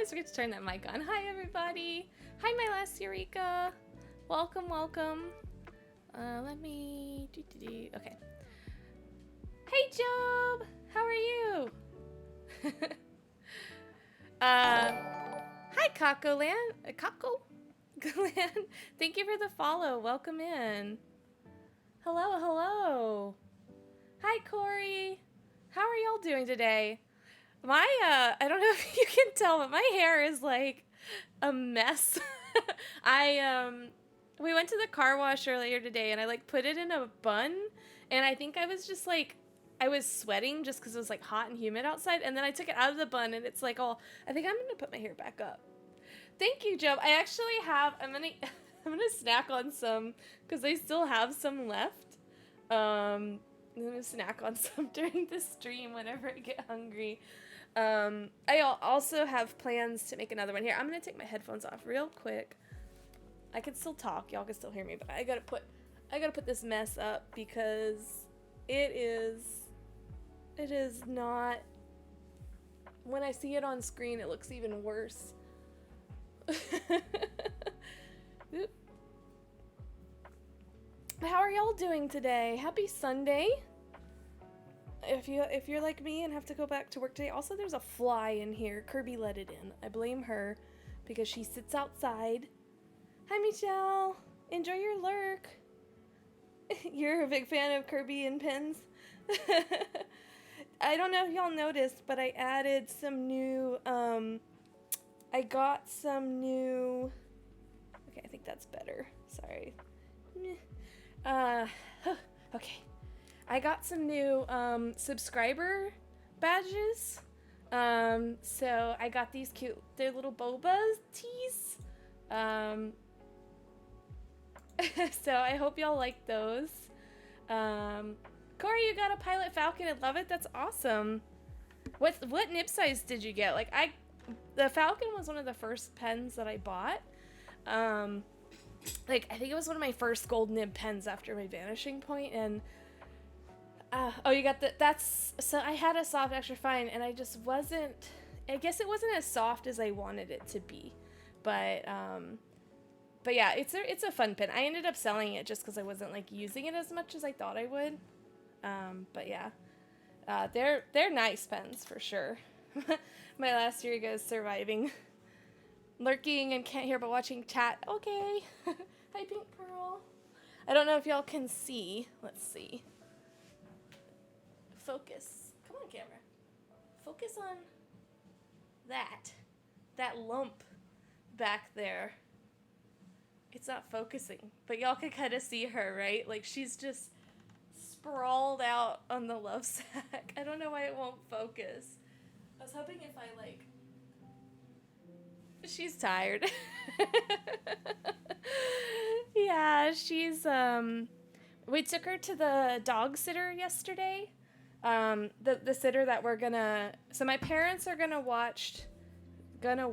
always forget to turn that mic on. Hi, everybody. Hi, my last Eureka. Welcome, welcome. Let me... Okay. Hey, Job. How are you? Hi, Cacoland. Cacoland. Thank you for the follow. Welcome in. Hello, hello. Hi, Corey. How are y'all doing today? I don't know if you can tell, but my hair is like a mess. We went to the car wash earlier today and I like put it in a bun and I think I was just like, I was sweating just because it was like hot and humid outside, and then I took it out of the bun and it's like all, I think I'm going to put my hair back up. Thank you, Joe. I actually have, I'm going to snack on some because I still have some left. I'm going to snack on some during the stream whenever I get hungry. I also have plans to make another one here. I'm going to take my headphones off real quick. I can still talk. Y'all can still hear me, but I got to put this mess up because it is not, when I see it on screen, it looks even worse. How are y'all doing today? Happy Sunday. If you're like me and have to go back to work today. Also, there's a fly in here. Kirby let it in. I blame her because she sits outside. Hi, Michelle. Enjoy your lurk. You're a big fan of Kirby and pens. I don't know if y'all noticed, but I added some new, I got some new, okay, I think that's better. Sorry. Okay. I got some new subscriber badges. So I got these cute, they're little boba tees. So I hope y'all like those. Corey, you got a Pilot Falcon. I love it. That's awesome. What nib size did you get? Like the Falcon was one of the first pens that I bought. Like I think it was one of my first gold nib pens after my vanishing point, and oh, you got so I had a soft extra fine and I just wasn't, I guess it wasn't as soft as I wanted it to be, but yeah, it's a fun pen. I ended up selling it just because I wasn't like using it as much as I thought I would. But yeah, they're nice pens for sure. My last year goes surviving, lurking and can't hear but watching chat. Okay. Hi, Pink Pearl. I don't know if y'all can see. Let's see. Focus. Come on, camera. Focus on that lump back there. It's not focusing, but y'all can kind of see her, right? Like she's just sprawled out on the love sack. I don't know why it won't focus. I was hoping if I like, she's tired. Yeah, she's we took her to the dog sitter yesterday. The sitter that we're so my parents are gonna watch my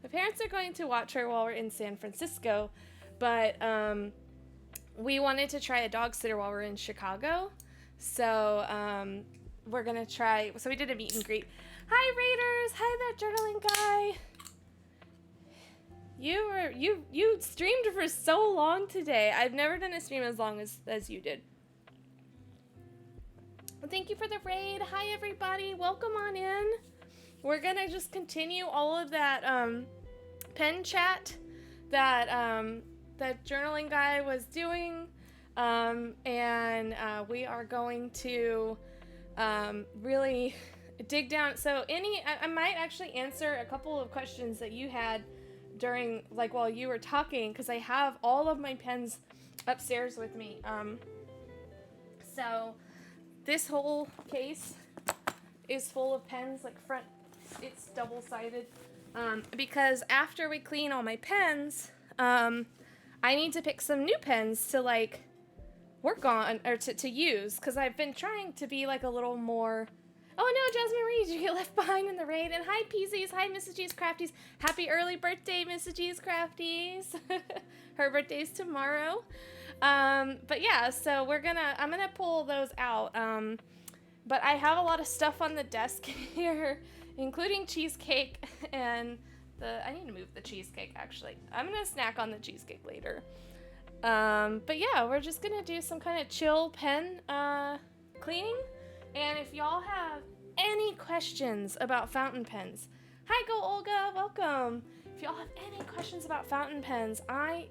parents are going to watch her while we're in San Francisco, but we wanted to try a dog sitter while we're in Chicago, so we're gonna try, so we did a meet and greet. Hi, Raiders. Hi, that journaling guy. You streamed for so long today. I've never done a stream as long as you did. Thank you for the raid. Hi, everybody. Welcome on in. We're gonna just continue all of that pen chat that that journaling guy was doing, and we are going to really dig down. So I might actually answer a couple of questions that you had during, like, while you were talking, because I have all of my pens upstairs with me. So this whole case is full of pens, like front, it's double-sided, because after we clean all my pens, I need to pick some new pens to like work on, or to use, because I've been trying to be like a little more. Oh no, Jasmine Reed, you get left behind in the raid. And hi, PZs. Hi, Mrs. G's Crafties. Happy early birthday, Mrs. G's Crafties. Her birthday's tomorrow. But yeah, so I'm gonna pull those out. But I have a lot of stuff on the desk here including cheesecake and I need to move the cheesecake, actually. I'm going to snack on the cheesecake later. But yeah, we're just going to do some kind of chill pen cleaning. And if y'all have any questions about fountain pens, hi, Go Olga, welcome. If y'all have any questions about fountain pens, I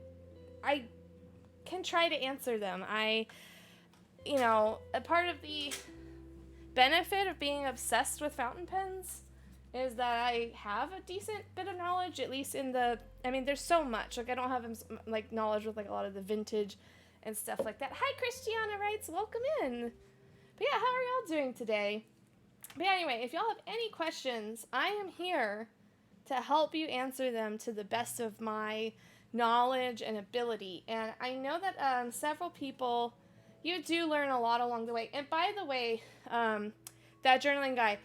can try to answer them. A part of the benefit of being obsessed with fountain pens is that I have a decent bit of knowledge, at least there's so much. Like, I don't have, like, knowledge with, like, a lot of the vintage and stuff like that. Hi, Christiana writes, welcome in. But yeah, how are y'all doing today? But yeah, anyway, if y'all have any questions, I am here to help you answer them to the best of my knowledge and ability. And I know that several people, you do learn a lot along the way. And by the way, that journaling guy,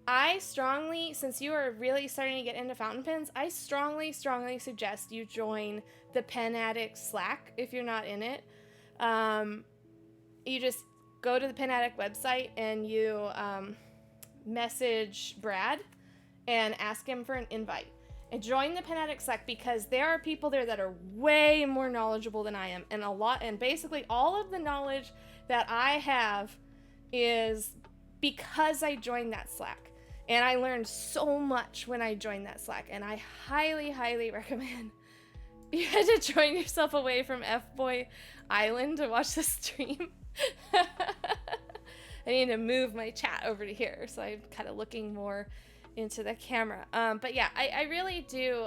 I strongly, since you are really starting to get into fountain pens, I strongly suggest you join the Pen Addict Slack if you're not in it. You just go to the Pen Addict website and you message Brad and ask him for an invite. And join the Pen Addict Slack, because there are people there that are way more knowledgeable than I am. And basically all of the knowledge that I have is because I joined that Slack. And I learned so much when I joined that Slack. And I highly recommend you had to join yourself away from F-Boy Island to watch the stream. I need to move my chat over to here, so I'm kind of looking more into the camera. But yeah, I really do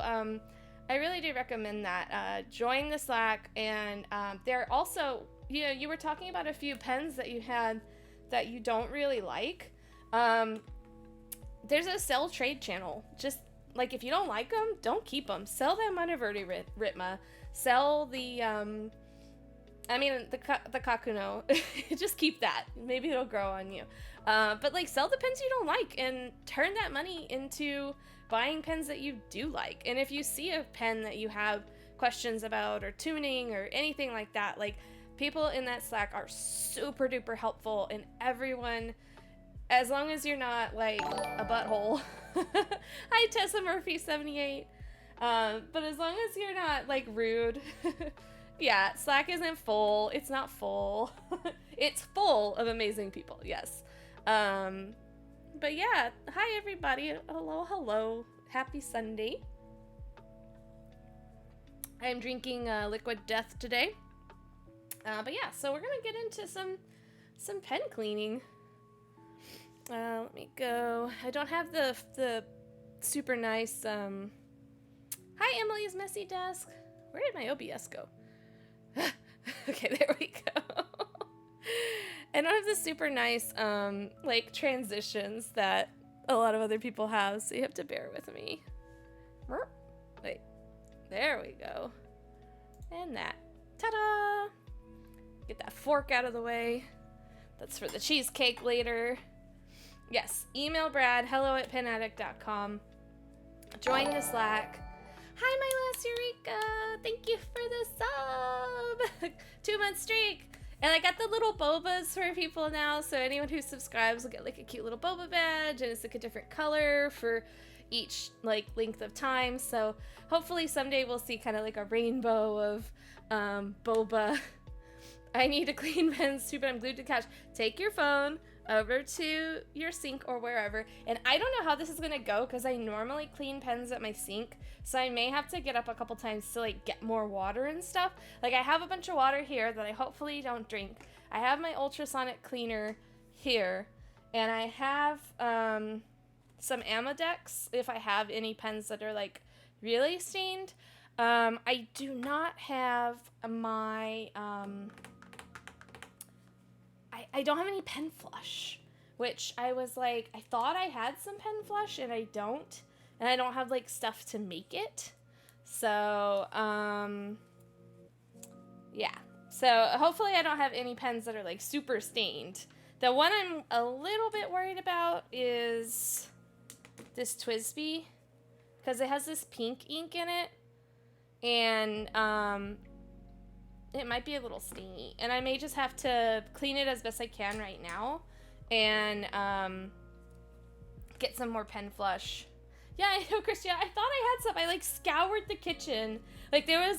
recommend that. Join the Slack, and there also, you were talking about a few pens that you had that you don't really like. There's a sell trade channel. Just, like, if you don't like them, don't keep them. Sell them on a Ritma. Sell the Kakuno. Just keep that. Maybe it'll grow on you. But, like, sell the pens you don't like and turn that money into buying pens that you do like. And if you see a pen that you have questions about or tuning or anything like that, like, people in that Slack are super duper helpful, and everyone, as long as you're not, like, a butthole. Hi, Tessa Murphy 78. But as long as you're not, like, rude. Yeah, Slack isn't full. It's not full. It's full of amazing people, yes. But yeah, hi everybody. Hello. Happy Sunday. I am drinking Liquid Death today. But yeah, so we're gonna get into some pen cleaning. Let me go. I don't have the super nice, hi Emily's Messy Desk. Where did my OBS go? Okay, there we go. I don't have the super nice, like, transitions that a lot of other people have, so you have to bear with me. Wait, there we go. And that. Ta-da! Get that fork out of the way. That's for the cheesecake later. Yes, email Brad, hello@penaddict.com. Join the Slack. Hi, my last Eureka! Thank you for the sub! 2-month streak! And I got the little bobas for people now, so anyone who subscribes will get, like, a cute little boba badge, and it's, like, a different color for each, like, length of time. So hopefully someday we'll see kind of like a rainbow of boba. I need to clean pens too, but I'm glued to the couch. Take your phone over to your sink or wherever, and I don't know how this is gonna go because I normally clean pens at my sink, so I may have to get up a couple times to, like, get more water and stuff. Like, I have a bunch of water here that I hopefully don't drink. I have my ultrasonic cleaner here, and I have some Amodex if I have any pens that are, like, really stained. I do not have my I don't have any pen flush, which I was like, I thought I had some pen flush and I don't, and I don't have, like, stuff to make it. So, yeah. So hopefully I don't have any pens that are, like, super stained. The one I'm a little bit worried about is this Twisby, because it has this pink ink in it, and it might be a little stainy, and I may just have to clean it as best I can right now, and get some more pen flush. Yeah, I know, Christian. I thought I had some. I like scoured the kitchen. Like there was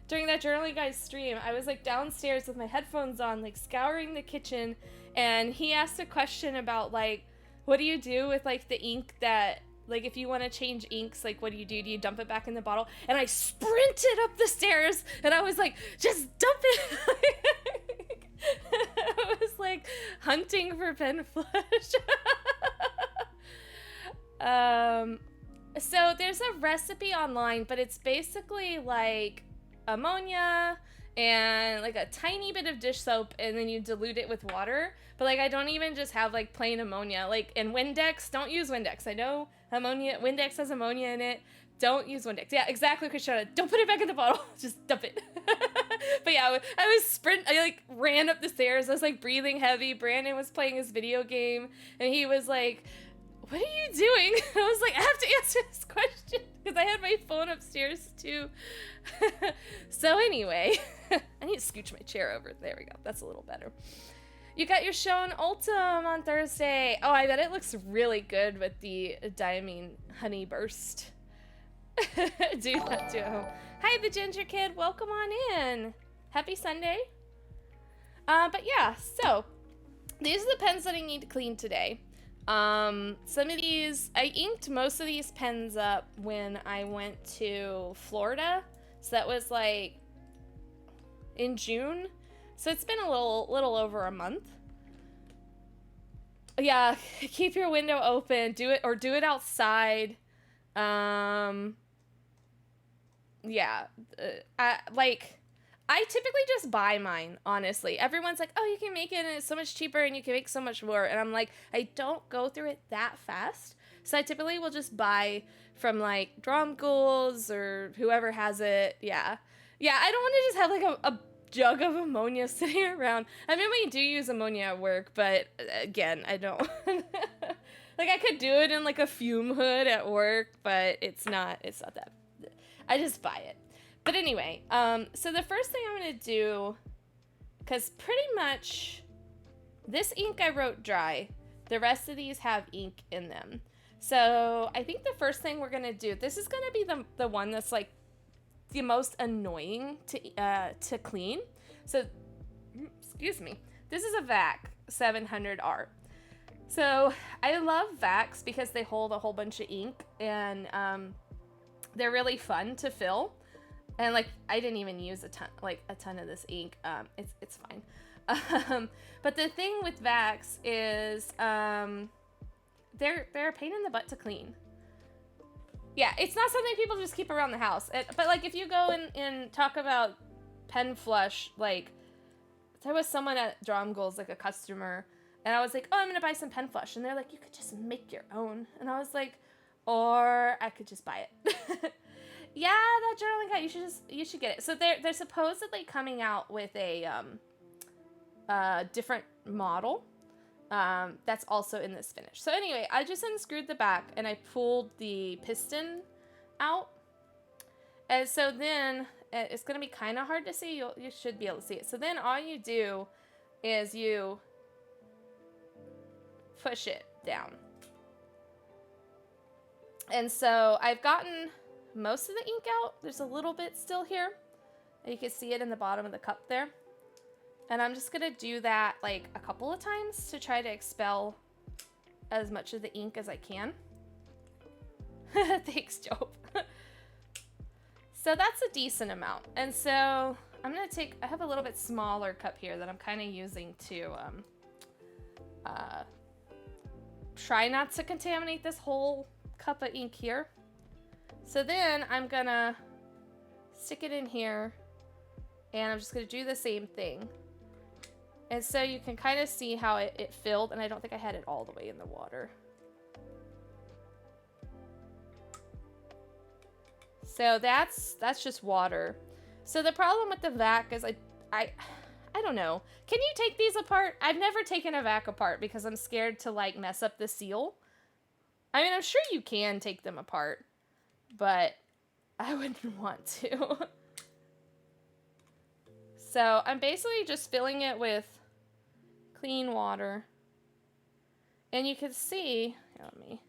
during that journaling guys stream, I was like downstairs with my headphones on, like scouring the kitchen, and he asked a question about like, what do you do with like the ink that, like, if you want to change inks, like, what do you do? Do you dump it back in the bottle? And I sprinted up the stairs, and I was like, just dump it. I was like hunting for pen flush. So there's a recipe online, but it's basically like ammonia and like a tiny bit of dish soap, and then you dilute it with water. But like, I don't even just have like plain ammonia. Like, in Windex, don't use Windex. I know Windex has ammonia in it. Don't use Windex. Yeah, exactly, Christiana. Don't put it back in the bottle. Just dump it. But yeah, I like ran up the stairs. I was like breathing heavy. Brandon was playing his video game, and he was like, what are you doing? And I was like, I have to answer this question because I had my phone upstairs too. So anyway, I need to scooch my chair over. There we go. That's a little better. You got your show on Ultim on Thursday. Oh, I bet it looks really good with the Diamine Honey Burst. Do that to home. Hi, the Ginger Kid. Welcome on in. Happy Sunday. But yeah, so these are the pens that I need to clean today. Some of these, I inked most of these pens up when I went to Florida. So that was like in June. So it's been a little over a month. Yeah, keep your window open. Do it outside. Yeah. I typically just buy mine, honestly. Everyone's like, oh, you can make it and it's so much cheaper and you can make so much more. And I'm like, I don't go through it that fast. So I typically will just buy from like Drum Ghouls or whoever has it. Yeah. Yeah, I don't want to just have like a jug of ammonia sitting around. I mean, we do use ammonia at work, but again, I don't. Like, I could do it in like a fume hood at work, but it's not that. I just buy it. But anyway, so the first thing I'm going to do, because pretty much this ink I wrote dry, the rest of these have ink in them. So I think the first thing we're going to do, this is going to be the one that's like the most annoying to clean. So, excuse me, this is a VAC 700R. So I love VACs because they hold a whole bunch of ink, and they're really fun to fill. And like, I didn't even use a ton of this ink. It's fine. But the thing with VACs is they're a pain in the butt to clean. Yeah, it's not something people just keep around the house. But like, if you go and talk about pen flush, like there was someone at Drum Ghouls, like a customer, and I was like, oh, I'm gonna buy some pen flush, and they're like, you could just make your own. And I was like, or I could just buy it. Yeah, that journaling guide, you should get it. So they're supposedly coming out with a different model that's also in this finish. So anyway, I just unscrewed the back and I pulled the piston out. And so then it's going to be kind of hard to see. You should be able to see it. So then all you do is you push it down. And so I've gotten most of the ink out. There's a little bit still here. You can see it in the bottom of the cup there. And I'm just gonna do that like a couple of times to try to expel as much of the ink as I can. Thanks, Job. So that's a decent amount. And so I'm gonna I have a little bit smaller cup here that I'm kind of using to try not to contaminate this whole cup of ink here. So then I'm gonna stick it in here, and I'm just gonna do the same thing. And so you can kind of see how it filled, and I don't think I had it all the way in the water. So that's just water. So the problem with the vac is I don't know. Can you take these apart? I've never taken a vac apart because I'm scared to like mess up the seal. I mean, I'm sure you can take them apart, but I wouldn't want to. So I'm basically just filling it with clean water. And you can see, here, let me,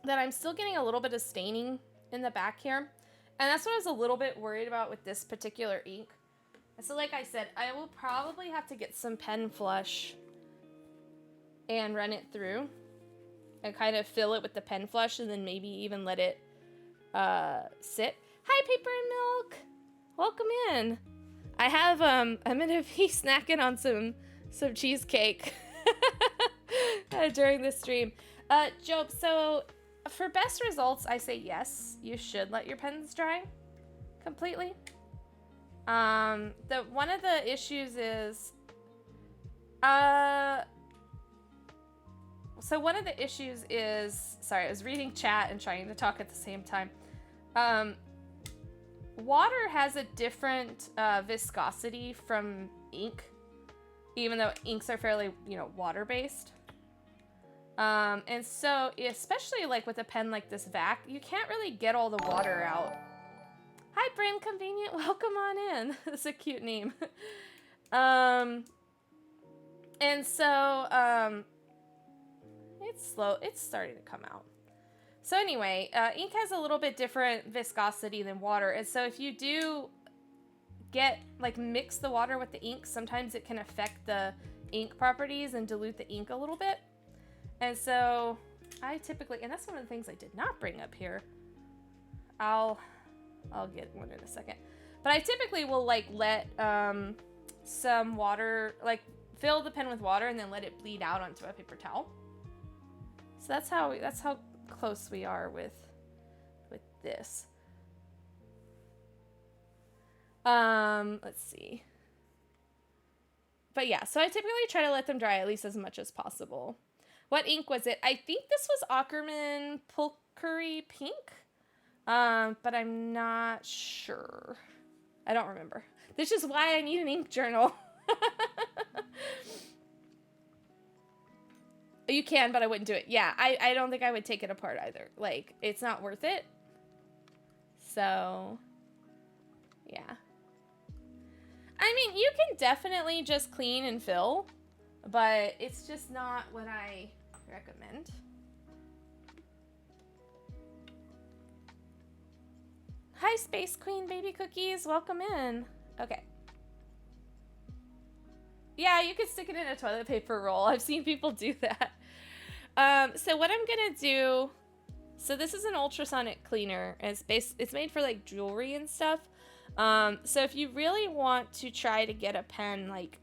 that I'm still getting a little bit of staining in the back here. And that's what I was a little bit worried about with this particular ink. So like I said, I will probably have to get some pen flush and run it through and kind of fill it with the pen flush and then maybe even let it sit. Hi, Paper and Milk. Welcome in. I have, I'm gonna be snacking on some cheesecake during the stream. Job, so for best results, I say yes, you should let your pens dry completely. One of the issues is, so one of the issues is, sorry, I was reading chat and trying to talk at the same time. Water has a different viscosity from ink, even though inks are fairly, you know, water-based. And so, especially like with a pen like this Vac, you can't really get all the water out. Hi, Brand Convenient. Welcome on in. That's a cute name. And so, it's slow. It's starting to come out. So anyway, ink has a little bit different viscosity than water. And so if you do mix the water with the ink, sometimes it can affect the ink properties and dilute the ink a little bit. And so I typically, and that's one of the things I did not bring up here. I'll get one in a second. But I typically will like let some water, like fill the pen with water and then let it bleed out onto a paper towel. So that's how close we are with this. Let's see. But yeah, so I typically try to let them dry at least as much as possible. What ink was it? I think this was Ackerman Pulchrey Pink. But I'm not sure. I don't remember. This is why I need an ink journal. You can, but I wouldn't do it. Yeah, I don't think I would take it apart either. Like, it's not worth it. So, yeah. I mean, you can definitely just clean and fill, but it's just not what I recommend. Hi, Space Queen Baby Cookies. Welcome in. Okay. Yeah, you could stick it in a toilet paper roll. I've seen people do that. So what I'm gonna do, so this is an ultrasonic cleaner. And it's made for like jewelry and stuff. So if you really want to try to get a pen like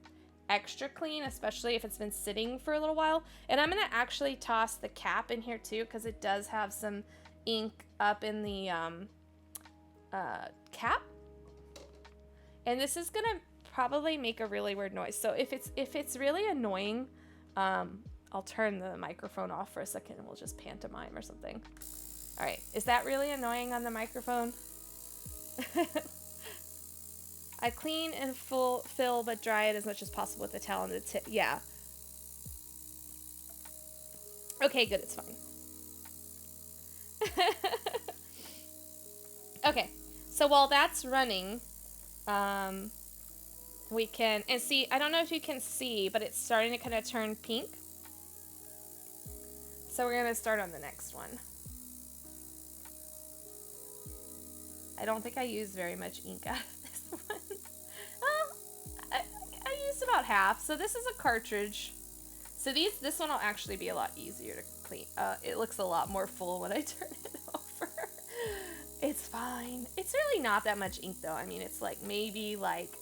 extra clean, especially if it's been sitting for a little while, and I'm gonna actually toss the cap in here too, because it does have some ink up in the cap. And this is gonna probably make a really weird noise. So if it's really annoying, I'll turn the microphone off for a second and we'll just pantomime or something. All right, is that really annoying on the microphone? I clean and fill, but dry it as much as possible with the towel and the tip. Yeah. Okay, good, it's fine. Okay, so while that's running, we can, and see, I don't know if you can see, but it's starting to kind of turn pink. So we're going to start on the next one. I don't think I used very much ink out of this one. I used about half. So this is a cartridge. So this one will actually be a lot easier to clean. It looks a lot more full when I turn it over. It's fine. It's really not that much ink though. I mean, it's like maybe like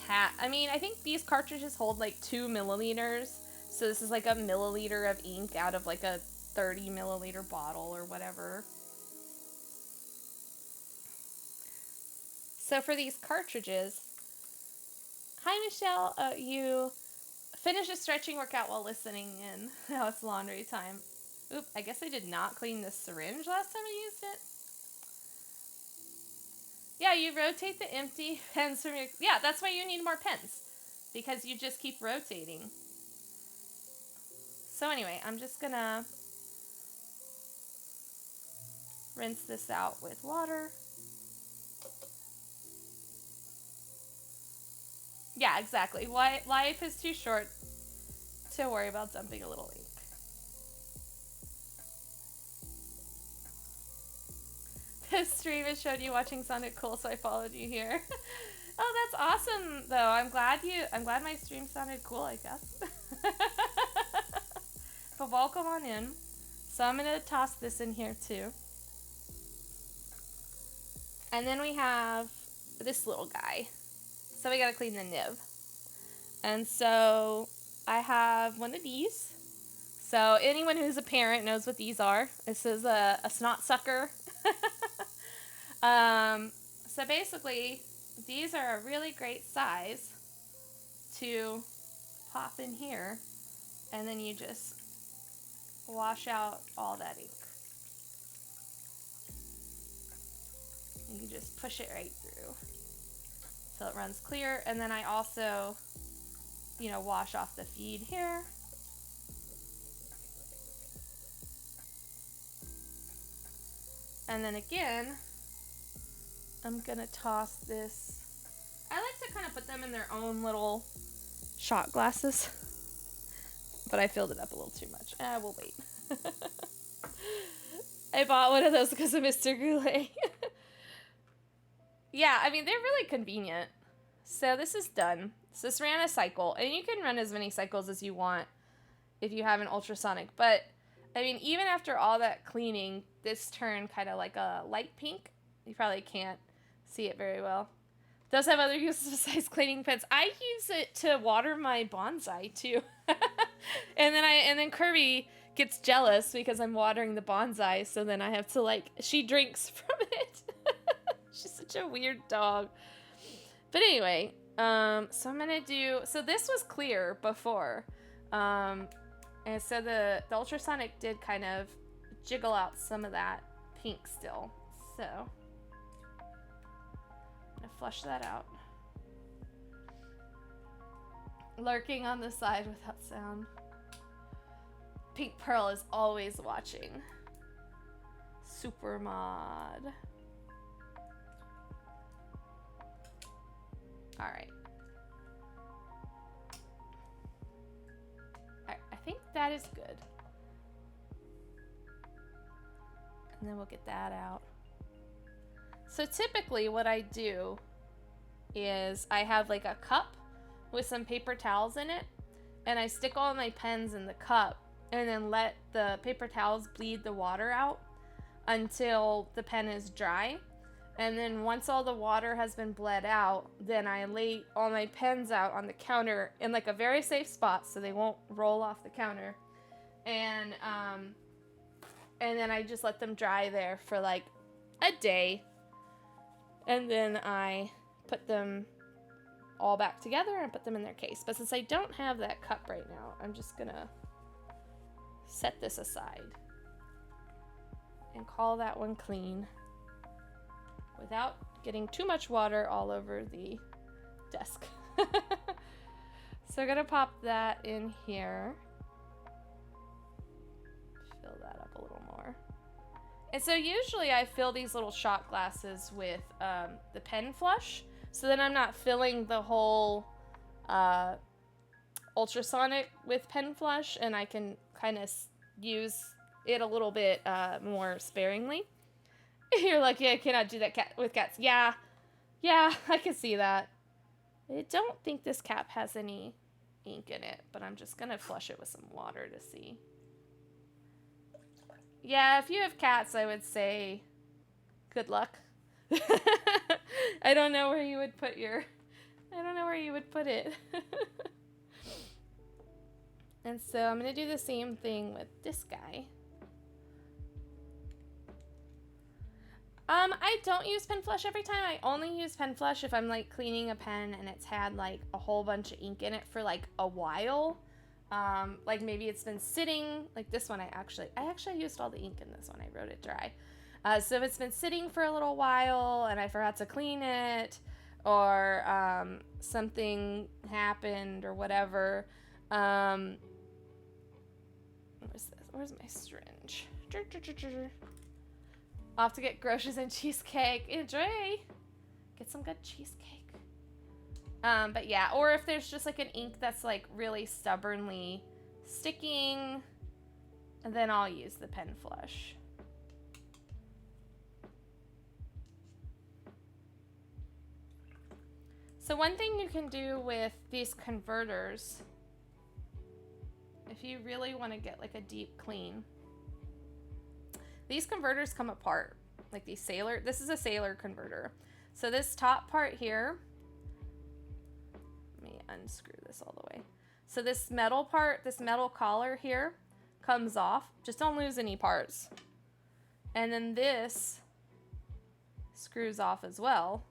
half. I mean, I think these cartridges hold like 2 milliliters. So this is like a milliliter of ink out of like a 30 milliliter bottle or whatever. So for these cartridges, hi Michelle, you finish a stretching workout while listening in. Now it's laundry time. Oop, I guess I did not clean this syringe last time I used it. Yeah, you rotate the empty pens from your... Yeah, that's why you need more pens. Because you just keep rotating. So anyway, I'm just gonna rinse this out with water. Yeah, exactly. Life is too short to worry about dumping a little ink. This stream has showed you watching Sonic Cool, so I followed you here. Oh, that's awesome, though. I'm glad my stream sounded cool, I guess. But welcome on in. So I'm gonna toss this in here too. And then we have this little guy. So we gotta clean the nib. And so I have one of these. So anyone who's a parent knows what these are. This is a snot sucker. So basically, these are a really great size to pop in here, and then you just wash out all that ink. And you just push it right through till it runs clear, and then I also, wash off the feed here. And then again, I'm gonna toss this. I like to kind of put them in their own little shot glasses, but I filled it up a little too much. We'll wait. I bought one of those because of Mr. Goulet. Yeah, I mean, they're really convenient. So this is done. So this ran a cycle, and you can run as many cycles as you want if you have an ultrasonic, but I mean, even after all that cleaning, this turned kind of like a light pink. You probably can't see it very well. It does have other uses besides cleaning pens. I use it to water my bonsai too. and then Kirby gets jealous because I'm watering the bonsai, so then I have to she drinks from it. She's such a weird dog. But anyway, so I'm gonna so this was clear before. And so the ultrasonic did kind of jiggle out some of that pink still. So I'm gonna flush that out. Lurking on the side without sound. Pink Pearl is always watching. Super mod. Alright. I think that is good. And then we'll get that out. So typically what I do is I have like a cup with some paper towels in it, and I stick all my pens in the cup and then let the paper towels bleed the water out until the pen is dry. And then once all the water has been bled out, then I lay all my pens out on the counter in like a very safe spot so they won't roll off the counter. And then I just let them dry there for like a day. And then I put them all back together and put them in their case. But since I don't have that cup right now, I'm just gonna set this aside and call that one clean without getting too much water all over the desk. So I'm gonna pop that in here. Fill that up a little more. And so usually I fill these little shot glasses with the pen flush, so then I'm not filling the whole ultrasonic with pen flush, and I can kind of use it a little bit more sparingly. You're like, yeah, I cannot do that with cats. Yeah, I can see that. I don't think this cap has any ink in it, but I'm just gonna flush it with some water to see. Yeah, if you have cats, I would say good luck. I don't know where you would put it. And so I'm gonna do the same thing with this guy. I don't use pen flush every time. I only use pen flush if I'm like cleaning a pen and it's had like a whole bunch of ink in it for like a while. Like maybe it's been sitting, like this one I actually used all the ink in this one. I wrote it dry. So if it's been sitting for a little while and I forgot to clean it, or something happened or whatever. Where's this? Where's my syringe? Off to get groceries and cheesecake. Enjoy. Get some good cheesecake. But yeah, or if there's just like an ink that's like really stubbornly sticking, then I'll use the pen flush. So one thing you can do with these converters, if you really want to get like a deep clean, these converters come apart. Like these Sailor, this is a Sailor converter. So this top part here, let me unscrew this all the way. So this metal part, this metal collar here comes off. Just don't lose any parts. And then this screws off as well.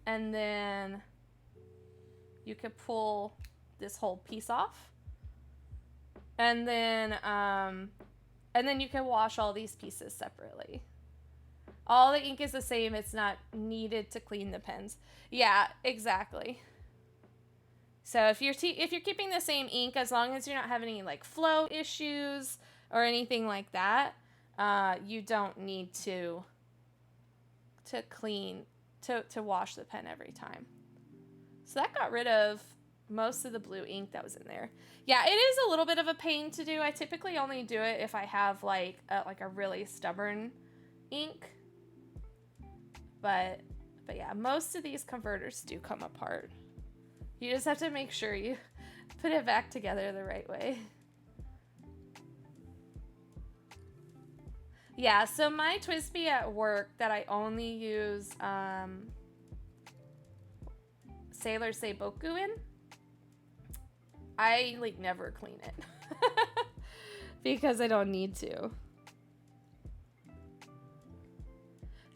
And then you could pull this whole piece off. And then you can wash all these pieces separately. All the ink is the same. It's not needed to clean the pens. Yeah, exactly. So if you're keeping the same ink, as long as you're not having any like flow issues or anything like that, you don't need to clean to wash the pen every time. So that got rid of most of the blue ink that was in there. Yeah, it is a little bit of a pain to do. I typically only do it if I have like a really stubborn ink. But yeah, most of these converters do come apart. You just have to make sure you put it back together the right way. Yeah, so my TWSBI at work that I only use Sailor Seiboku in, I like never clean it because I don't need to.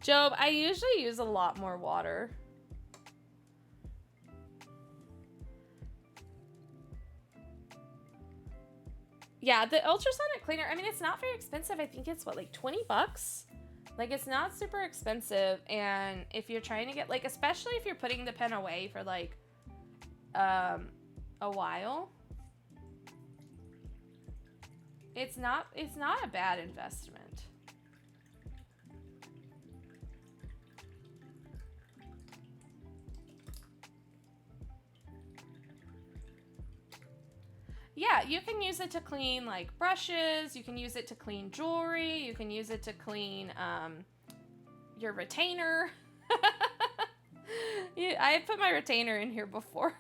Job, I usually use a lot more water. Yeah, the ultrasonic cleaner, I mean, it's not very expensive. I think it's what, like 20 bucks? Like, it's not super expensive. And if you're trying to get, like, especially if you're putting the pen away for, like, a while, it's not a bad investment. Yeah, you can use it to clean like brushes, you can use it to clean jewelry, you can use it to clean your retainer. Yeah, I put my retainer in here before.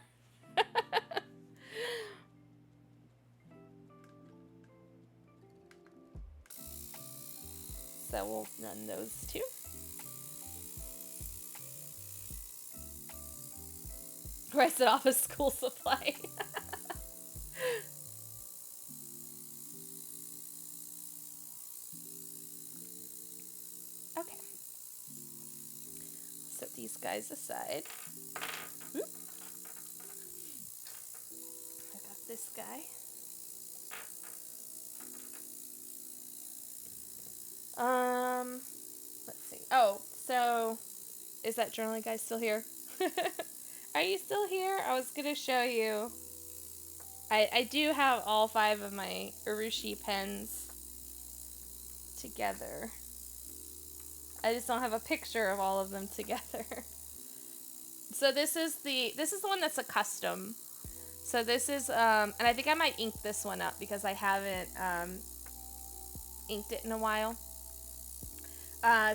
So we'll run those two. Rest it off as school supply. Okay. Set these guys aside. Oop. I got this guy. Let's see. Oh, so is that journaling guy still here? Are you still here? I was gonna show you. I do have all 5 of my Urushi pens together. I just don't have a picture of all of them together. So this is the one that's a custom. So this is and I think I might ink this one up because I haven't inked it in a while.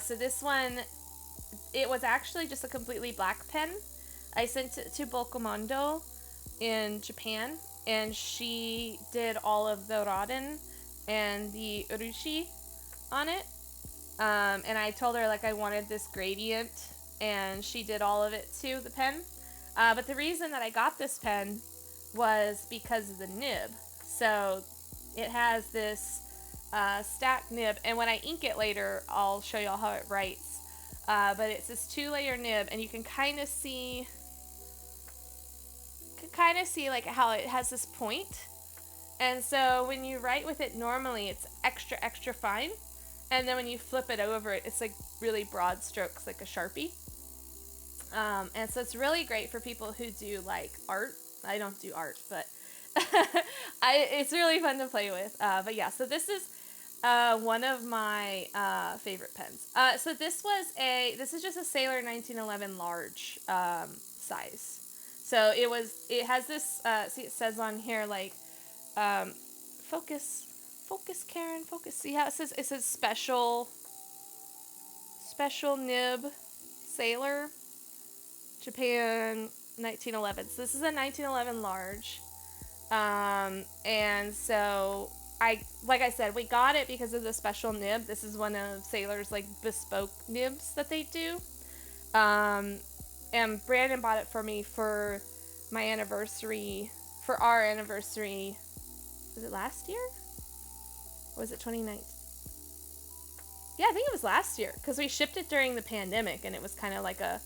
So this one, it was actually just a completely black pen. I sent it to Bokomondo in Japan, and she did all of the Raden and the Urushi on it. And I told her like I wanted this gradient, and she did all of it to the pen. But the reason that I got this pen was because of the nib. So it has this stack nib, and when I ink it later, I'll show y'all how it writes. But it's this 2-layer nib, and you can kind of see like how it has this point. And so when you write with it normally, it's extra fine, and then when you flip it over, it's like really broad strokes, like a Sharpie. And so it's really great for people who do like art. I don't do art, but it's really fun to play with. But yeah, so this is One of my favorite pens. So this is just a Sailor 1911 large size. So it has this, see it says on here like, um, focus Karen, focus. See how it says special nib Sailor Japan 1911. So this is a 1911 large. And so like I said, we got it because of the special nib. This is one of Sailor's like bespoke nibs that they do. And Brandon bought it for me for my anniversary, for our anniversary. Was it last year? Or was it 2019? Yeah, I think it was last year because we shipped it during the pandemic and it was kind of like a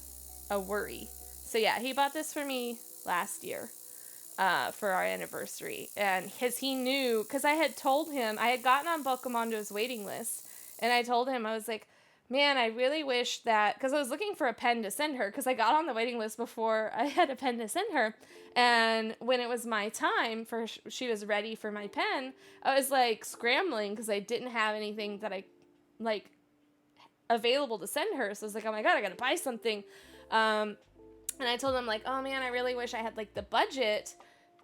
worry. So yeah, he bought this for me last year. For our anniversary, and he knew, because I had told him I had gotten on Bokomondo's waiting list, and I told him, I was like, man, I really wish that, because I was looking for a pen to send her, because I got on the waiting list before I had a pen to send her, and when it was my time for she was ready for my pen, I was like scrambling because I didn't have anything that I like available to send her. So I was like, oh my god, I gotta buy something. And I told him like, oh man, I really wish I had like the budget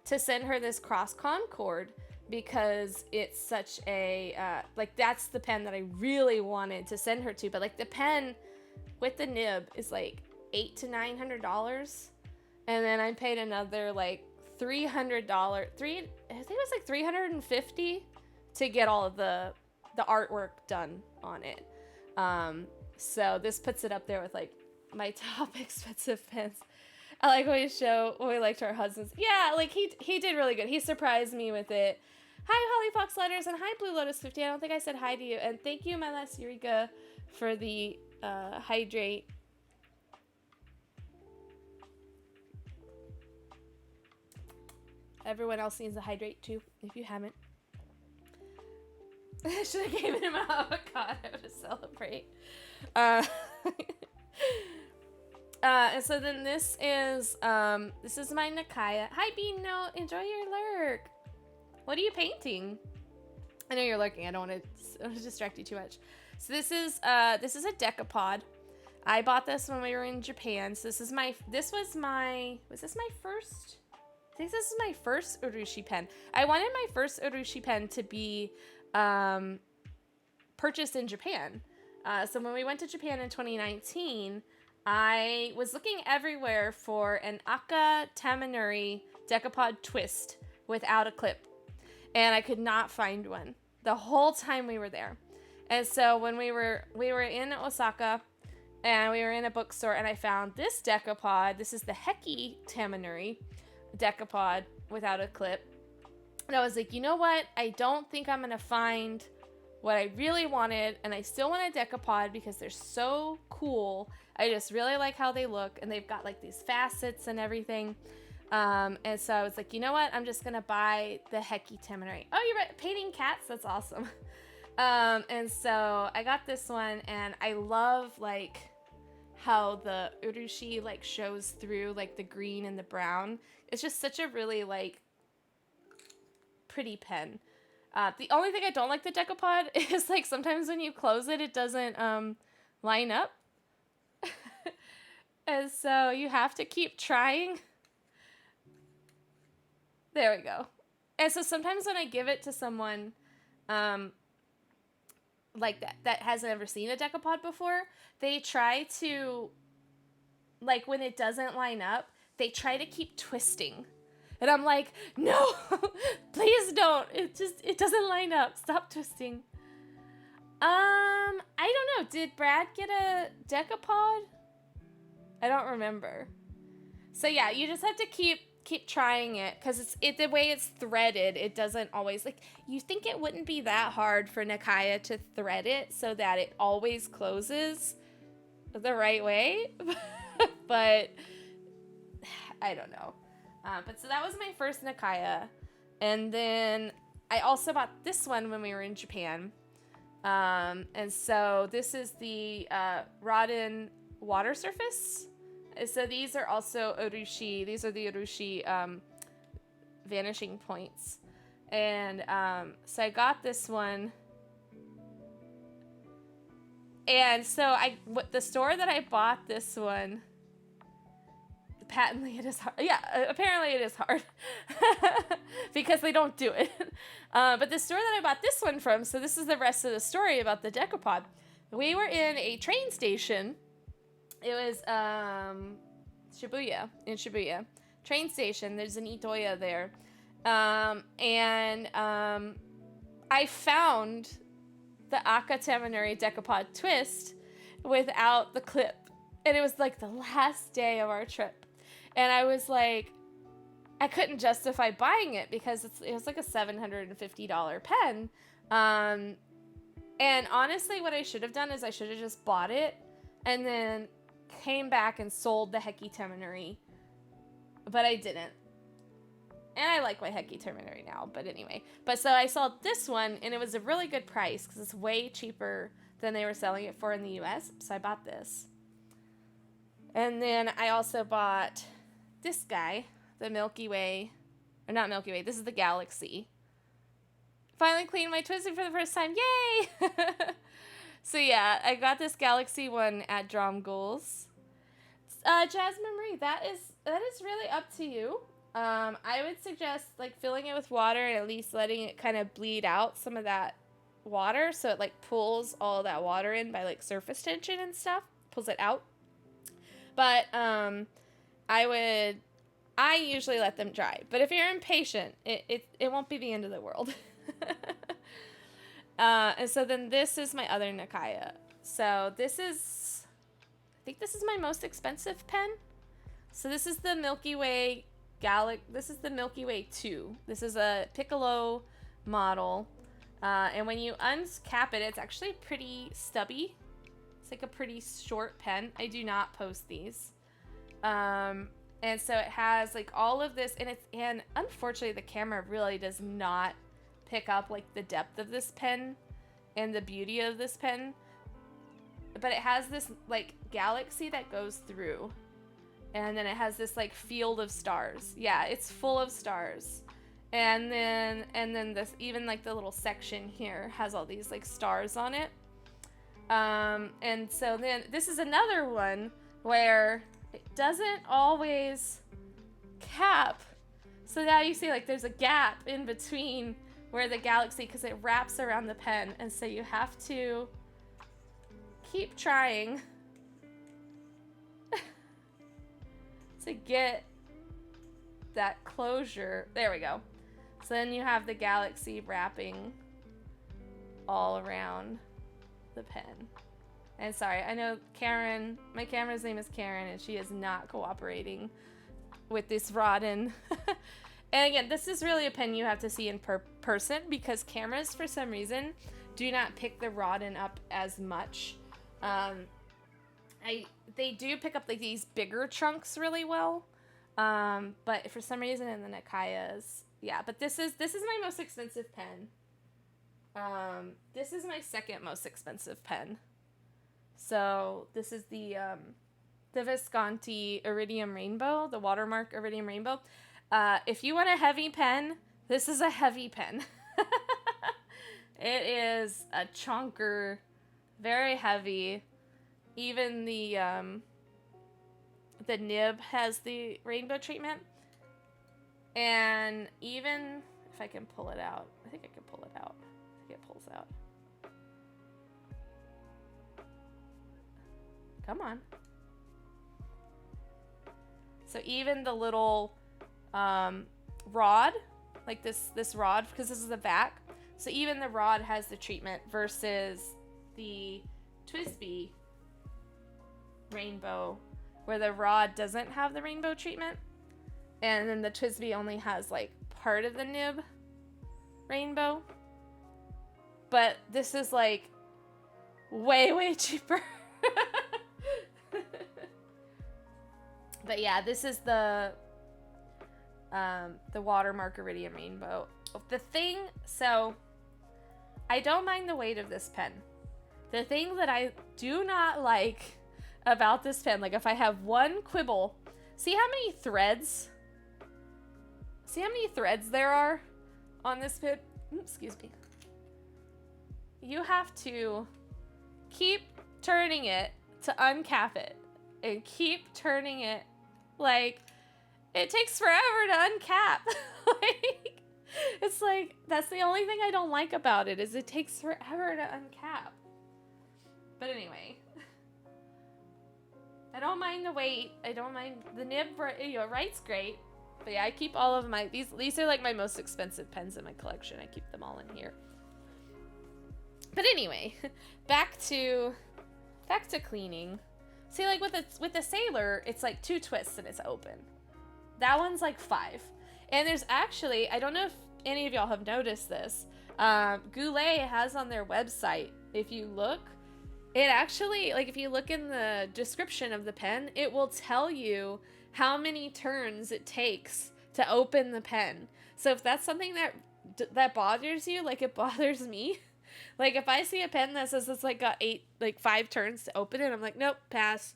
to send her this Cross Concord, because it's such a like that's the pen that I really wanted to send her to. But like the pen with the nib is like $800 to $900, and then I paid another like $300. I think it was like $350 to get all of the artwork done on it. So this puts it up there with like my top expensive pens. I like when we show what we like to our husbands. Yeah, like he did really good. He surprised me with it. Hi, Holly Fox Letters, and hi, Blue Lotus 50. I don't think I said hi to you. And thank you, my last Eureka, for the hydrate. Everyone else needs to hydrate too, if you haven't. I should have given him an avocado to celebrate. And so then this is my Nakaya. Hi, Bean Note. Enjoy your lurk. What are you painting? I know you're lurking. I don't want to distract you too much. So this is a decapod. I bought this when we were in Japan. So was this my first? I think this is my first urushi pen. I wanted my first urushi pen to be purchased in Japan. So when we went to Japan in 2019, I was looking everywhere for an Aka Tamanuri Decapod twist without a clip, and I could not find one the whole time we were there. And so when we were in Osaka, and we were in a bookstore, and I found this Decapod. This is the Heki Tamanuri Decapod without a clip. And I was like, you know what? I don't think I'm gonna find what I really wanted, and I still want a Decapod because they're so cool. I just really like how they look, and they've got like these facets and everything. And so I was like, you know what? I'm just gonna buy the Heki Tamanuri. Oh, you're right, painting cats. That's awesome. And so I got this one, and I love like how the urushi like shows through like the green and the brown. It's just such a really like pretty pen. The only thing I don't like the Decapod is like sometimes when you close it, it doesn't line up. And so you have to keep trying. There we go. And so sometimes when I give it to someone like that hasn't ever seen a Decapod before, they try to, like when it doesn't line up, they try to keep twisting. And I'm like, no, please don't. It doesn't line up. Stop twisting. I don't know. Did Brad get a Decapod? I don't remember. So yeah, you just have to keep trying it, because the way it's threaded, it doesn't always, like, you think it wouldn't be that hard for Nakaya to thread it so that it always closes the right way. But I don't know. But so that was my first Nakaya. And then I also bought this one when we were in Japan. And so this is the Rodin water surface. So these are also urushi. These are the urushi vanishing points. And so I got this one And so the store that I bought this one, patently it is hard. Yeah, apparently it is hard because they don't do it. But the store that I bought this one from, so this is the rest of the story about the decapod. We were in a train station. It was in Shibuya. Train station. There's an Itoya there. I found the Akateminuri decapod twist without the clip. And it was like the last day of our trip. And I was like, I couldn't justify buying it because it was like a $750 pen. And honestly, what I should have done is I should have just bought it and then came back and sold the Heki Teminuri. But I didn't. And I like my Heki Teminuri now, but anyway. But so I saw this one, and it was a really good price because it's way cheaper than they were selling it for in the US. So I bought this. And then I also bought this guy, the Milky Way. Or not Milky Way, this is the Galaxy. Finally cleaned my twisting for the first time. Yay! So yeah, I got this Galaxy one at Drum Ghouls. Jasmine Marie, that is really up to you. I would suggest like filling it with water and at least letting it kind of bleed out some of that water so it like pulls all that water in by like surface tension and stuff, pulls it out. But I usually let them dry. But if you're impatient, it won't be the end of the world. And so then this is my other Nakaya. So I think this is my most expensive pen. So this is the Milky Way this is the Milky Way 2. This is a Piccolo model. And when you uncap it, it's actually pretty stubby. It's like a pretty short pen. I do not post these. And so it has like all of this, and unfortunately the camera really does not pick up like the depth of this pen and the beauty of this pen. But it has this like galaxy that goes through. And then it has this like field of stars. Yeah, it's full of stars. And then this, even like the little section here has all these like stars on it. And so then this is another one where it doesn't always cap. So now you see like there's a gap in between where the galaxy, because it wraps around the pen. And so you have to keep trying to get that closure. There we go. So then you have the galaxy wrapping all around the pen. And sorry, I know Karen, my camera's name is Karen, and she is not cooperating with this Rodin. And again, this is really a pen you have to see in person because cameras, for some reason, do not pick the Rodin up as much. They do pick up like these bigger chunks really well, but for some reason in the Nakayas, yeah. But this is my most expensive pen. This is my second most expensive pen. So this is the Visconti Iridium Rainbow, the Watermark Iridium Rainbow. If you want a heavy pen, this is a heavy pen. It is a chunker, very heavy. Even the nib has the rainbow treatment. And even if I can pull it out, I think I can pull it out. I think it pulls out. Come on. So even the little rod, like this rod, because this is the back. So even the rod has the treatment versus the Twisby Rainbow, where the rod doesn't have the rainbow treatment. And then the Twisby only has like part of the nib rainbow. But this is like way, way cheaper. But yeah, this is the Watermark Iridium Rainbow. So I don't mind the weight of this pen. The thing that I do not like about this pen, like if I have one quibble, see how many threads there are on this pen? Excuse me. You have to keep turning it to uncap it and keep turning it. Like, it takes forever to uncap. Like, it's like, that's the only thing I don't like about it, is it takes forever to uncap. But anyway, I don't mind the wait. I don't mind the nib, writes great. But yeah, I keep all of my, these are like my most expensive pens in my collection. I keep them all in here. But anyway, back to cleaning. See, like with the Sailor, it's like 2 twists and it's open. That one's like 5. And there's actually, I don't know if any of y'all have noticed this, Goulet has on their website, if you look, it actually, like if you look in the description of the pen, it will tell you how many turns it takes to open the pen. So if that's something that bothers you, like it bothers me, like if I see a pen that says it's like got 5 turns to open it, I'm like, nope, pass.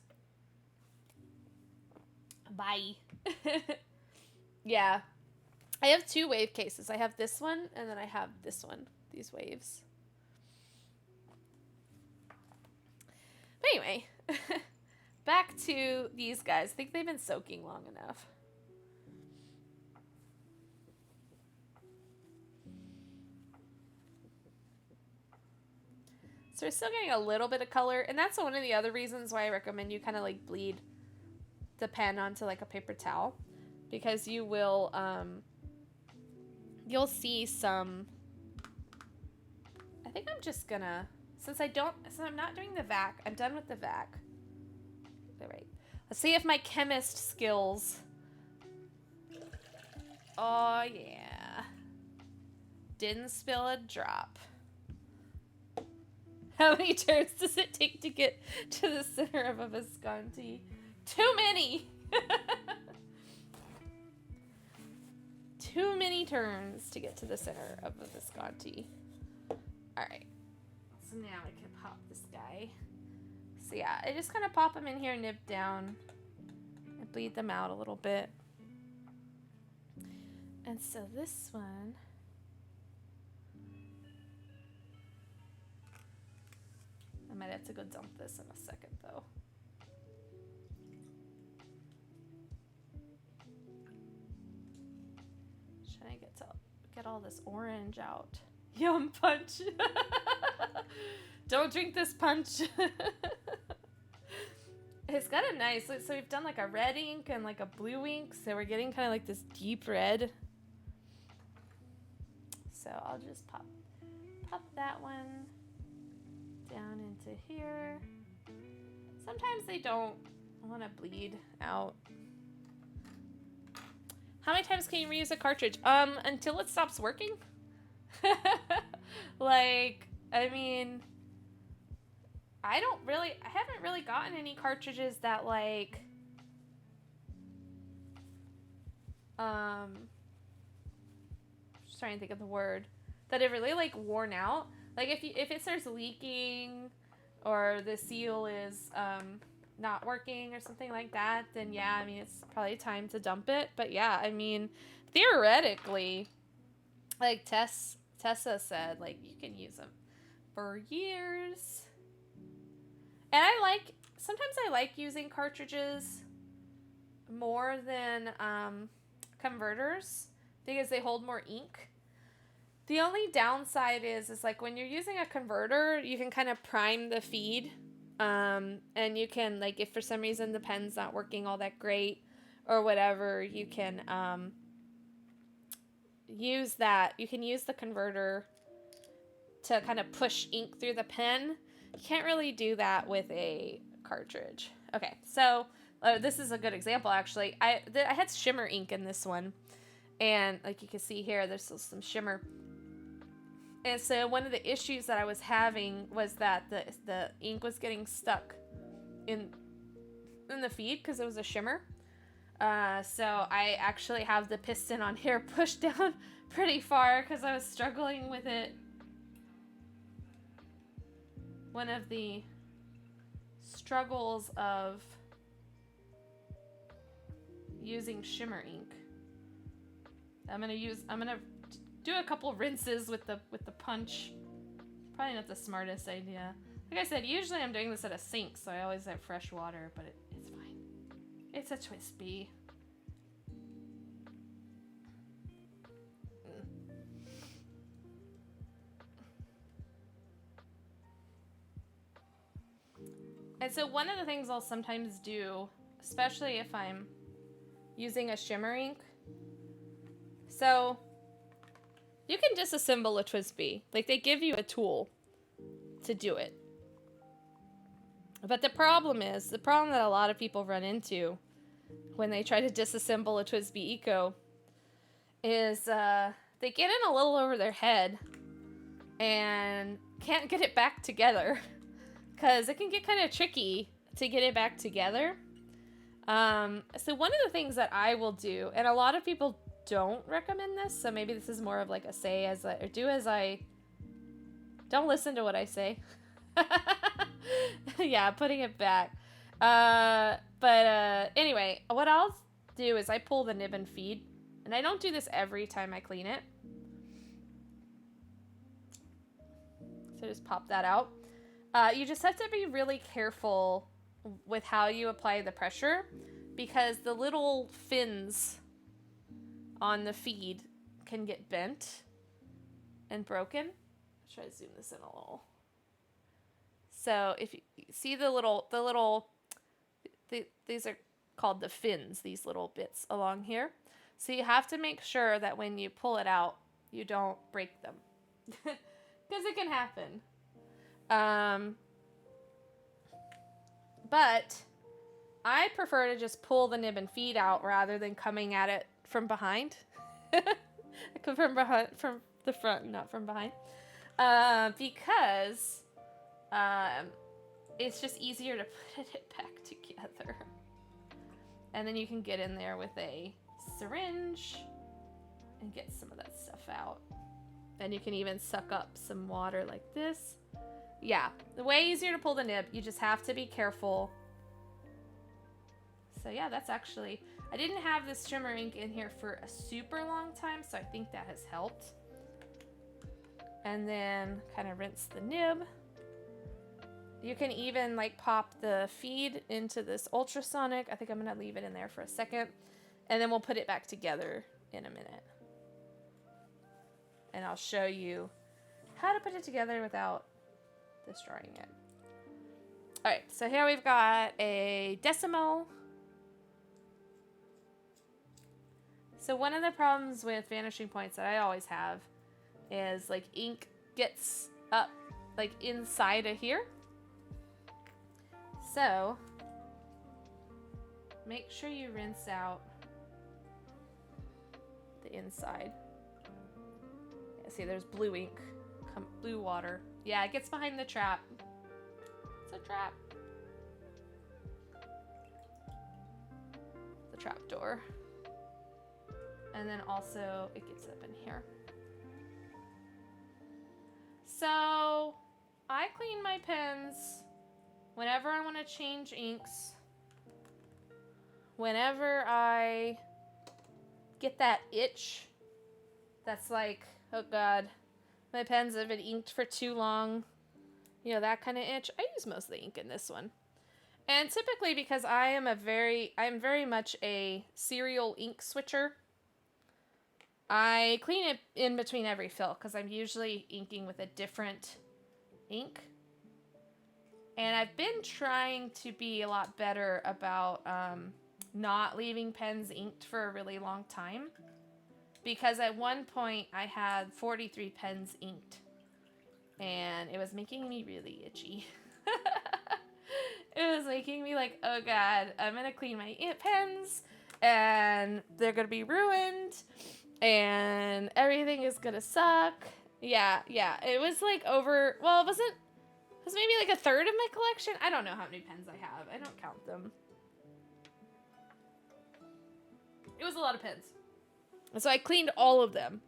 Bye. Yeah. I have 2 wave cases. I have this one, and then I have this one. These waves. But anyway, back to these guys. I think they've been soaking long enough. So we're still getting a little bit of color, and that's one of the other reasons why I recommend you kind of like bleed the pen onto like a paper towel, because you will you'll see some. I think I'm just gonna, since I'm not doing the vac, I'm done with the vac. All right, let's see if my chemist skills. Oh yeah, didn't spill a drop. How many turns does it take to get to the center of a Visconti? Too many! Too many turns to get to the center of a Visconti. Alright. So now I can pop this guy. So yeah, I just kind of pop them in here, nib down, and bleed them out a little bit. And so this one... I might have to go dump this in a second, though. Should I get all this orange out? Yum punch. Don't drink this punch. It's got a nice, so we've done like a red ink and like a blue ink, so we're getting kind of like this deep red. So I'll just pop that one down into here. Sometimes they don't want to bleed out. How many times can you reuse a cartridge? Until it stops working. Like, I mean, I haven't really gotten any cartridges that like, just trying to think of the word, that it really like worn out. Like if it starts leaking or the seal is not working or something like that, then yeah, I mean, it's probably time to dump it. But yeah, I mean, theoretically, like Tessa said, like you can use them for years. And sometimes I like using cartridges more than converters because they hold more ink. The only downside is like when you're using a converter, you can kind of prime the feed. And you can, like, if for some reason the pen's not working all that great or whatever, you can use that. You can use the converter to kind of push ink through the pen. You can't really do that with a cartridge. Okay, so this is a good example, actually. I had shimmer ink in this one. And like you can see here, there's still some shimmer. And so one of the issues that I was having was that the ink was getting stuck in the feed because it was a shimmer. So I actually have the piston on here pushed down pretty far because I was struggling with it. One of the struggles of using shimmer ink. I'm gonna do a couple rinses with the punch. Probably not the smartest idea. Like I said, usually I'm doing this at a sink, so I always have fresh water, but it's fine. It's a Twisby. And so one of the things I'll sometimes do, especially if I'm using a shimmer ink, so you can disassemble a Twisby. Like, they give you a tool to do it. But the problem that a lot of people run into when they try to disassemble a Twisby Eco is they get in a little over their head and can't get it back together. Because it can get kind of tricky to get it back together. So one of the things that I will do, and a lot of people don't recommend this, so maybe this is more of like a say as I, or do as I, don't listen to what I say. Yeah, putting it back. Anyway, what I'll do is I pull the nib and feed, and I don't do this every time I clean it. So just pop that out. You just have to be really careful with how you apply the pressure, because the little fins on the feed can get bent and broken. I'll try to zoom this in a little. So if you see these are called the fins, these little bits along here. So you have to make sure that when you pull it out, you don't break them, because it can happen. But I prefer to just pull the nib and feed out rather than coming at it from behind. From the front, not from behind. Because it's just easier to put it back together. And then you can get in there with a syringe and get some of that stuff out. And you can even suck up some water like this. Yeah, way easier to pull the nib. You just have to be careful. So yeah, that's actually, I didn't have this shimmer ink in here for a super long time, so I think that has helped. And then kind of rinse the nib. You can even like pop the feed into this ultrasonic. I think I'm gonna leave it in there for a second, and then we'll put it back together in a minute. And I'll show you how to put it together without destroying it. All right, so here we've got a Decimo. So one of the problems with vanishing points that I always have is like ink gets up like inside of here. So make sure you rinse out the inside. Yeah, see, there's blue ink, blue water. Yeah, it gets behind the trap. It's a trap. The trap door. And then also it gets up in here. So I clean my pens whenever I want to change inks. Whenever I get that itch that's like, oh God, my pens have been inked for too long. You know, that kind of itch. I use most of the ink in this one. And typically, because I'm very much a serial ink switcher, I clean it in between every fill because I'm usually inking with a different ink. And I've been trying to be a lot better about not leaving pens inked for a really long time. Because at one point I had 43 pens inked. And it was making me really itchy. It was making me like, oh God, I'm going to clean my pens. And they're going to be ruined. And everything is going to suck. Yeah. It was like over, well, it was maybe like a third of my collection. I don't know how many pens I have. I don't count them. It was a lot of pens. And so I cleaned all of them.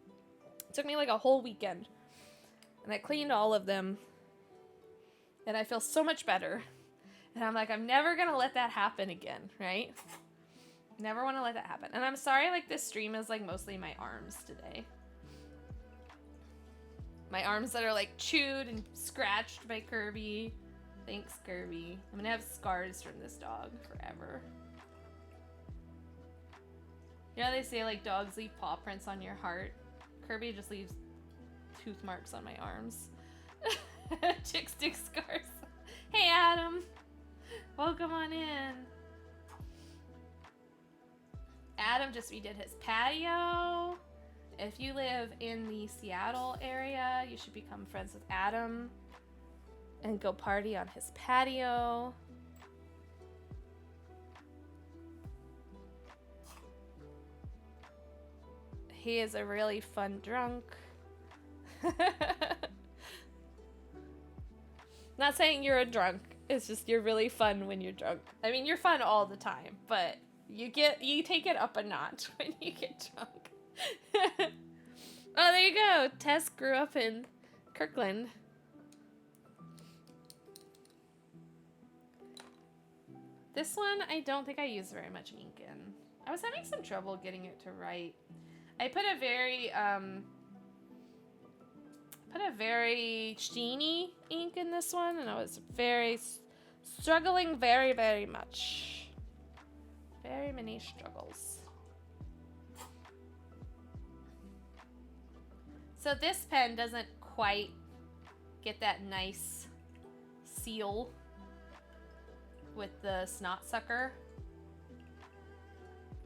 It took me like a whole weekend. And I cleaned all of them. And I feel so much better. And I'm like, I'm never going to let that happen again, right? Never want to let that happen. And I'm sorry, like, this stream is, like, mostly my arms today. My arms that are, like, chewed and scratched by Kirby. Thanks, Kirby. I'm gonna have scars from this dog forever. You know, they say like dogs leave paw prints on your heart. Kirby just leaves tooth marks on my arms. Chick stick scars. Hey, Adam. Welcome on in. Adam just redid his patio. If you live in the Seattle area, you should become friends with Adam and go party on his patio. He is a really fun drunk. Not saying you're a drunk. It's just you're really fun when you're drunk. I mean, you're fun all the time, but you take it up a notch when you get drunk. Oh, there you go. Tess grew up in Kirkland. This one, I don't think I used very much ink in. I was having some trouble getting it to write. I put a very sheeny ink in this one, and I was struggling very, very much. Very many struggles. So this pen doesn't quite get that nice seal with the snot sucker,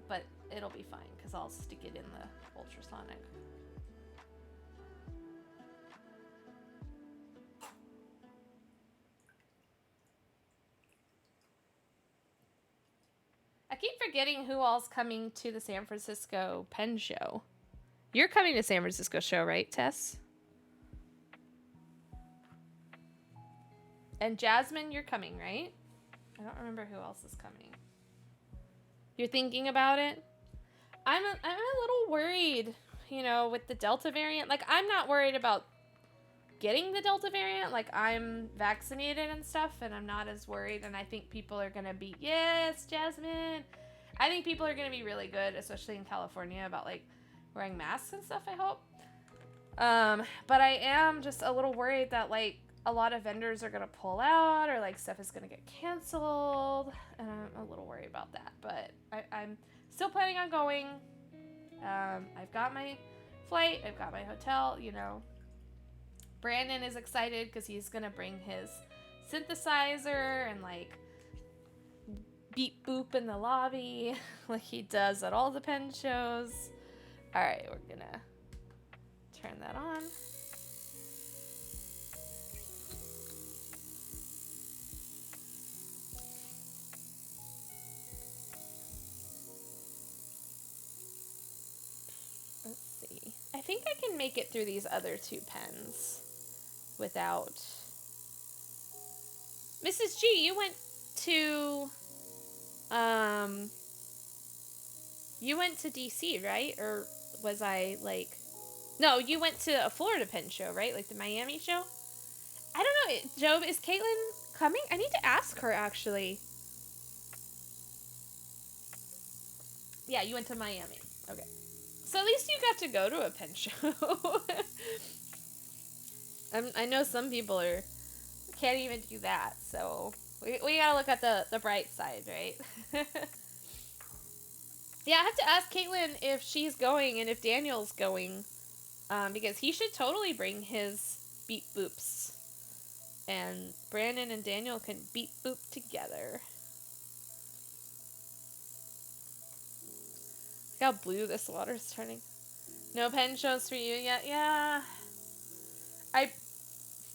but it'll be fine because I'll stick it in the ultrasonic. I keep forgetting who all's coming to the San Francisco pen show. You're coming to San Francisco show, right, Tess? And Jasmine, you're coming, right? I don't remember who else is coming. You're thinking about it? I'm a little worried, you know, with the Delta variant. Like, I'm not worried about getting the Delta variant. Like, I'm vaccinated and stuff, and I'm not as worried. And I think people are going to be, yes, Jasmine. I think people are going to be really good, especially in California, about, like, wearing masks and stuff, I hope. But I am just a little worried that, like, a lot of vendors are going to pull out, or, like, stuff is going to get canceled. And I'm a little worried about that. But I'm still planning on going. I've got my flight. I've got my hotel, you know. Brandon is excited because he's going to bring his synthesizer and, like, beep boop in the lobby like he does at all the pen shows. All right, we're going to turn that on. Let's see. I think I can make it through these other two pens without... Mrs. G, you went to... You went to DC, right? Or was I, like... No, you went to a Florida pen show, right? Like the Miami show? I don't know. Job, is Caitlin coming? I need to ask her, actually. Yeah, you went to Miami. Okay. So at least you got to go to a pen show. I know some people can't even do that, so we gotta look at the bright side, right? Yeah, I have to ask Caitlin if she's going and if Daniel's going, because he should totally bring his beep boops, and Brandon and Daniel can beep boop together. Look how blue this water's turning. No pen shows for you yet? Yeah. I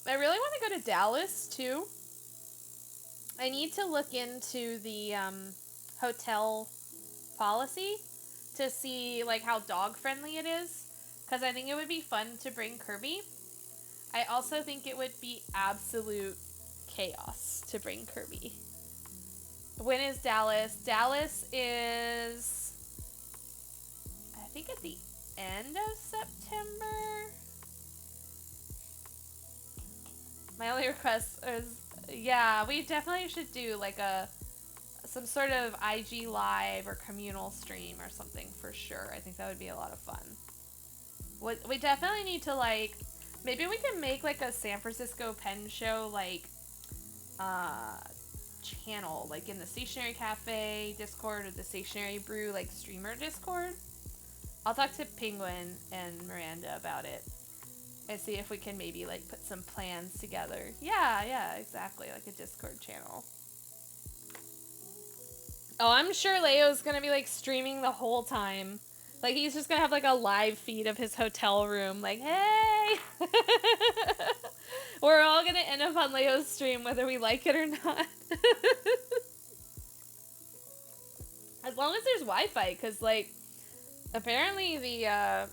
really want to go to Dallas, too. I need to look into the hotel policy to see, like, how dog-friendly it is. Because I think it would be fun to bring Kirby. I also think it would be absolute chaos to bring Kirby. When is Dallas? Dallas is... I think at the end of September. My only request is, yeah, we definitely should do like some sort of IG live or communal stream or something for sure. I think that would be a lot of fun. We definitely need to, like, maybe we can make like a San Francisco pen show like channel, like in the Stationery Cafe Discord or the Stationery Brew like streamer Discord. I'll talk to Penguin and Miranda about it and see if we can maybe like put some plans together. Yeah, exactly, like a Discord channel. Oh, I'm sure Leo's gonna be like streaming the whole time. Like he's just gonna have like a live feed of his hotel room, like, hey! We're all gonna end up on Leo's stream whether we like it or not. As long as there's Wi-Fi, because like apparently the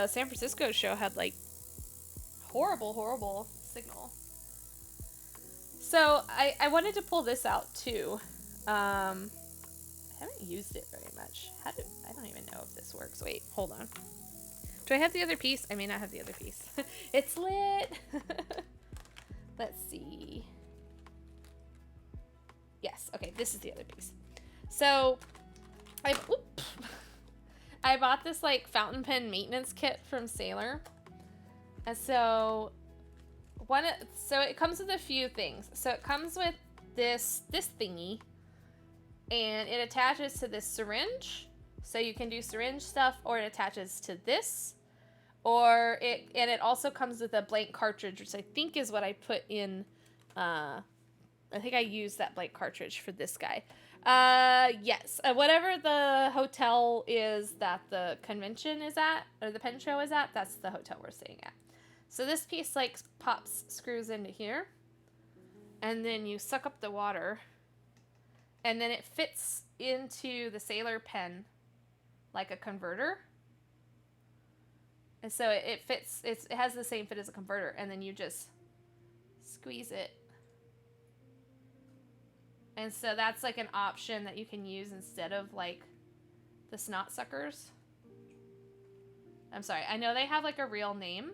San Francisco show had like horrible signal. So I wanted to pull this out too. I haven't used it very much. I don't even know if this works. Wait, hold on. Do I have the other piece? I may not have the other piece. It's lit. Let's see. Yes, okay, this is the other piece. So, I bought this like fountain pen maintenance kit from Sailor. And so it comes with a few things. So it comes with this thingy, and it attaches to this syringe. So you can do syringe stuff, or it attaches to this. And it also comes with a blank cartridge, which I think is what I put in. I think I used that blank cartridge for this guy. Yes. Whatever the hotel is that the convention is at, or the pen show is at, that's the hotel we're staying at. So this piece like screws into here, and then you suck up the water, and then it fits into the Sailor pen like a converter. And so it fits, it has the same fit as a converter, and then you just squeeze it. And so that's like an option that you can use instead of like the snot suckers. I'm sorry, I know they have like a real name,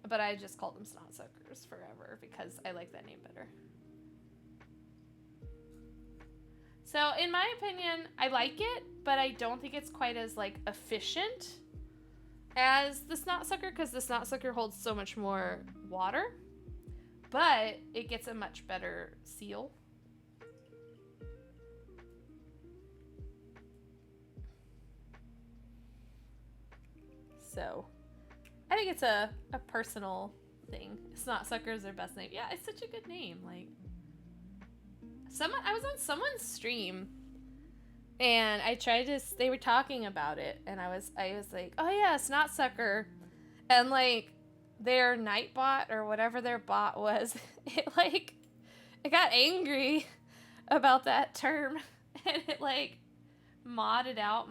but I just called them snot suckers forever because I like that name better. So in my opinion, I like it, but I don't think it's quite as like efficient as the snot sucker, because the snot sucker holds so much more water, but it gets a much better seal. So I think it's a personal thing. Snot sucker is their best name. Yeah, it's such a good name. Like, I was on someone's stream, and they were talking about it, and I was like, oh yeah, snot sucker. And like their Nightbot or whatever their bot was, it got angry about that term, and it like modded out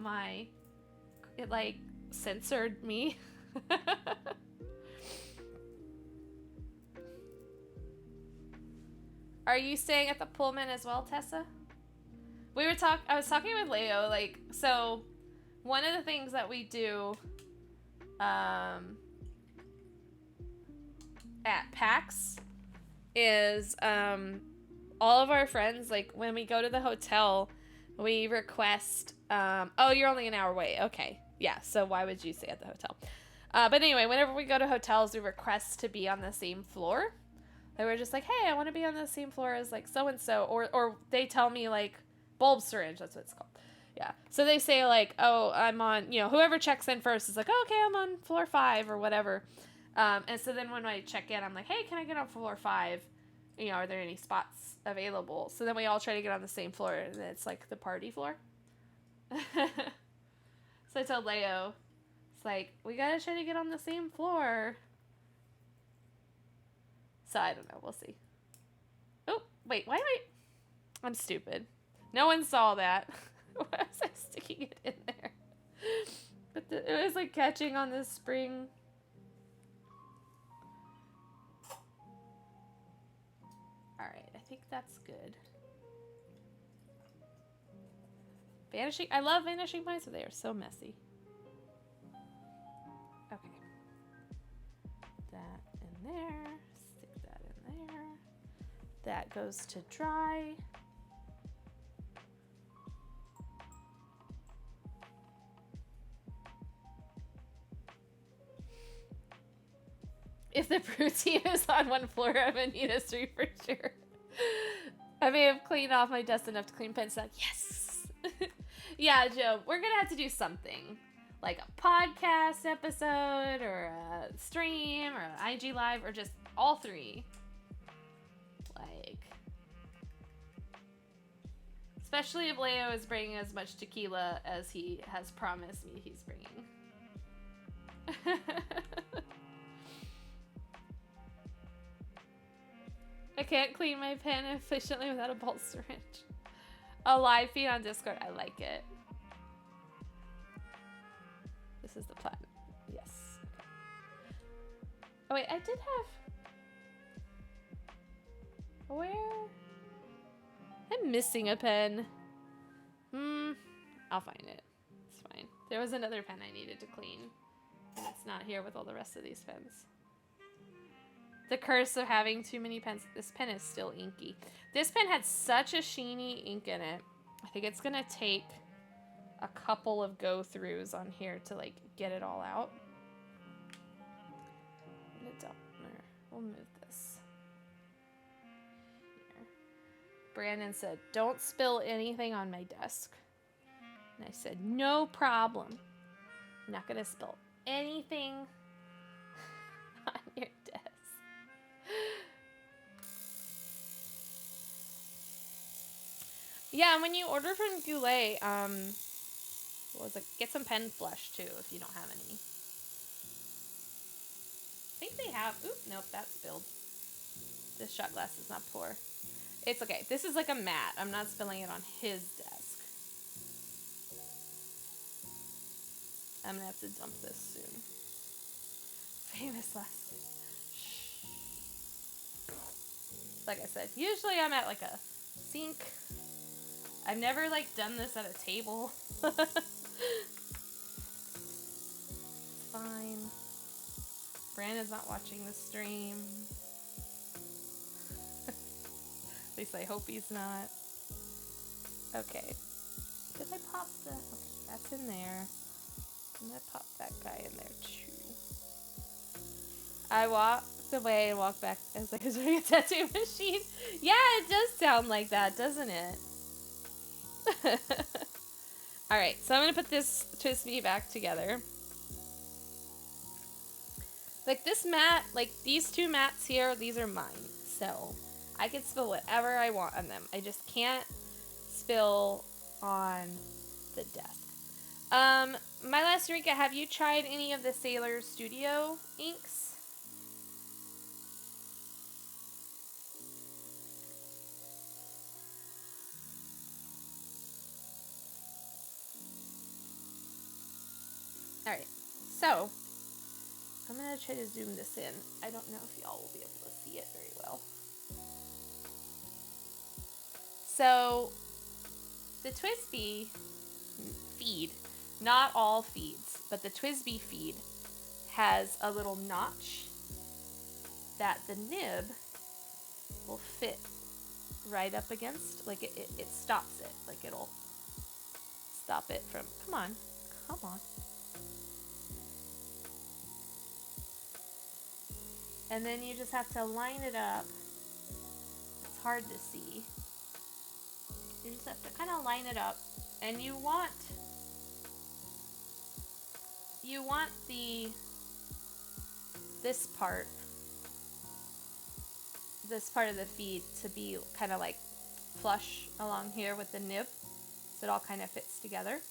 it like censored me. Are you staying at the Pullman as well, Tessa? I was talking with Leo, like, so one of the things that we do at PAX is all of our friends, like, when we go to the hotel, we request, oh, you're only an hour away. Okay. Yeah, so why would you stay at the hotel? But anyway, whenever we go to hotels, we request to be on the same floor. They were just like, hey, I want to be on the same floor as, like, so-and-so. Or they tell me, like, bulb syringe. That's what it's called. Yeah. So they say, like, oh, I'm on, whoever checks in first is like, oh, okay, I'm on floor 5 or whatever. And so then when I check in, I'm like, hey, can I get on floor 5? Are there any spots available? So then we all try to get on the same floor, and it's, like, the party floor. So I told Leo, it's like, we gotta try to get on the same floor. So I don't know. We'll see. Oh, wait. Why am I'm stupid. No one saw that. Why was I sticking it in there? But it was like catching on this spring. Alright, I think that's good. I love vanishing points, but they are so messy. Okay. That in there. Stick that in there. That goes to dry. If the brew team is on one floor, I'm gonna need a street for sure. I may have cleaned off my dust enough to clean pen stock. Yes! Yeah, Joe, we're gonna have to do something. Like a podcast episode, or a stream, or an IG live, or just all three. Like... Especially if Leo is bringing as much tequila as he has promised me he's bringing. I can't clean my pen efficiently without a bolt syringe. A live feed on Discord. I like it. This is the plan. Yes. Okay. Oh wait, I did have... Where? I'm missing a pen. I'll find it. It's fine. There was another pen I needed to clean. And it's not here with all the rest of these pens. The curse of having too many pens. This pen is still inky. This pen had such a sheeny ink in it. I think it's gonna take a couple of go-throughs on here to like get it all out. We'll move this. Here. Brandon said, "Don't spill anything on my desk." And I said, "No problem. I'm not gonna spill anything on your desk." Yeah, and when you order from Goulet, what was it? Get some pen flush too if you don't have any. I think they have. Oop, nope, that spilled. This shot glass does not pour. It's okay. This is like a mat. I'm not spilling it on his desk. I'm gonna have to dump this soon. Famous last name. Like I said, usually I'm at like a sink. I've never like done this at a table. Fine. Brandon's not watching the stream. At least I hope he's not. Okay. Did I pop the... Okay, that's in there. I'm gonna pop that guy in there too. I walked away and walked back as like I was doing a tattoo machine. Yeah, it does sound like that, doesn't it? Alright, so I'm gonna put this Twisby back together. Like this mat, like these two mats here, these are mine. So I can spill whatever I want on them. I just can't spill on the desk. My last Rika, have you tried any of the Sailor Studio inks? Alright, so I'm going to try to zoom this in. I don't know if y'all will be able to see it very well. So the Twisby feed, not all feeds, but the Twisby feed has a little notch that the nib will fit right up against. Like it stops it. Like it'll stop it from, come on. And then you just have to line it up. It's hard to see. You just have to kind of line it up. And you want this part of the feed to be kind of like flush along here with the nib. So it all kind of fits together.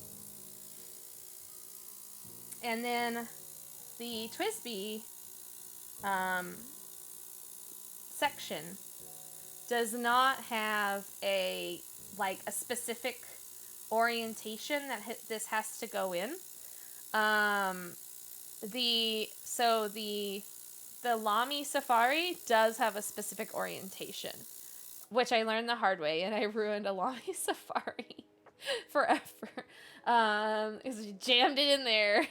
And then the Twisby section does not have a specific orientation that this has to go in. The Lamy Safari does have a specific orientation, which I learned the hard way, and I ruined a Lamy Safari forever. Because you jammed it in there,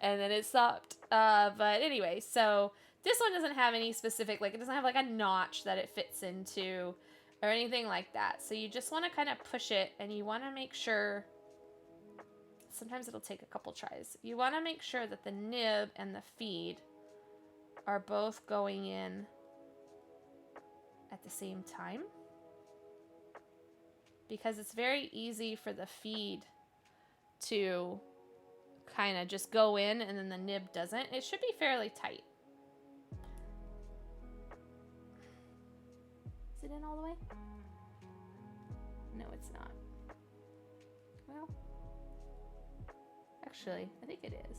and then it stopped. But anyway, so this one doesn't have any specific, it doesn't have like a notch that it fits into or anything like that. So you just want to kind of push it, and you want to make sure, sometimes it'll take a couple tries. You want to make sure that the nib and the feed are both going in at the same time. because it's very easy for the feed to kind of just go in and then the nib doesn't. It should be fairly tight. Is it in all the way? No, it's not. Well, actually, I think it is.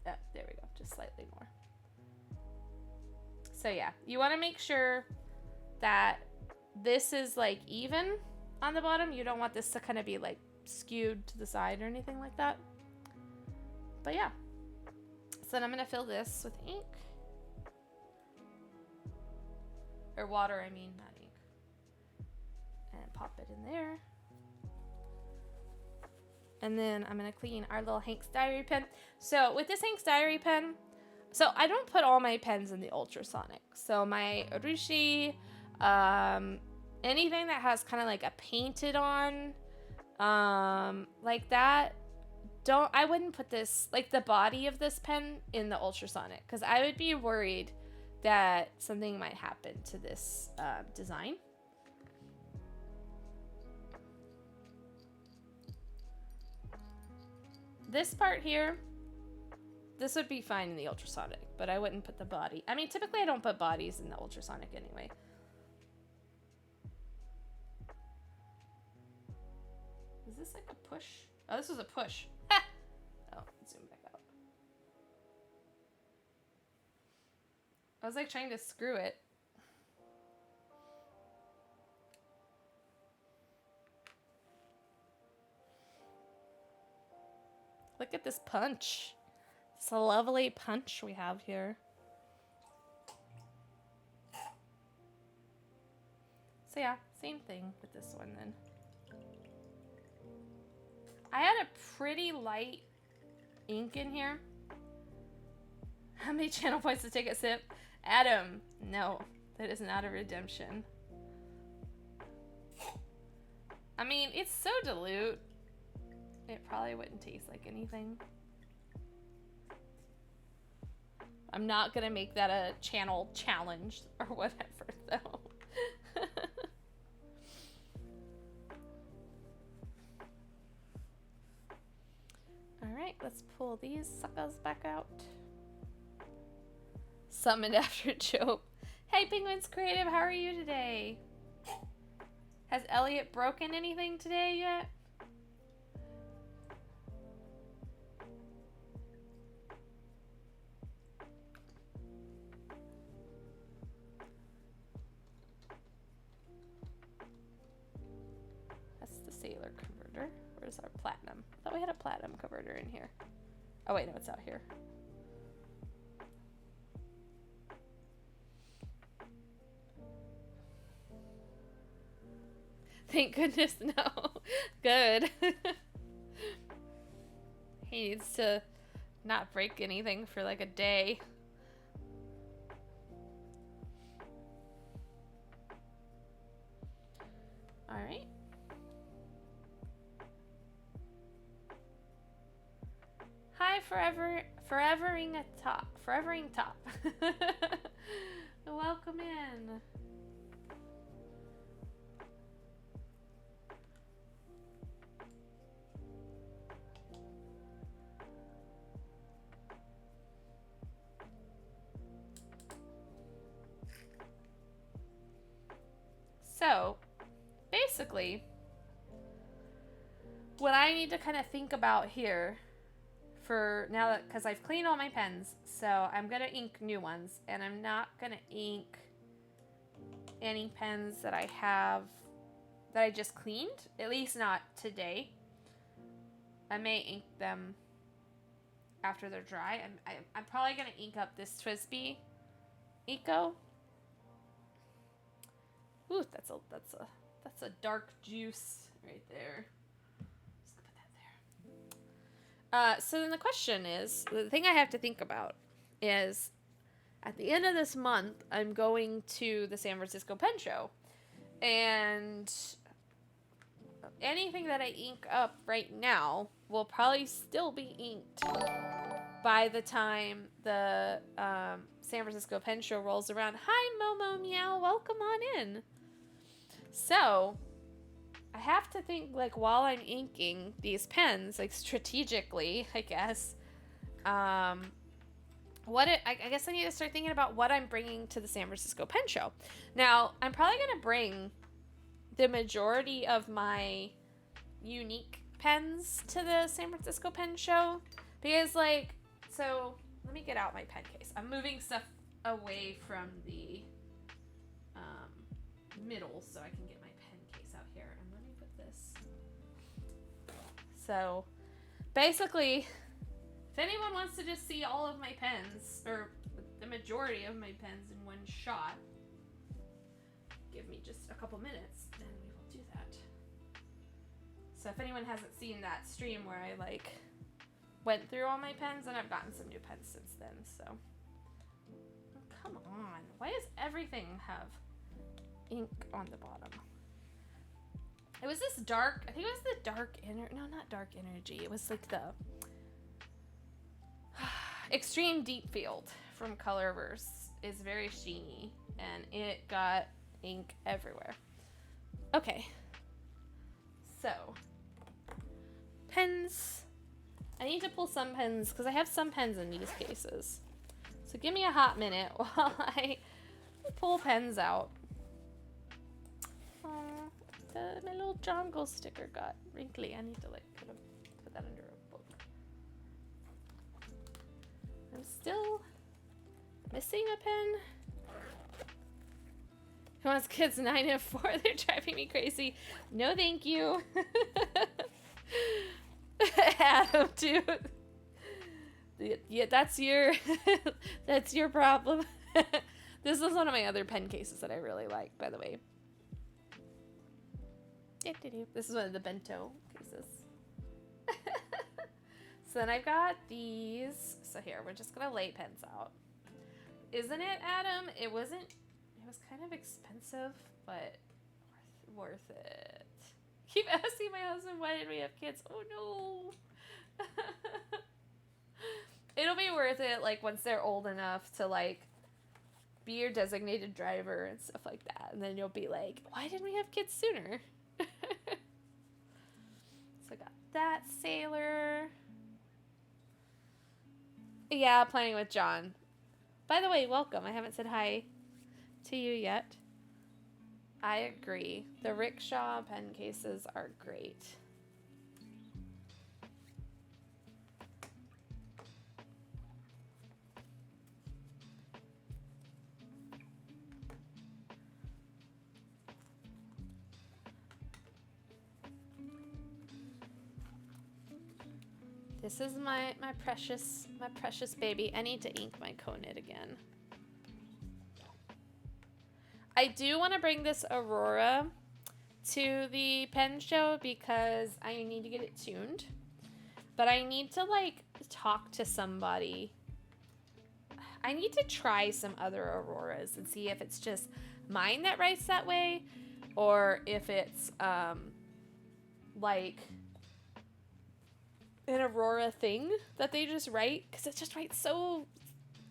Oh, there we go. Just slightly more. So yeah, you want to make sure that this is like even on the bottom. You don't want this to kind of be like skewed to the side or anything like that. But yeah. So then I'm going to fill this with ink. Or water, I mean, not ink. And pop it in there. And then I'm going to clean our little Hank's Diary pen. So with this Hank's Diary pen, so I don't put all my pens in the ultrasonic. So my Urushi, anything that has kind of like a painted on, like that, I wouldn't put this, like the body of this pen in the ultrasonic, because I would be worried that something might happen to this design. This part here, this would be fine in the ultrasonic, but I wouldn't put the body. I mean, typically I don't put bodies in the ultrasonic anyway. Is this like a push? Oh, this was a push. Ha! Oh, zoom back out. I was like trying to screw it. Look at this punch. It's a lovely punch we have here. So yeah, same thing with this one then. I had a pretty light ink in here. How many channel points to take a sip? Adam, no, that is not a redemption. I mean, it's so dilute. It probably wouldn't taste like anything. I'm not gonna make that a channel challenge or whatever, though. Alright, let's pull these suckers back out. Summoned after Job. Hey, Penguins Creative, how are you today? Has Elliot broken anything today yet? That's the Sailor converter. Where's our platinum? I thought we had a platinum converter in here. Oh wait, no, it's out here. Thank goodness, no. Good. He needs to not break anything for like a day. All right. Hi, forevering top. Welcome in. So, basically, what I need to kind of think about here for now that, because I've cleaned all my pens, so I'm going to ink new ones, and I'm not going to ink any pens that I have that I just cleaned, at least not today. I may ink them after they're dry. I'm probably going to ink up this Twisby Eco. Ooh, that's a dark juice right there. Just put that there. So then the question is, the thing I have to think about is, at the end of this month, I'm going to the San Francisco Pen Show, and anything that I ink up right now will probably still be inked by the time the San Francisco Pen Show rolls around. Hi, Momo Meow. Welcome on in. So I have to think, like, while I'm inking these pens, like, strategically, I guess, I guess I need to start thinking about what I'm bringing to the San Francisco Pen Show. Now, I'm probably going to bring the majority of my unique pens to the San Francisco Pen Show because, like, so let me get out my pen case. I'm moving stuff away from the middle so I can get my pen case out here. And let me put this. So basically, if anyone wants to just see all of my pens, or the majority of my pens in one shot, give me just a couple minutes and we will do that. So if anyone hasn't seen that stream where I like went through all my pens, and I've gotten some new pens since then, so. Oh, come on. Why does everything have ink on the bottom? It was this dark, I think it was the dark no, not dark energy. It was like the extreme deep field from Colorverse is very sheeny, and it got ink everywhere. Okay. So, pens. I need to pull some pens because I have some pens in these cases. So give me a hot minute while I pull pens out. My little jungle sticker got wrinkly. I need to like put that under a book. I'm still missing a pen. Who wants kids 9 and 4? They're driving me crazy. No, thank you. Adam, dude. Yeah, that's your that's your problem. This is one of my other pen cases that I really like, by the way. This is one of the bento cases. So then I've got these. So here, we're just gonna lay pens out. Isn't it, Adam? It was kind of expensive, but worth it. Keep asking my husband, why did we have kids? Oh no. It'll be worth it, like, once they're old enough to, like, be your designated driver and stuff like that. And then you'll be like, why didn't we have kids sooner? So I got that sailor. Yeah, playing with John. By the way, welcome. I haven't said hi to you yet. I agree. The rickshaw pen cases are great. This is my precious baby. I need to ink my Conid again. I do want to bring this Aurora to the pen show because I need to get it tuned. But I need to, like, talk to somebody. I need to try some other Auroras and see if it's just mine that writes that way, or if it's, like, an Aurora thing that they just write. Because it just writes so...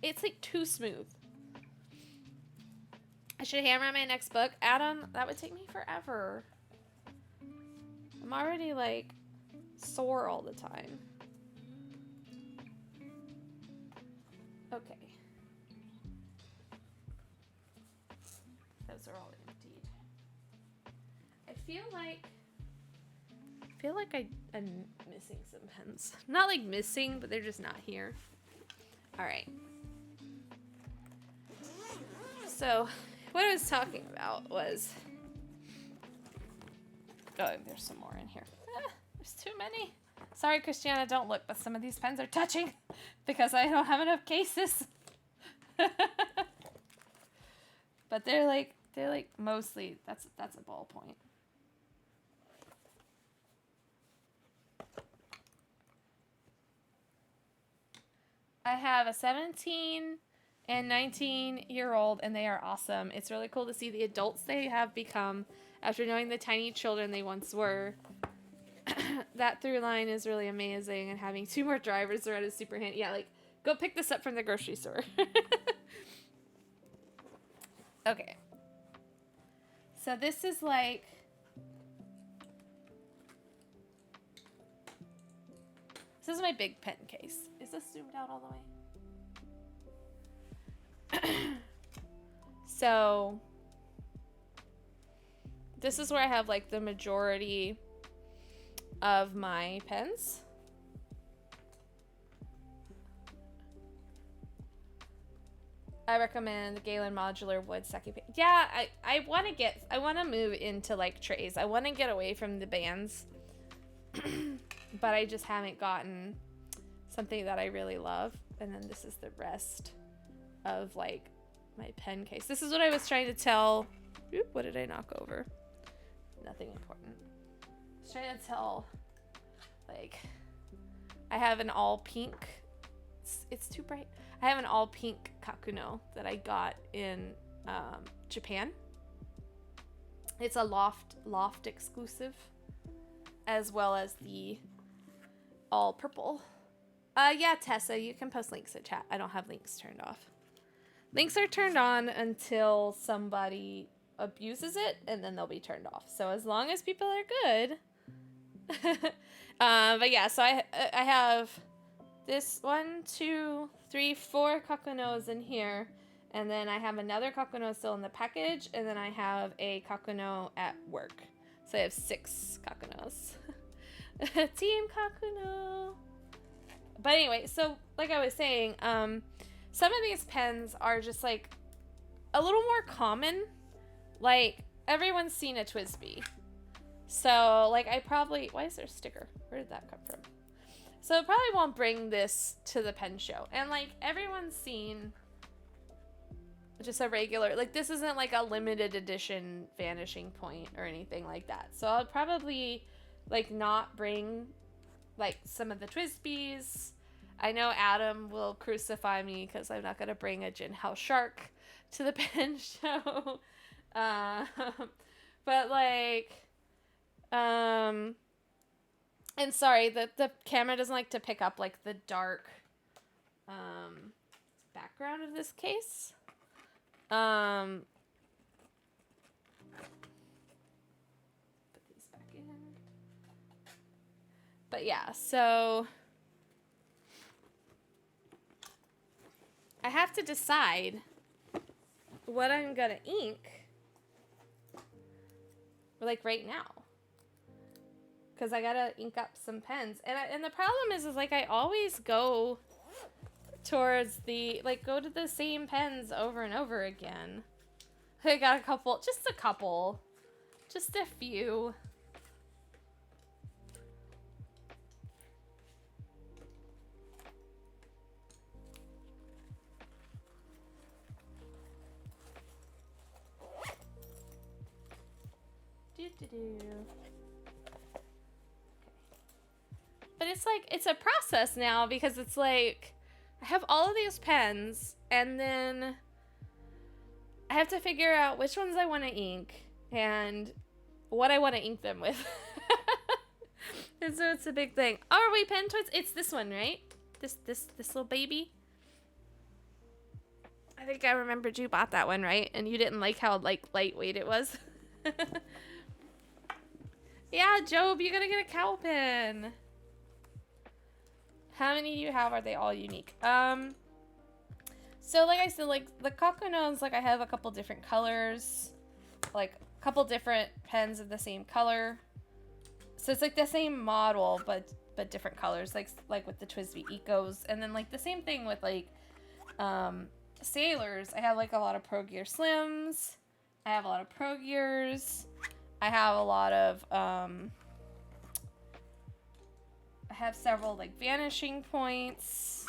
It's, like, too smooth. I should hammer on my next book. Adam, that would take me forever. I'm already, like, sore all the time. Okay. Those are all emptied. I feel like I'm missing some pens. Not like missing, but they're just not here. All right. So, what I was talking about was... Oh, there's some more in here. There's too many. Sorry, Christiana, don't look, but some of these pens are touching because I don't have enough cases. But they're like mostly, that's a ballpoint. I have a 17 and 19-year-old, and they are awesome. It's really cool to see the adults they have become after knowing the tiny children they once were. That through line is really amazing, and having 2 more drivers around is super handy. Yeah, like, go pick this up from the grocery store. Okay. So this is like, this is my big pen case. Is this zoomed out all the way? So this is where I have like the majority of my pens. I recommend the Galen Modular Wood Saki pen. Yeah, I want to move into like trays. I want to get away from the bands. But I just haven't gotten something that I really love. And then this is the rest of like my pen case. This is what I was trying to tell. Oop, what did I knock over? Nothing important. I was trying to tell, like, I have an all pink. It's too bright. I have an all pink kakuno that I got in Japan. It's a loft exclusive, as well as the all purple. Yeah, Tessa, you can post links in chat. I don't have links turned off. Links are turned on until somebody abuses it, and then they'll be turned off. So as long as people are good. But yeah, so I have this 1, 2, 3, 4 kakunos in here, and then I have another kakuno still in the package, and then I have a kakuno at work. So I have 6 kakunos. Team Kakuno. But anyway, so like I was saying, some of these pens are just like a little more common. Like everyone's seen a TWSBI. So like I probably, why is there a sticker? Where did that come from? So I probably won't bring this to the pen show. And like everyone's seen just a regular, like this isn't like a limited edition Vanishing Point or anything like that. So I'll probably like not bring like some of the TWSBIs. I know Adam will crucify me because I'm not going to bring a Jin Hao Shark to the pen show. But like, and sorry, the camera doesn't like to pick up like the dark background of this case. Put these back in. But yeah, so I have to decide what I'm gonna ink, like right now, because I gotta ink up some pens, and the problem is like I always go towards the, like, go to the same pens over and over again. I got a couple, just a few. Okay. But it's like, it's a process now because it's like, I have all of these pens and then I have to figure out which ones I want to ink and what I want to ink them with. And so it's a big thing. Oh, are we pen towards? It's this one, right? This little baby. I think I remembered you bought that one, right? And you didn't like how like lightweight it was. Yeah, Job, you gotta get a cow pen. How many do you have? Are they all unique? So like I said, like the Kakunos, like I have a couple different colors, like a couple different pens of the same color. So it's like the same model, but different colors, like with the TWSBI Ecos. And then like the same thing with like Sailors. I have like a lot of Pro Gear Slims. I have a lot of Pro Gears. I have a lot of, I have several, like, Vanishing Points.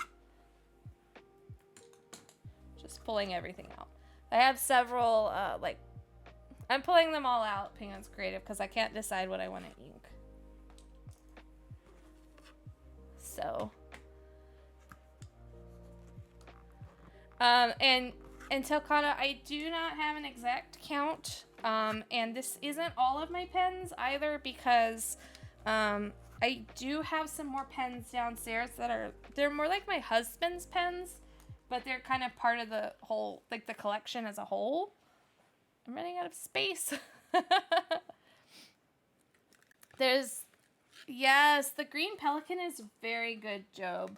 Just pulling everything out. I have several, like, I'm pulling them all out, Penguin's Creative, because I can't decide what I want to ink. So. And Telcana, I do not have an exact count. And this isn't all of my pens either because I do have some more pens downstairs that they're more like my husband's pens, but they're kind of part of the whole, like the collection as a whole. I'm running out of space. There's, yes, the green pelican is very good, Job.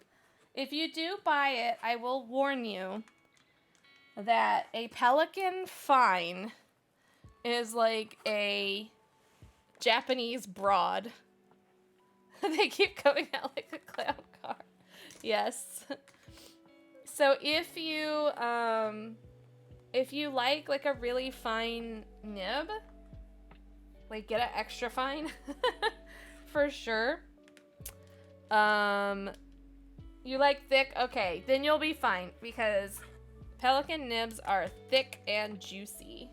If you do buy it, I will warn you that a pelican fine is like a Japanese broad. They keep coming out like a clown car. Yes. So if you like a really fine nib, like get an extra fine for sure. You like thick, okay, then you'll be fine because pelican nibs are thick and juicy.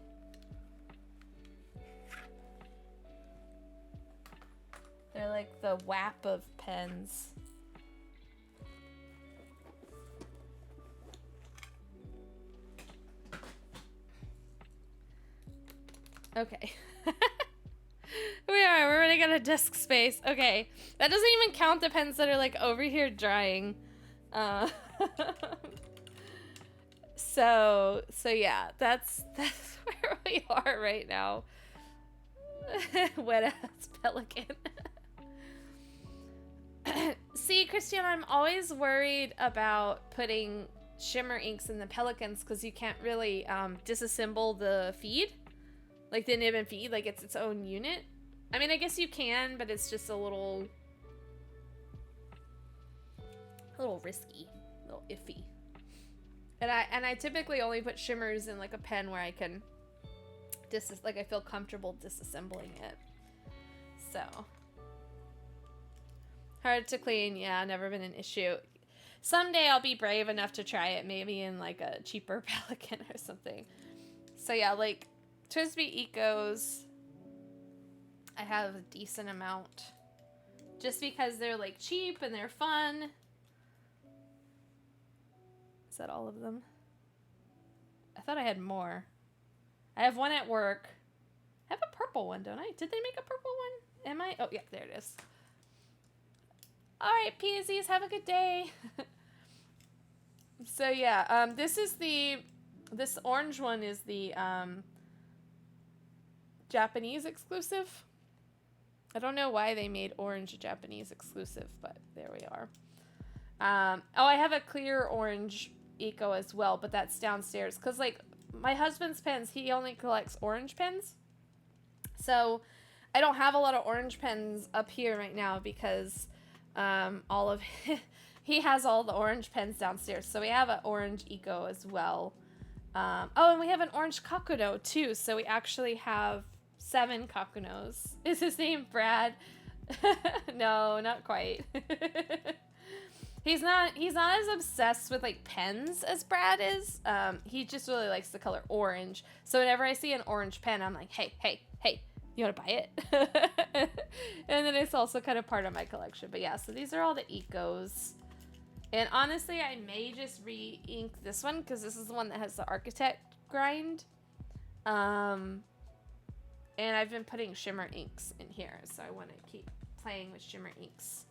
They're like the WAP of pens. Okay. We're running out of disk space. Okay. That doesn't even count the pens that are like over here drying. So yeah, that's where we are right now. Wet ass pelican. See, Christiana, I'm always worried about putting shimmer inks in the pelicans because you can't really disassemble the feed. Like the nib and feed, like it's its own unit. I mean, I guess you can, but it's just a little risky, a little iffy. And I typically only put shimmers in like a pen where I can I feel comfortable disassembling it. So hard to clean, yeah, never been an issue. Someday I'll be brave enough to try it, maybe in like a cheaper pelican or something. So yeah, like Twisby Ecos, I have a decent amount just because they're like cheap and they're fun. Is that all of them? I thought I had more. I have one at work. I have a purple one, don't I? Did they make a purple one? Am I? Oh, yeah, there it is. All right, PZs, have a good day. So, yeah, this orange one is the Japanese exclusive. I don't know why they made orange a Japanese exclusive, but there we are. Oh, I have a clear orange Eco as well, but that's downstairs. Because, like, my husband's pens, he only collects orange pens. So, I don't have a lot of orange pens up here right now because he has all the orange pens downstairs. So, we have an orange Eco as well. Oh, and we have an orange Kakuno, too. So, we actually have 7 Kakunos. Is his name Brad? No, not quite. He's not as obsessed with like pens as Brad is. He just really likes the color orange. So whenever I see an orange pen, I'm like, hey, you want to buy it? And then it's also kind of part of my collection. But yeah, so these are all the Ecos. And honestly, I may just re-ink this one because this is the one that has the architect grind. And I've been putting shimmer inks in here, so I want to keep playing with shimmer inks.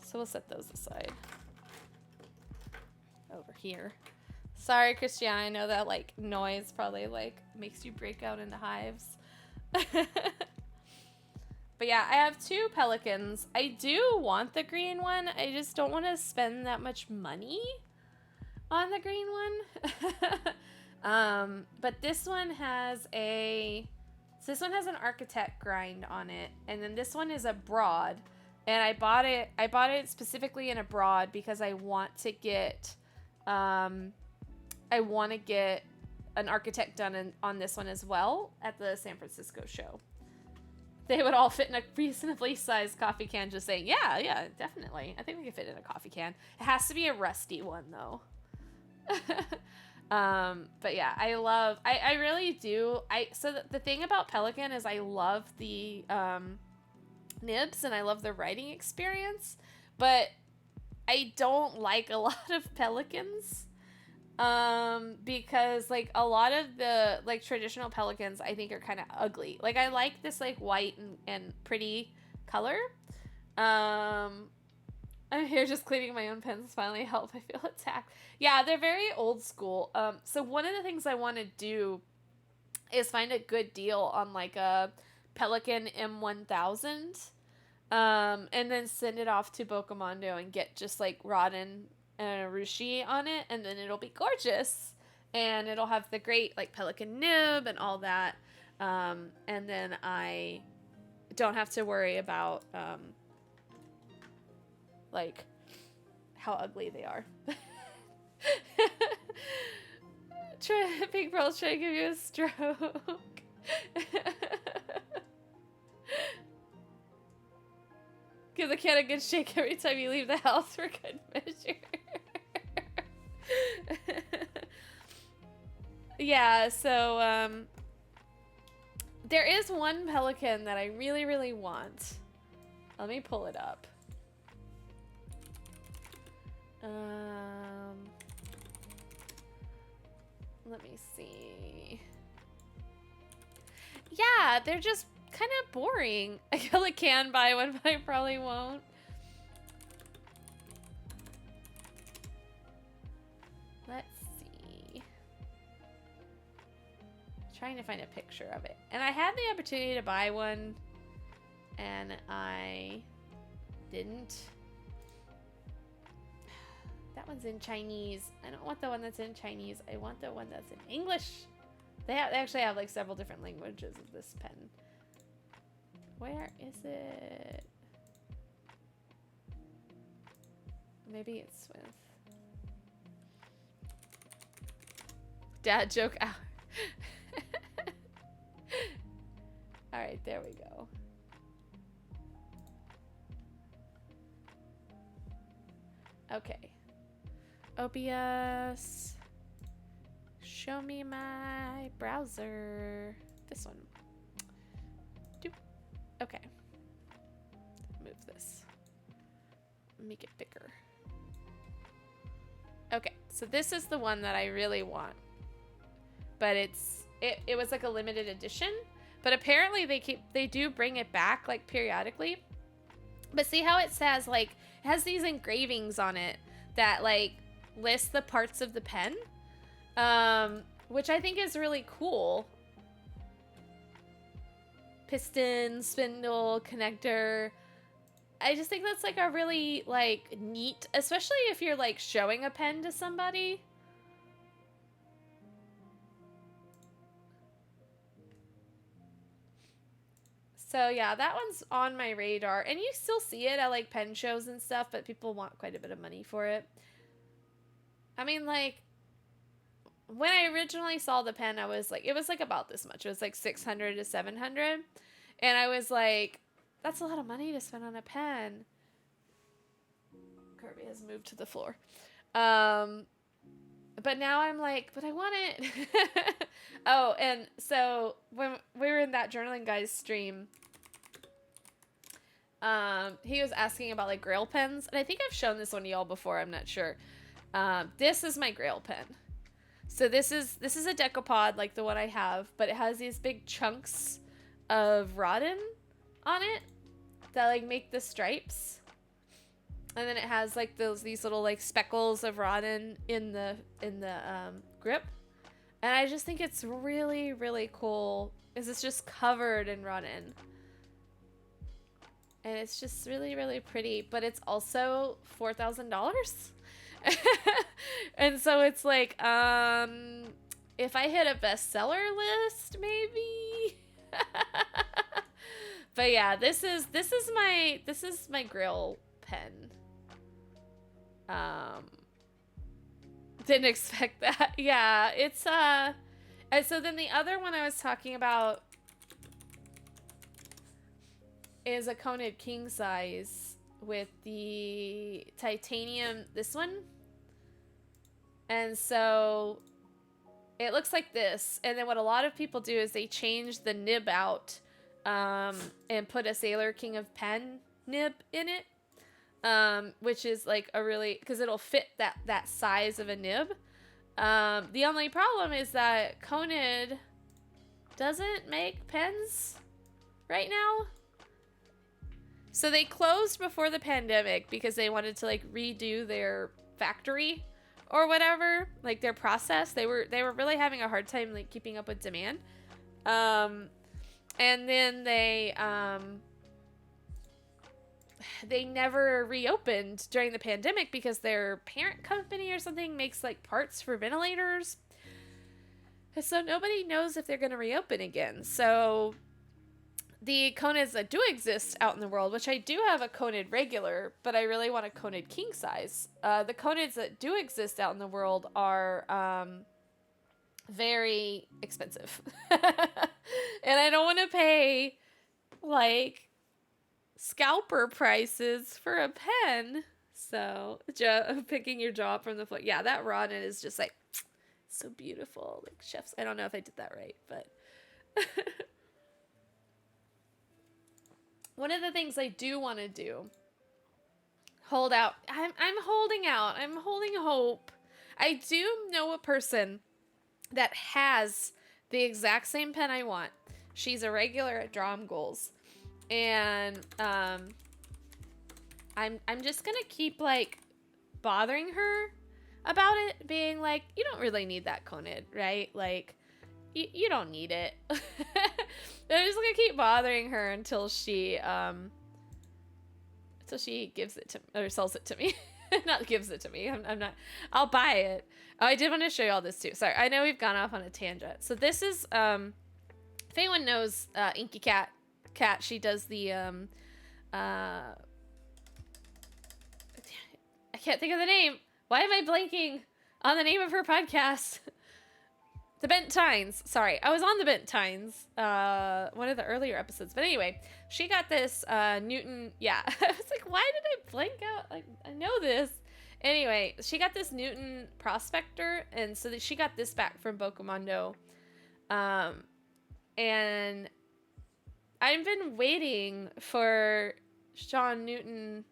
So we'll set those aside. Over here. Sorry, Christiana, I know that like noise probably like makes you break out into hives. But yeah, I have 2 pelicans. I do want the green one. I just don't want to spend that much money on the green one. But this one has an architect grind on it, and then this one is a broad. And I bought it specifically in a broad because I want to get an architect done on this one as well at the San Francisco show. They would all fit in a reasonably sized coffee can, just saying, yeah, definitely. I think we can fit in a coffee can. It has to be a rusty one though. But yeah, I really do. So the thing about Pelican is I love the, nibs and I love the writing experience, but I don't like a lot of pelicans because like a lot of the like traditional pelicans I think are kind of ugly. Like I like this like white and pretty color. I'm here just cleaning my own pens finally help. I feel attacked. Yeah, they're very old school. So one of the things I want to do is find a good deal on like a Pelican M1000, and then send it off to Bokomondo and get just like Rodden and a Rushi on it, and then it'll be gorgeous, and it'll have the great like Pelican nib and all that, and then I don't have to worry about like how ugly they are. Pink Pearl's trying to give you a stroke. Give the cat a good shake every time you leave the house for good measure. Yeah, so there is one pelican that I really, really want. Let me pull it up. Let me see. Yeah, they're just kind of boring. I really can buy one, but I probably won't. Let's see. Trying to find a picture of it. And I had the opportunity to buy one, and I didn't. That one's in Chinese. I don't want the one that's in Chinese. I want the one that's in English. They actually have like several different languages of this pen. Where is it? Maybe it's with dad joke out. All right, there we go. Okay. OBS. Show me my browser. This one. Doop. Okay. Move this. Make it bigger. Okay, so this is the one that I really want. But it was like a limited edition. But apparently they do bring it back like periodically. But see how it says like it has these engravings on it that like list the parts of the pen, which I think is really cool. Piston, spindle, connector. I just think that's like a really like neat, especially if you're like showing a pen to somebody. So yeah, that one's on my radar, and you still see it at like pen shows and stuff, but people want quite a bit of money for it. I mean, like when I originally saw the pen, I was like, it was like about this much. It was like 600 to 700, and I was like, that's a lot of money to spend on a pen. Kirby has moved to the floor. But now I'm like, but I want it. Oh, and so when we were in that journaling guy's stream, he was asking about like Grail pens, and I think I've shown this one to y'all before. I'm not sure. This is my Grail pen. So this is a decapod like the one I have, but it has these big chunks of Rodden on it that like make the stripes. And then it has like these little like speckles of Rodden in the grip. And I just think it's really, really cool because it's just covered in Rodden. And it's just really, really pretty, but it's also $4,000. And so it's like, if I hit a bestseller list, maybe. But yeah, this is my Grail pen. Didn't expect that. Yeah, it's and so then the other one I was talking about is a Conid king size with the titanium, this one. And so it looks like this, and then what a lot of people do is they change the nib out and put a Sailor King of Pen nib in it. Which is like a really, because it'll fit that size of a nib. The only problem is that Conid doesn't make pens right now. So they closed before the pandemic because they wanted to like redo their factory or whatever, like their process. They were really having a hard time like keeping up with demand. And then they never reopened during the pandemic because their parent company or something makes like parts for ventilators. So nobody knows if they're going to reopen again. So the conids that do exist out in the world, which I do have a conid regular, but I really want a conid king size. The conids that do exist out in the world are very expensive. And I don't want to pay like scalper prices for a pen. So, picking your jaw up from the foot. Yeah, that rodent is just like so beautiful. Like chef's. I don't know if I did that right, but one of the things I do want to do, hold out. I'm holding out. I'm holding hope. I do know a person that has the exact same pen I want. She's a regular at Drum Goals. And I'm just gonna keep like bothering her about it, being like, you don't really need that conid, right? Like you don't need it. I'm just gonna keep bothering her until she gives it to or sells it to me. Not gives it to me. I'm not. I'll buy it. Oh, I did want to show you all this too. Sorry, I know we've gone off on a tangent. So this is if anyone knows Inky Cat, she does the I can't think of the name. Why am I blanking on the name of her podcast? The Bent Tines. Sorry, I was on the Bent Tines, one of the earlier episodes. But anyway, she got this Newton. Yeah, I was like, why did I blank out? Like, I know this. Anyway, she got this Newton Prospector, and so that she got this back from Bocomondo. And I've been waiting for Sean Newton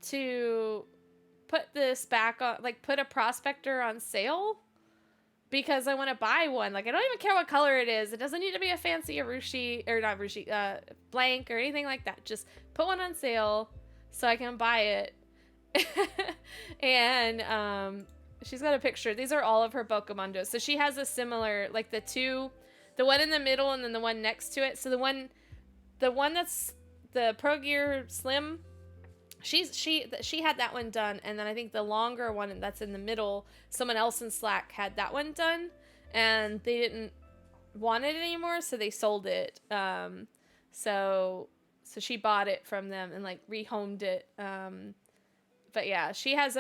to put this back on, like put a Prospector on sale, because I want to buy one. Like, I don't even care what color it is. It doesn't need to be a fancy Arushi, or not Arushi, blank or anything like that. Just put one on sale so I can buy it. And she's got a picture. These are all of her Bocomondos. So she has a similar, like the one in the middle and then the one next to it. So the one that's the Pro Gear Slim, she had that one done, and then I think the longer one that's in the middle, someone else in Slack had that one done, and they didn't want it anymore, so they sold it. So she bought it from them and like rehomed it. But yeah, she has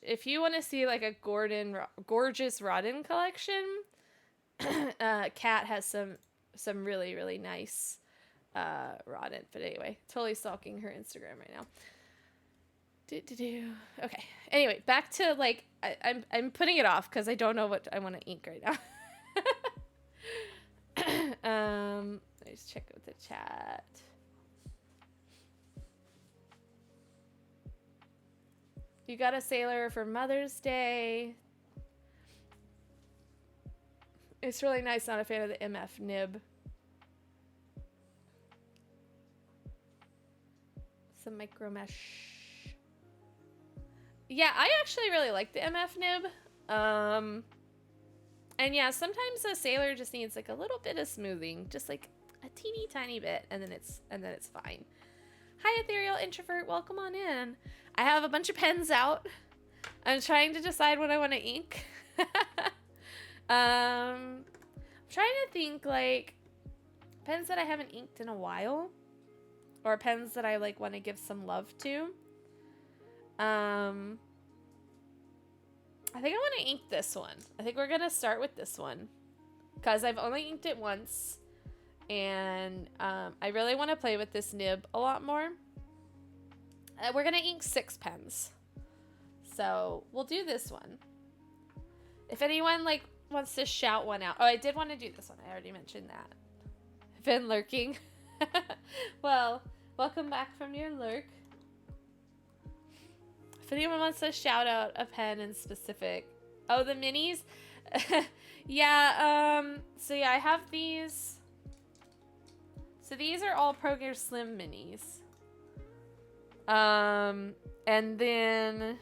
if you want to see like a gorgeous Rodin collection, Kat has some really, really nice Rodin. But anyway, totally stalking her Instagram right now. Okay. Anyway, back to like I'm putting it off because I don't know what I want to ink right now. Let's check out the chat. You got a sailor for Mother's Day. It's really nice. Not a fan of the MF nib. Some micro mesh. Yeah, I actually really like the MF nib. And yeah, sometimes a sailor just needs like a little bit of smoothing, just like a teeny tiny bit, and then it's fine. Hi, Ethereal Introvert, welcome on in. I have a bunch of pens out. I'm trying to decide what I want to ink. I'm trying to think like pens that I haven't inked in a while, or pens that I like want to give some love to. I think I want to ink this one. I think we're gonna start with this one because I've only inked it once, and I really want to play with this nib a lot more. We're gonna ink 6 pens, so we'll do this one. If anyone like wants to shout one out. Oh, I did want to do this one. I already mentioned that. I've been lurking. Well, welcome back from your lurk. If anyone wants to shout out a pen in specific. Oh, the minis? Yeah, so yeah, I have these. So these are all Pro Gear Slim minis. And then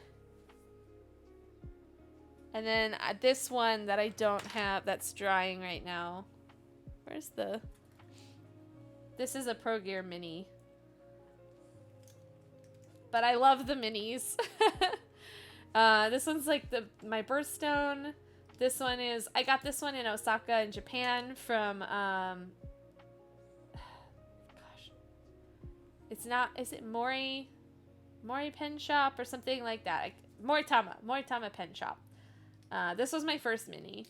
this one that I don't have, that's drying right now. Where's the... This is a Pro Gear mini. But I love the minis. This one's like my birthstone. This one is... I got this one in Osaka in Japan from... gosh. It's not... Is it Mori Pen Shop or something like that? Moritama Pen Shop. This was my first mini.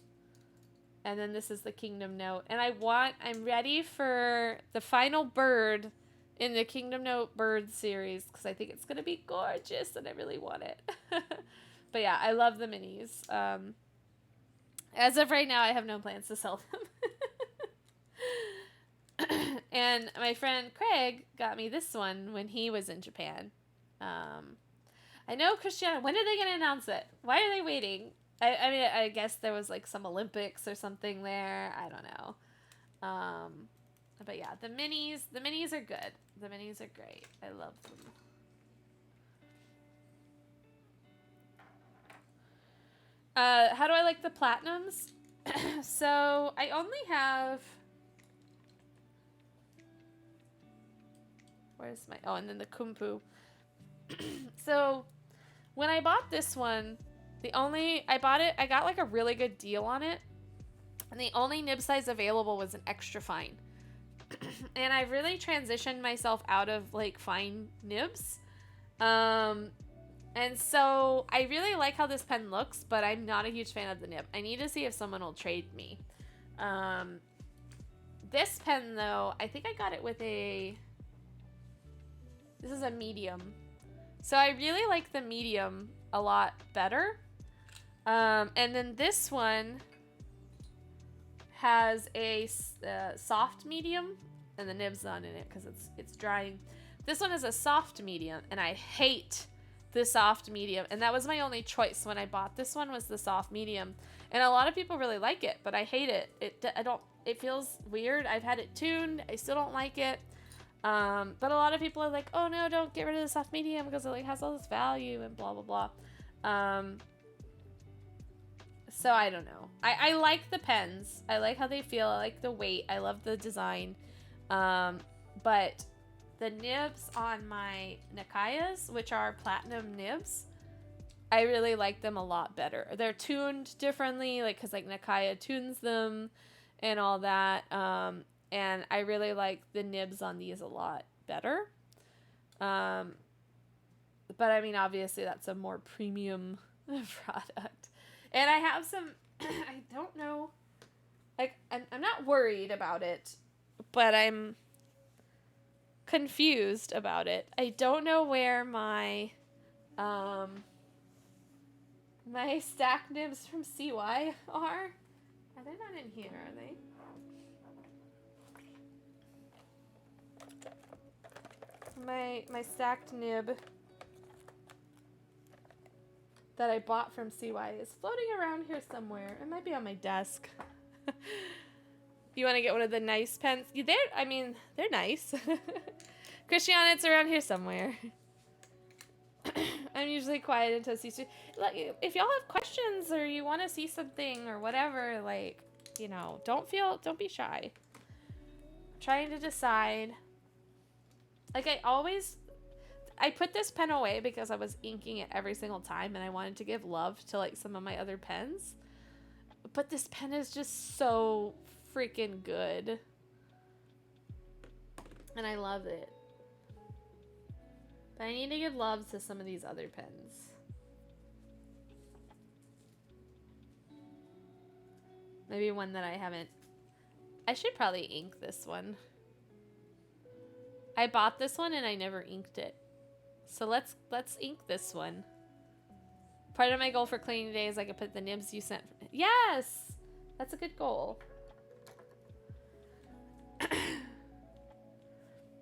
And then this is the Kingdom Note. And I'm ready for the final bird in the Kingdom Note bird series, because I think it's going to be gorgeous and I really want it. But yeah, I love the minis. As of right now, I have no plans to sell them. And my friend Craig got me this one when he was in Japan. I know, Christiana, when are they going to announce it? Why are they waiting? I mean, I guess there was like some Olympics or something there. I don't know. But yeah, the minis are good. The minis are great. I love them. How do I like the platinums? So I only have... Where's my... Oh, and then the Kumpu. So when I bought this one... I got like a really good deal on it. And the only nib size available was an extra fine. And I really transitioned myself out of like fine nibs. And so I really like how this pen looks, but I'm not a huge fan of the nib. I need to see if someone will trade me. This pen though, I think I got it with this is a medium. So I really like the medium a lot better. And then this one has a soft medium, and the nib's not in it because it's drying. This one is a soft medium, and I hate the soft medium, and that was my only choice when I bought this one, was the soft medium. And a lot of people really like it, but I hate it. It feels weird. I've had it tuned. I still don't like it. But a lot of people are like, oh no, don't get rid of the soft medium because it like has all this value and blah blah blah. So I don't know. I like the pens. I like how they feel. I like the weight. I love the design. But the nibs on my Nakayas, which are platinum nibs, I really like them a lot better. They're tuned differently, like, because like Nakaya tunes them and all that. And I really like the nibs on these a lot better. But I mean, obviously that's a more premium product. And I have some, I don't know, like, I'm not worried about it, but I'm confused about it. I don't know where my, my stack nibs from CY are. Are they not in here, are they? My stacked nib that I bought from CY is floating around here somewhere. It might be on my desk. You want to get one of the nice pens? They're nice. Christiana, it's around here somewhere. I'm usually quiet until C2. If y'all have questions or you want to see something or whatever, like, you know, don't be shy. I'm trying to decide. Like, I put this pen away because I was inking it every single time and I wanted to give love to like some of my other pens. But this pen is just so freaking good. And I love it. But I need to give love to some of these other pens. Maybe one that I haven't. I should probably ink this one. I bought this one and I never inked it. So let's ink this one. Part of my goal for cleaning day is I could put the nibs you sent. Yes! That's a good goal.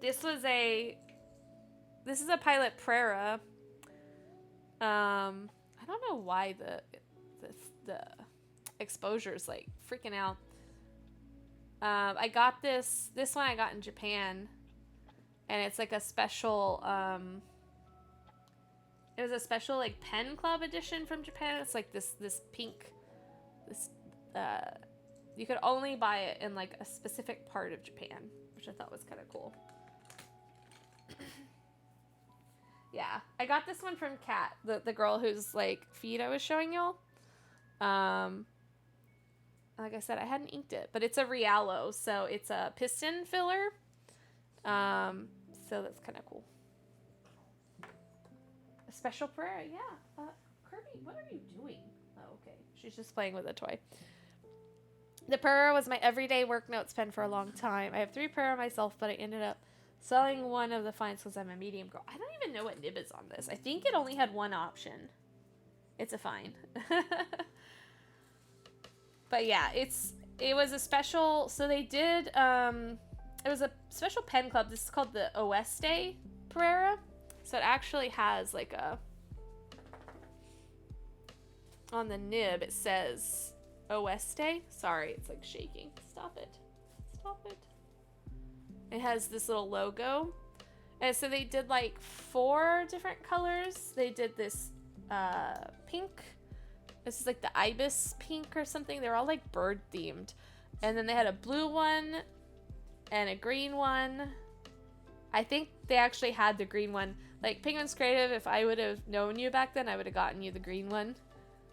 This is a Pilot Prera. I don't know why the exposure's like freaking out. I got this one I got in Japan, and it's like a special it was a special like pen club edition from Japan. It's like this pink You could only buy it in like a specific part of Japan, which I thought was kind of cool. Yeah, I got this one from Kat, the girl whose like feed I was showing y'all. Like I said, I hadn't inked it, but it's a Rialo, so it's a piston filler. So that's kind of cool. A special prayer, yeah. Kirby, what are you doing? Oh, okay. She's just playing with a toy. The Purr was my everyday work notes pen for a long time. I have 3 Purr myself, but I ended up selling one of the fines because I'm a medium girl. I don't even know what nib is on this. I think it only had one option. It's a fine. But yeah, it was a special, so they did, it was a special pen club. This is called the Oeste Pereira. So it actually has like on the nib it says Oeste. Sorry, it's like shaking. Stop it. Stop it. It has this little logo. And so they did like 4 different colors. They did this pink. This is like the ibis pink or something. They're all like bird themed. And then they had a blue one and a green one. I think they actually had the green one. Like Penguin's Creative, if I would have known you back then, I would have gotten you the green one.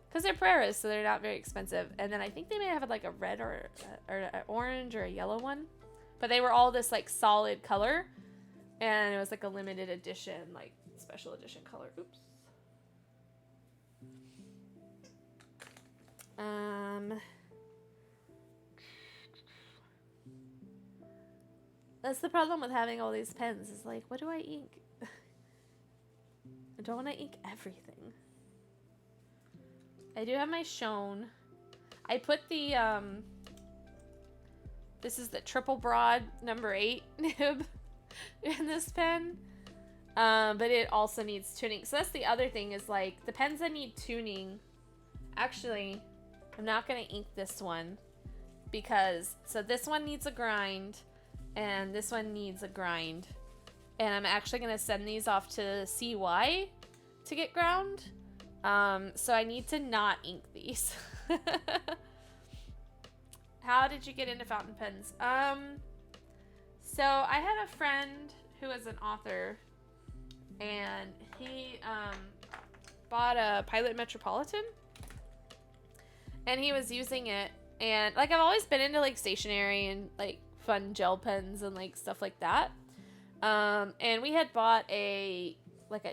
Because they're Preras, so they're not very expensive. And then I think they may have had like a red or an orange or a yellow one. But they were all this like solid color. And it was like a limited edition, like special edition color. Oops. That's the problem with having all these pens. Is like, what do I ink? I don't want to ink everything. I do have my Shone. I put the this is the triple broad number 8 nib in this pen. But it also needs tuning. So that's the other thing is like the pens that need tuning. Actually, I'm not going to ink this one because, so this one needs a grind and this one needs a grind. And I'm actually going to send these off to CY to get ground. So I need to not ink these. How did you get into fountain pens? So I had a friend who was an author and he bought a Pilot Metropolitan. And he was using it, and like I've always been into like stationery and like fun gel pens and like stuff like that. And we had bought a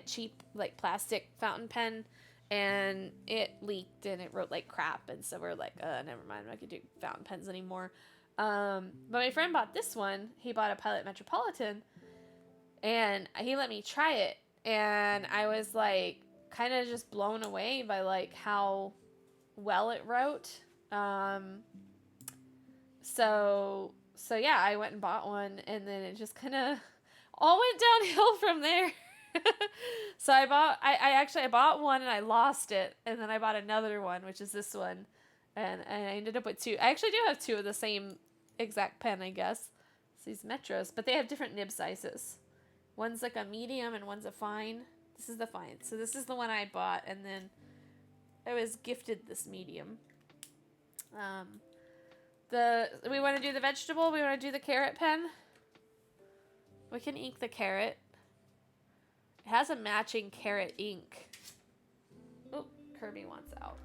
cheap like plastic fountain pen, and it leaked and it wrote like crap, and so we're like, never mind, I'm not gonna do fountain pens anymore. But my friend bought this one. He bought a Pilot Metropolitan, and he let me try it, and I was like kind of just blown away by like how well it wrote. So yeah, I went and bought one, and then it just kind of all went downhill from there. So I bought one and I lost it, and then I bought another one, which is this one, and I ended up with 2. I actually do have 2 of the same exact pen, I guess. It's these Metros, but they have different nib sizes. One's like a medium and one's a fine. This is the fine. So this is the one I bought, and then I was gifted this medium. We want to do the vegetable. We want to do the carrot pen. We can ink the carrot. It has a matching carrot ink. Oh, Kirby wants out.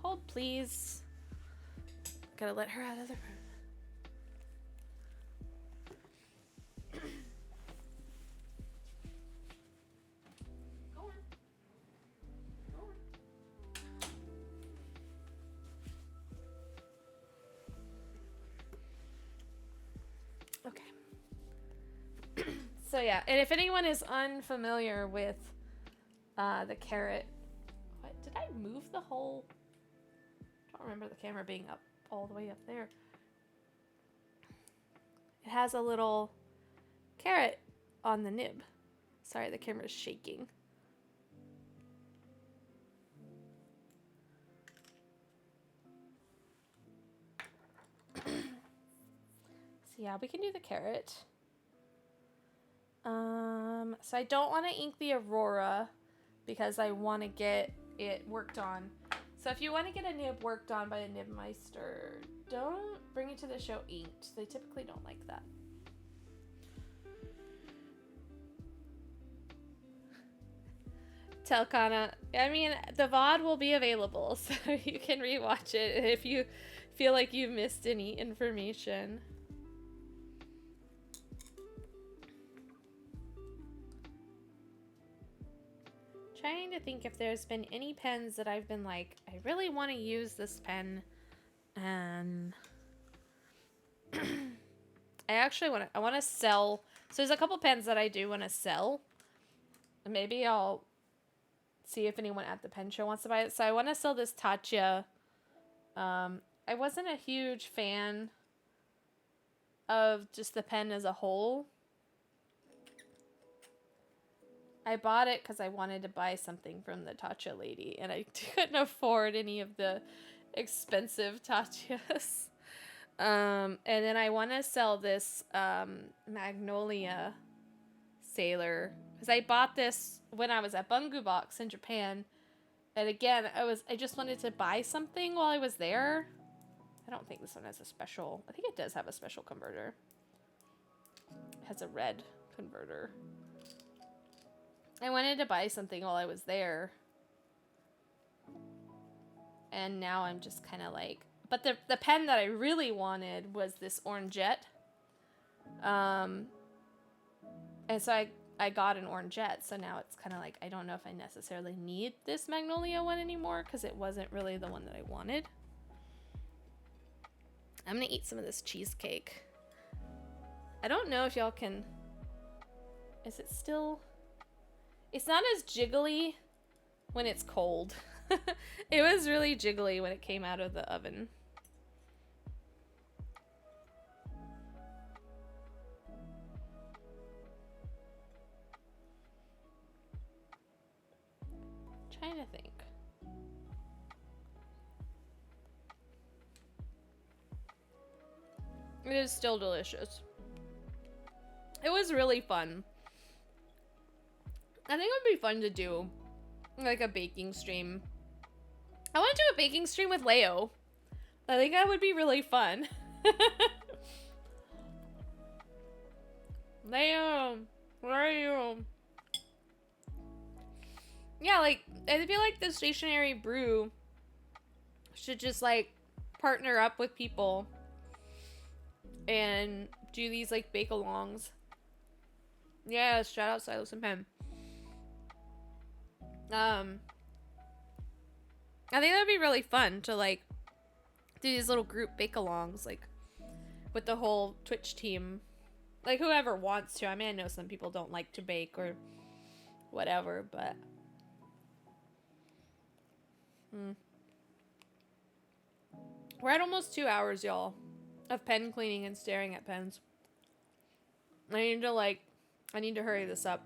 Hold, please. Gotta let her out of the room. So yeah, and if anyone is unfamiliar with the carrot, what, did I move the whole? I don't remember the camera being up all the way up there. It has a little carrot on the nib. Sorry, the camera's shaking. So yeah, we can do the carrot. So I don't want to ink the Aurora because I want to get it worked on. So if you want to get a nib worked on by a Nibmeister don't bring it to the show inked. They typically don't like that. Tell Kana, I mean, the VOD will be available, so you can rewatch it if you feel like you missed any information. Trying to think if there's been any pens that I've been like, I really want to use this pen, and I want to sell. So there's a couple pens that I do want to sell. Maybe I'll see if anyone at the pen show wants to buy it. So I want to sell this Tatcha. I wasn't a huge fan of just the pen as a whole. I bought it because I wanted to buy something from the Tatcha lady, and I couldn't afford any of the expensive Tatchas. And then I want to sell this Magnolia Sailor, because I bought this when I was at Bungu Box in Japan. And again, I just wanted to buy something while I was there. I don't think this one has a special. I think it does have a special converter. It has a red converter. I wanted to buy something while I was there. And now I'm just kind of like... But the pen that I really wanted was this Orangette. And so I got an Orangette. So now it's kind of like, I don't know if I necessarily need this Magnolia one anymore, because it wasn't really the one that I wanted. I'm going to eat some of this cheesecake. I don't know if y'all can... Is it still... It's not as jiggly when it's cold. It was really jiggly when it came out of the oven. Trying to think. It is still delicious. It was really fun. I think it would be fun to do like a baking stream. I want to do a baking stream with Leo. I think that would be really fun. Leo, where are you? Yeah, like, I feel like the Stationery Brew should just like partner up with people and do these like bake-alongs. Yeah, shout out Silas and Pen. I think that would be really fun to like do these little group bake-alongs, like with the whole Twitch team, like whoever wants to. I mean, I know some people don't like to bake or whatever, but we're at almost 2 hours, y'all, of pen cleaning and staring at pens. I need to hurry this up.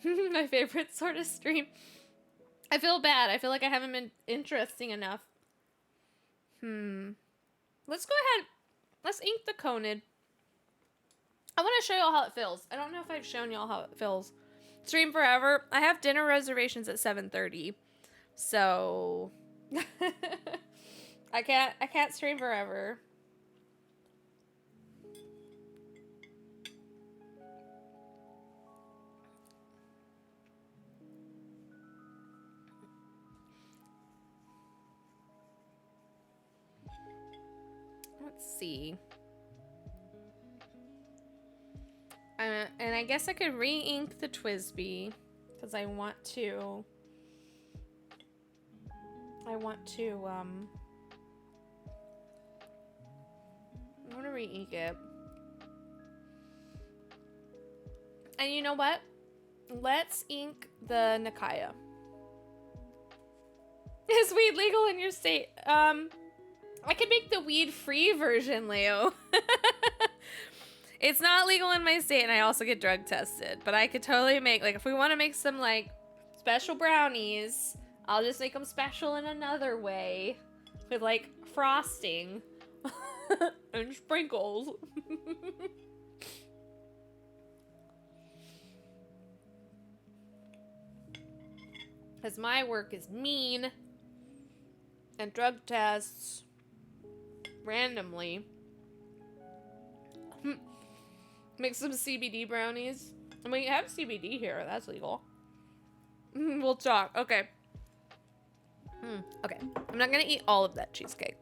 My favorite sort of stream. I feel bad. I feel like I haven't been interesting enough. Let's go ahead. Let's ink the Conid. I want to show y'all how it feels. I don't know if I've shown y'all how it feels. Stream forever. I have dinner reservations at 7:30. So I can't stream forever. Let's see. And I guess I could re-ink the Twisby because I want to re-ink it. And you know what? Let's ink the Nikaya. Is weed legal in your state? I could make the weed-free version, Leo. It's not legal in my state, and I also get drug tested. But I could totally make, like, if we want to make some, like, special brownies, I'll just make them special in another way. With, like, frosting. And sprinkles. Because my work is mean. And drug tests. Randomly. Make some CBD brownies. And we have CBD here. That's legal. We'll talk. Okay. Okay. I'm not going to eat all of that cheesecake.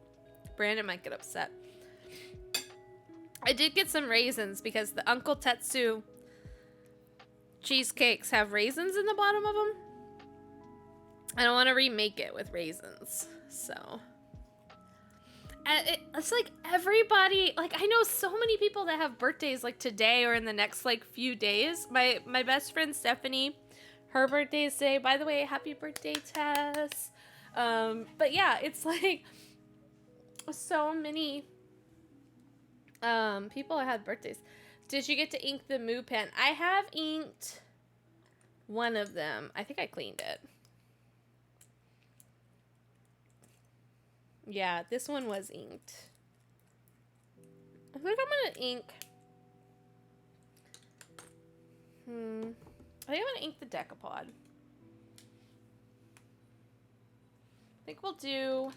Brandon might get upset. I did get some raisins because the Uncle Tetsu cheesecakes have raisins in the bottom of them. I don't want to remake it with raisins. So. It's like everybody, like I know so many people that have birthdays like today or in the next like few days. My best friend Stephanie, her birthday is today. By the way, happy birthday, Tess. But yeah, it's like so many people had birthdays. Did you get to ink the Moo pen? I have inked one of them. I think I cleaned it. Yeah, this one was inked. I think I'm gonna ink. I think I'm gonna ink the Decapod. I think we'll do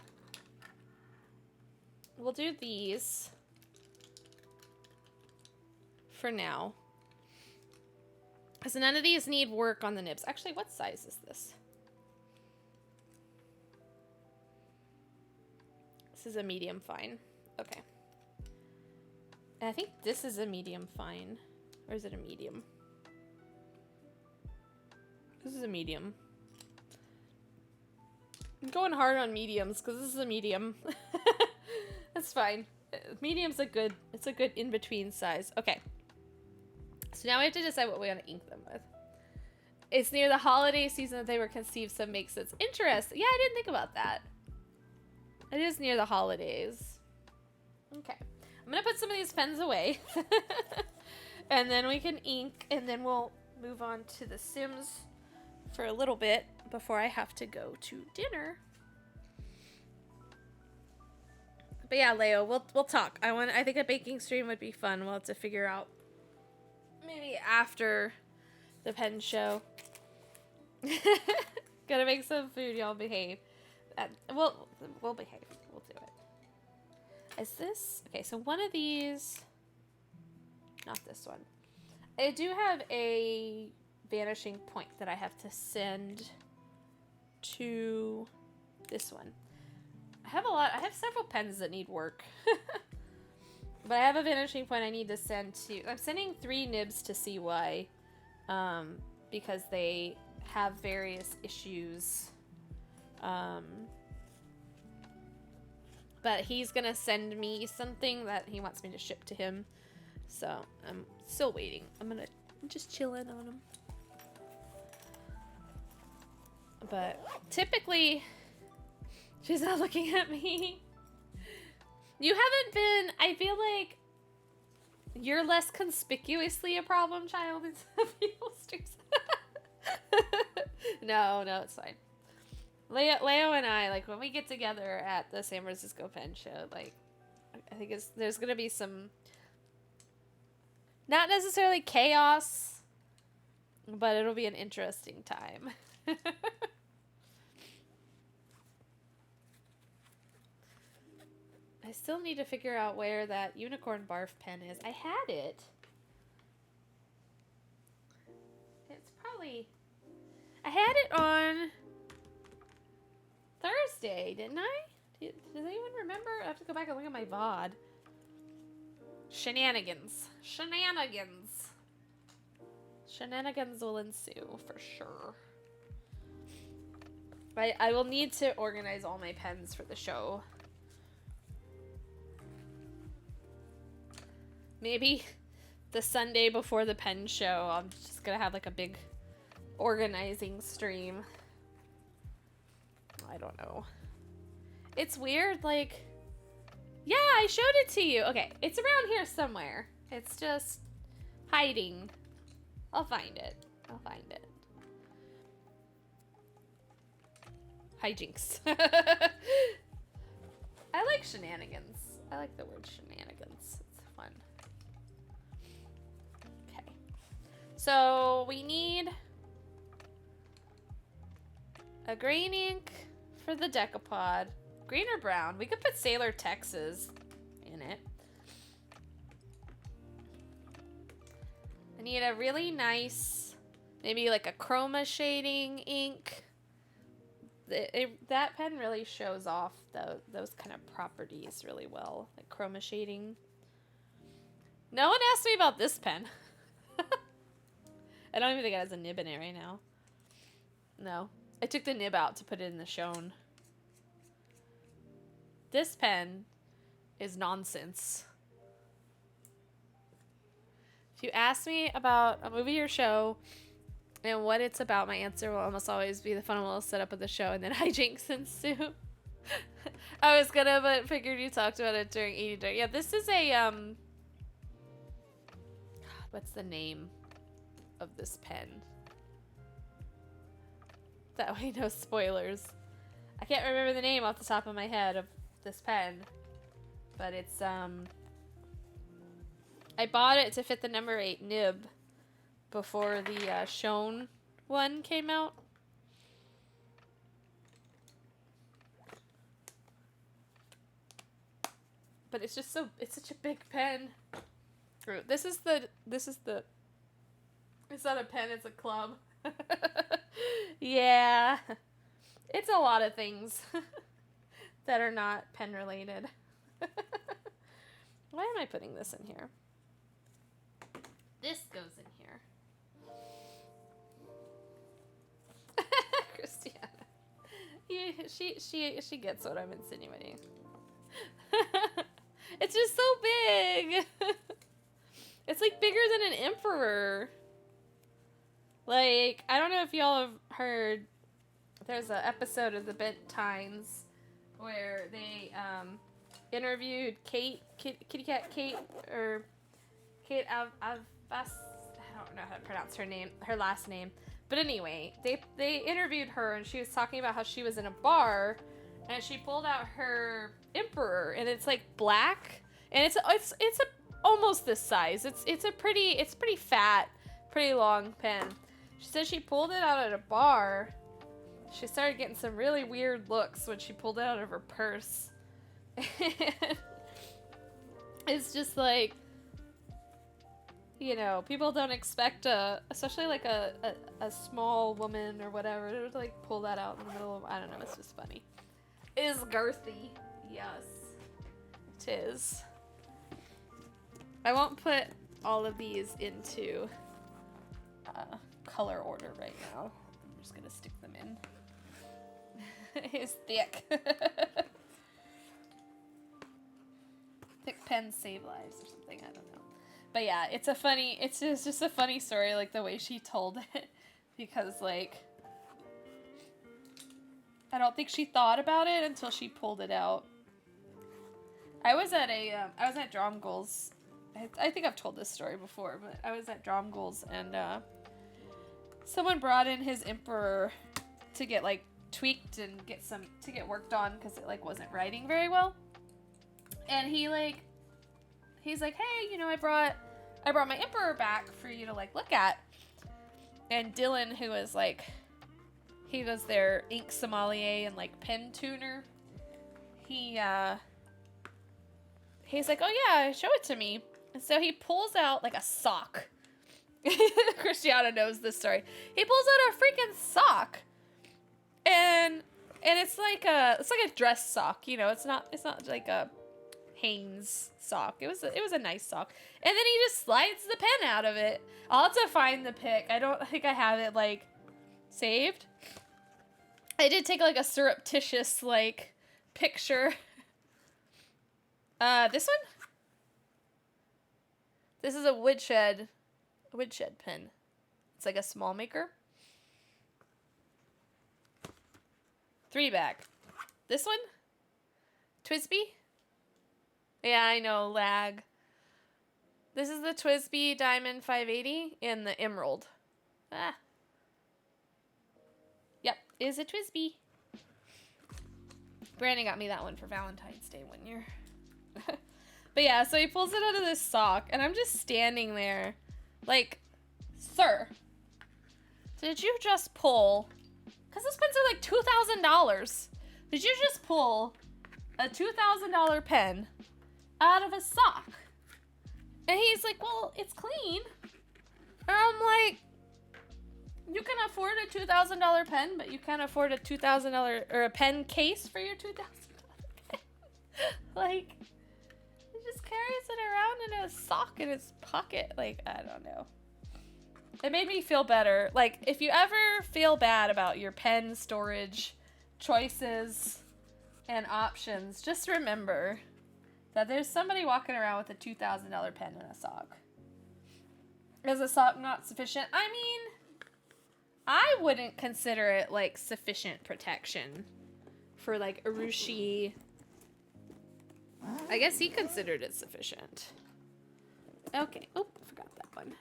these for now. Because none of these need work on the nibs. Actually, what size is this? This is a medium fine. Okay. And I think this is a medium fine. Or is it a medium? This is a medium. I'm going hard on mediums because this is a medium. That's fine. Medium's it's a good in-between size. Okay. So now we have to decide what we want to ink them with. It's near the holiday season that they were conceived, so it makes sense. Interesting. Yeah, I didn't think about that. It is near the holidays. Okay. I'm going to put some of these pens away. And then we can ink, and then we'll move on to The Sims for a little bit before I have to go to dinner. But yeah, Leo, we'll talk. I think a baking stream would be fun. We'll have to figure out maybe after the pen show. Gotta make some food, y'all behave. We'll behave. We'll do it. Is this? Okay, so one of these, not this one. I do have a vanishing point that I have to send to this one. I have several pens that need work. But I have a vanishing point I need to send to, I'm sending 3 nibs to CY, because they have various issues. But he's gonna send me something that he wants me to ship to him. So I'm still waiting. I'm just chilling on him. But typically, she's not looking at me. You haven't been, I feel like you're less conspicuously a problem child in some people's streams. No, it's fine. Leo and I, like, when we get together at the San Francisco Pen Show, like, I think there's gonna be some, not necessarily chaos, but it'll be an interesting time. I still need to figure out where that unicorn barf pen is. I had it. It's probably, I had it on Thursday, didn't I? Does anyone remember? I have to go back and look at my VOD. Shenanigans. Shenanigans will ensue, for sure. I will need to organize all my pens for the show. Maybe the Sunday before the pen show, I'm just gonna have like a big organizing stream. I don't know. It's weird, like, yeah, I showed it to you. Okay, it's around here somewhere. It's just hiding. I'll find it. Hijinks. I like shenanigans. I like the word shenanigans. It's fun. Okay. So we need A green ink for the Decapod. Green or brown? We could put Sailor Texas in it. I need a really nice, maybe like a chroma shading ink. That pen really shows off those kind of properties really well, like chroma shading. No one asked me about this pen. I don't even think it has a nib in it right now. No. I took the nib out to put it in the Shone. This pen is nonsense. If you ask me about a movie or show and what it's about, my answer will almost always be the fundamental setup of the show, and then hijinks ensue. I was gonna, but figured you talked about it during 80 Day. Yeah, this is a, what's the name of this pen? That way, no spoilers. I can't remember the name off the top of my head of this pen, but it's, I bought it to fit the number 8 nib before the Shone one came out. But it's just it's such a big pen. This is the, it's not a pen, it's a club. Yeah. It's a lot of things that are not pen related. Why am I putting this in here? This goes in here. Christiana. Yeah, she gets what I'm insinuating. It's just so big. It's like bigger than an emperor. Like, I don't know if y'all have heard, there's an episode of the Bent Times where they interviewed Kitty Cat Kate, or Kate I don't know how to pronounce her last name. But anyway, they interviewed her, and she was talking about how she was in a bar and she pulled out her emperor, and it's like black, and it's almost this size. It's pretty fat, pretty long pen. She said she pulled it out at a bar. She started getting some really weird looks when she pulled it out of her purse. It's just like, you know, people don't expect especially like a small woman or whatever, to like pull that out in the middle of, I don't know, it's just funny. It is girthy. Yes, it is. I won't put all of these into color order right now. I'm just gonna stick them in. It's thick. Thick pens save lives or something, I don't know. But yeah, it's just a funny story, like the way she told it, because like, I don't think she thought about it until she pulled it out. I was at Dromgoals. I think I've told this story before, but I was at Dromgoals, and someone brought in his emperor to get like tweaked and get worked on because it like wasn't writing very well. And he's like, hey, you know, I brought my emperor back for you to like look at. And Dylan, who was like, he was their ink sommelier and like pen tuner, he's like, oh yeah, show it to me. And so he pulls out like a sock. Christiana knows this story. He pulls out a freaking sock, and it's like a dress sock, you know. It's not like a Hanes sock. It was a nice sock, and then he just slides the pen out of it. I'll have to find the pic. I don't think I have it like saved. I did take like a surreptitious like picture. This one. This is a woodshed pen. It's like a small maker. 3-back. This one? Twisby? Yeah, I know, lag. This is the Twisby Diamond 580 in the Emerald. Ah. Yep, is a Twisby. Brandon got me that one for Valentine's Day one year. But yeah, so he pulls it out of this sock, and I'm just standing there like, sir, did you just pull Because those pens are like $2,000. Did you just pull a $2,000 pen out of a sock? And he's like, well, it's clean. And I'm like, you can afford a $2,000 pen, but you can't afford a $2,000 or a pen case for your $2,000 pen. Like, he just carries it around in a sock in his pocket. Like, I don't know. It made me feel better. Like, if you ever feel bad about your pen storage choices and options, just remember that there's somebody walking around with a $2,000 pen in a sock. Is a sock not sufficient? I mean, I wouldn't consider it, like, sufficient protection for, like, Urushi. I guess he considered it sufficient. Okay. Oh, forgot that one.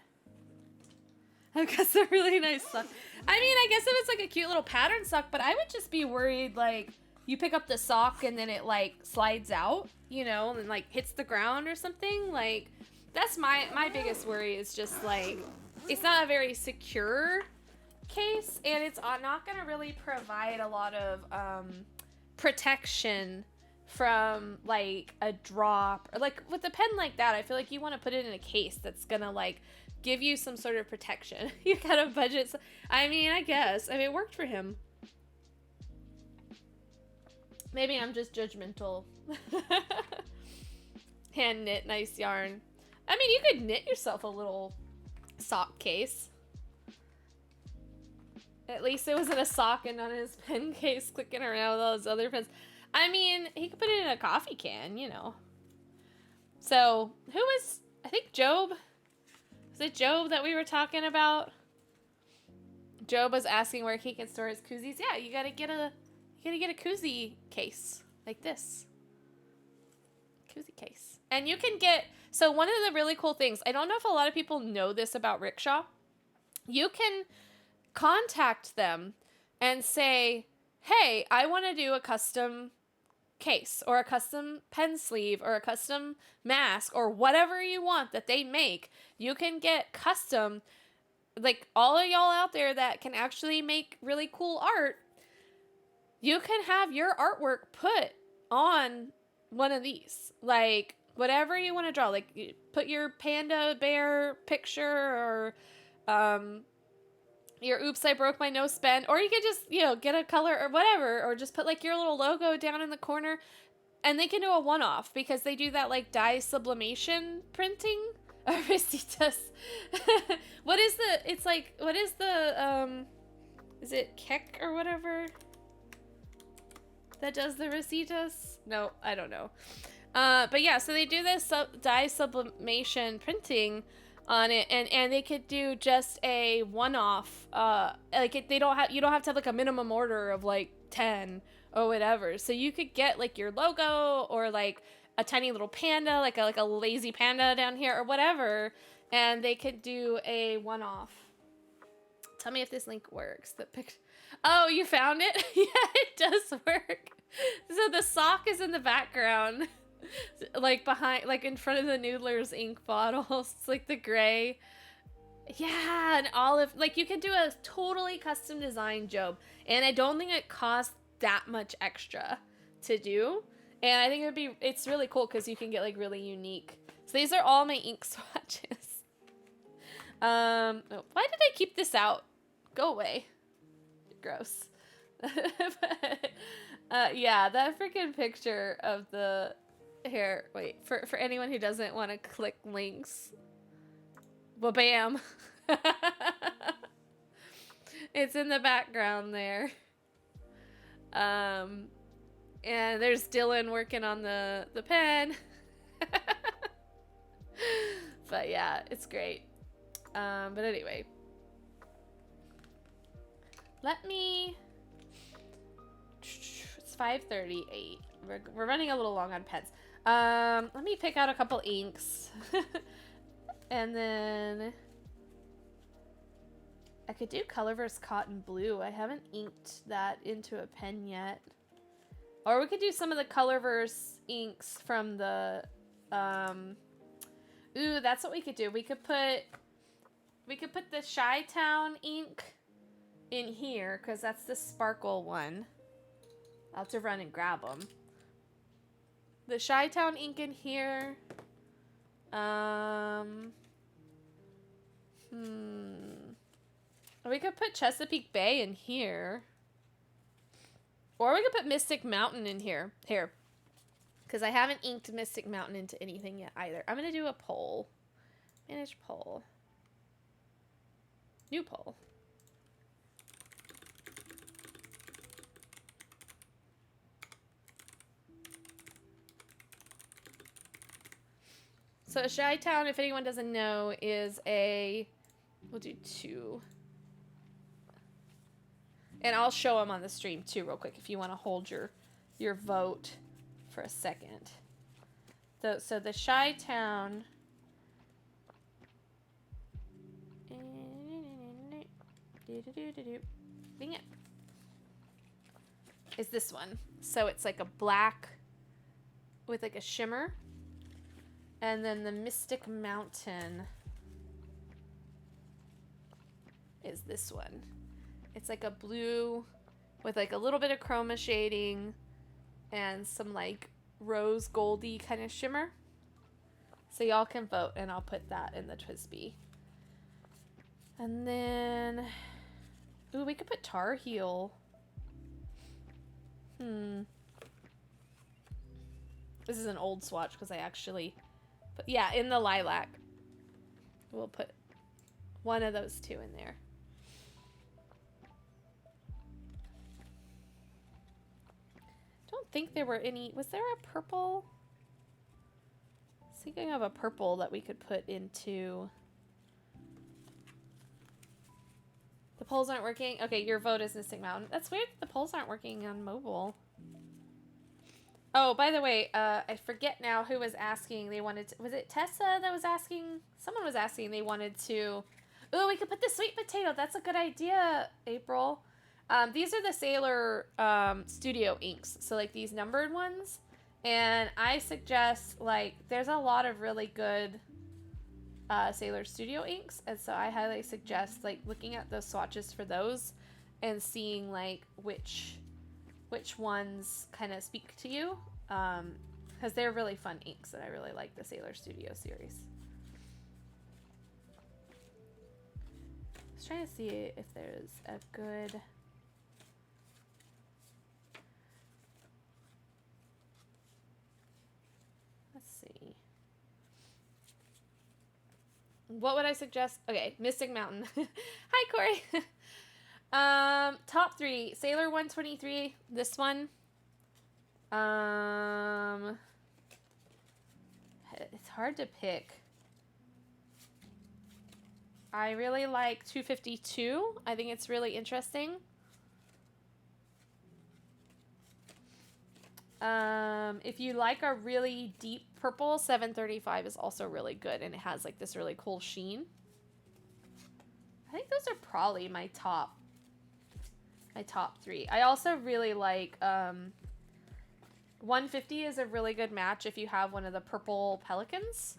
I've got some really nice sock. I mean, I guess if it's, like, a cute little pattern sock, but I would just be worried, like, you pick up the sock and then it, like, slides out, you know, and, like, hits the ground or something. Like, that's my biggest worry is just, like, it's not a very secure case, and it's not going to really provide a lot of protection from, like, a drop. Or, like, with a pen like that, I feel like you want to put it in a case that's going to, like, give you some sort of protection. You gotta budget. I mean, I guess. I mean, it worked for him. Maybe I'm just judgmental. Hand knit nice yarn. I mean, you could knit yourself a little sock case. At least it wasn't a sock and not his pen case clicking around with all his other pens. I mean, he could put it in a coffee can, you know. So, who was, I think Job? Was it Job that we were talking about? Job was asking where he can store his koozies. Yeah, you gotta get a koozie case like this. Koozie case. And you can get, so one of the really cool things, I don't know if a lot of people know this about Rickshaw. You can contact them and say, hey, I want to do a custom case or a custom pen sleeve or a custom mask or whatever you want that they make. You can get custom, like all of y'all out there that can actually make really cool art, you can have your artwork put on one of these, like whatever you want to draw, like you put your panda bear picture or your oops I broke my nose pen, or you could just, you know, get a color or whatever, or just put like your little logo down in the corner, and they can do a one-off because they do that like dye sublimation printing. Recetas. What is it Keck or whatever that does the Recetas? No, I don't know. But yeah, so they do this dye sublimation printing on it, and they could do just a one-off, like you don't have to have like a minimum order of like 10 or whatever. So you could get like your logo or like a tiny little panda, like a lazy panda down here or whatever, and they could do a one-off. Tell me if this link works. Oh, you found it? Yeah, it does work. So the sock is in the background, like behind, like in front of the Noodler's ink bottles. It's like the gray. Yeah, and olive. Like you can do a totally custom design job, and I don't think it costs that much extra to do. And I think it's really cool because you can get like really unique. So these are all my ink swatches. Why did I keep this out? Go away. Gross. But, yeah, that freaking picture of the hair. Wait, for anyone who doesn't want to click links. Well, bam. It's in the background there. And there's Dylan working on the pen. But yeah, it's great. But anyway. It's 5:38. We're running a little long on pens. Let me pick out a couple inks. And then I could do Colorverse Cotton Blue. I haven't inked that into a pen yet. Or we could do some of the Colorverse inks from the, ooh, that's what we could do. We could put the Chi-Town ink in here because that's the sparkle one. I'll have to run and grab them. The Chi-Town ink in here. We could put Chesapeake Bay in here. Or we could put Mystic Mountain in here. Here. Because I haven't inked Mystic Mountain into anything yet either. I'm going to do a poll. Manage poll. New poll. So Chi-Town, if anyone doesn't know, is a... We'll do 2. And I'll show them on the stream too real quick if you want to hold your vote for a second. So the Chi-Town... Dang it. Is this one. So it's like a black with like a shimmer. And then the Mystic Mountain is this one. It's like a blue with like a little bit of chroma shading and some like rose goldy kind of shimmer. So y'all can vote and I'll put that in the TWSBI. And then, ooh, we could put Tar Heel. This is an old swatch because I actually... But yeah, in the lilac. We'll put one of those 2 in there. Don't think there were any... Was there a purple? I was thinking of a purple that we could put into... The polls aren't working? Okay, your vote is Mystic Mountain. That's weird that the polls aren't working on mobile. Oh, by the way, I forget now who was asking. They wanted to, was it Tessa that was asking? Someone was asking they wanted to... Oh, we could put the sweet potato. That's a good idea, April. These are the Sailor Studio inks. So, like, these numbered ones. And I suggest, like, there's a lot of really good Sailor Studio inks. And so I highly suggest, like, looking at those swatches for those and seeing, like, which ones kind of speak to you, because they're really fun inks, and I really like the Sailor Studio series. I was trying to see if there's a good... Let's see. What would I suggest? Okay, Mystic Mountain. Hi, Corey. Top 3. Sailor 123. This one. It's hard to pick. I really like 252. I think it's really interesting. If you like a really deep purple, 735 is also really good, and it has like this really cool sheen. I think those are probably my top 3. I also really like 150 is a really good match if you have one of the purple pelicans,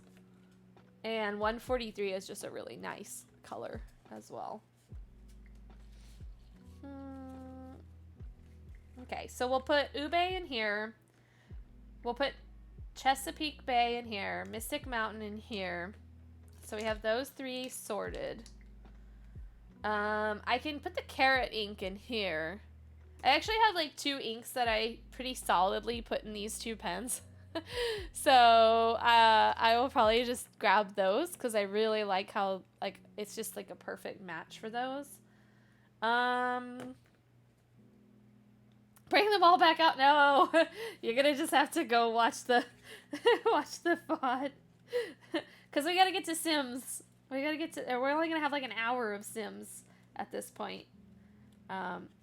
and 143 is just a really nice color as well. Okay, so we'll put Ube in here. We'll put Chesapeake Bay in here. Mystic Mountain in here. So we have those 3 sorted. I can put the carrot ink in here. I actually have like 2 inks that I pretty solidly put in these 2 pens. So I will probably just grab those because I really like how like it's just like a perfect match for those. Bring them all back out. No, you're gonna just have to go watch the watch the VOD because we gotta get to Sims. We gotta get to. We're only gonna have like an hour of Sims at this point.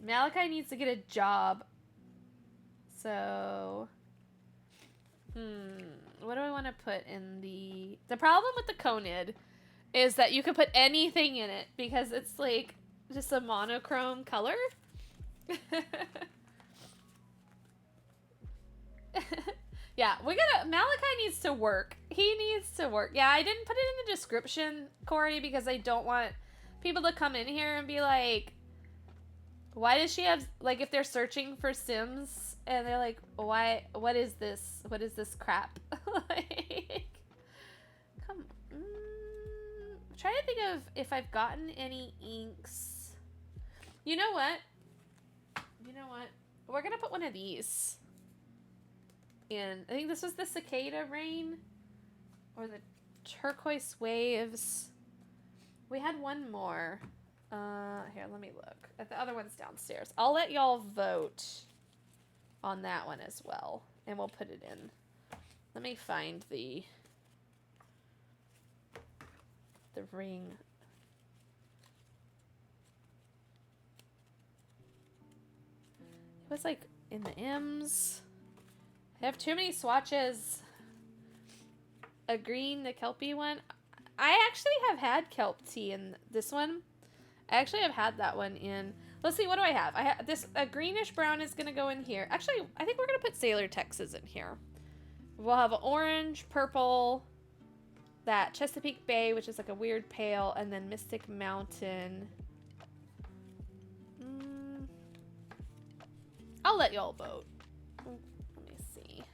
Malachi needs to get a job. So, what do I want to put in the? The problem with the Conid is that you can put anything in it because it's like just a monochrome color. Yeah, Malachi needs to work. He needs to work. Yeah, I didn't put it in the description, Corey, because I don't want people to come in here and be like, Why does she have, like, if they're searching for Sims and they're like, why, what is this? What is this crap? Like, come on. I'm trying to think of if I've gotten any inks. You know what? You know what? We're going to put one of these in. I think this was the Cicada Rain or the Turquoise Waves. We had one more. Here, let me look. The other one's downstairs. I'll let y'all vote on that one as well, and we'll put it in. Let me find the ring. It was like in the M's. I have too many swatches. A green, the Kelpie one. I actually have had kelp tea in this one. I actually have had that one in. Let's see, what do I have? I have this, a greenish brown is gonna go in here. Actually, I think we're gonna put Sailor Texas in here. We'll have orange, purple, that Chesapeake Bay, which is like a weird pale, and then Mystic Mountain. I'll let y'all vote. Let me see.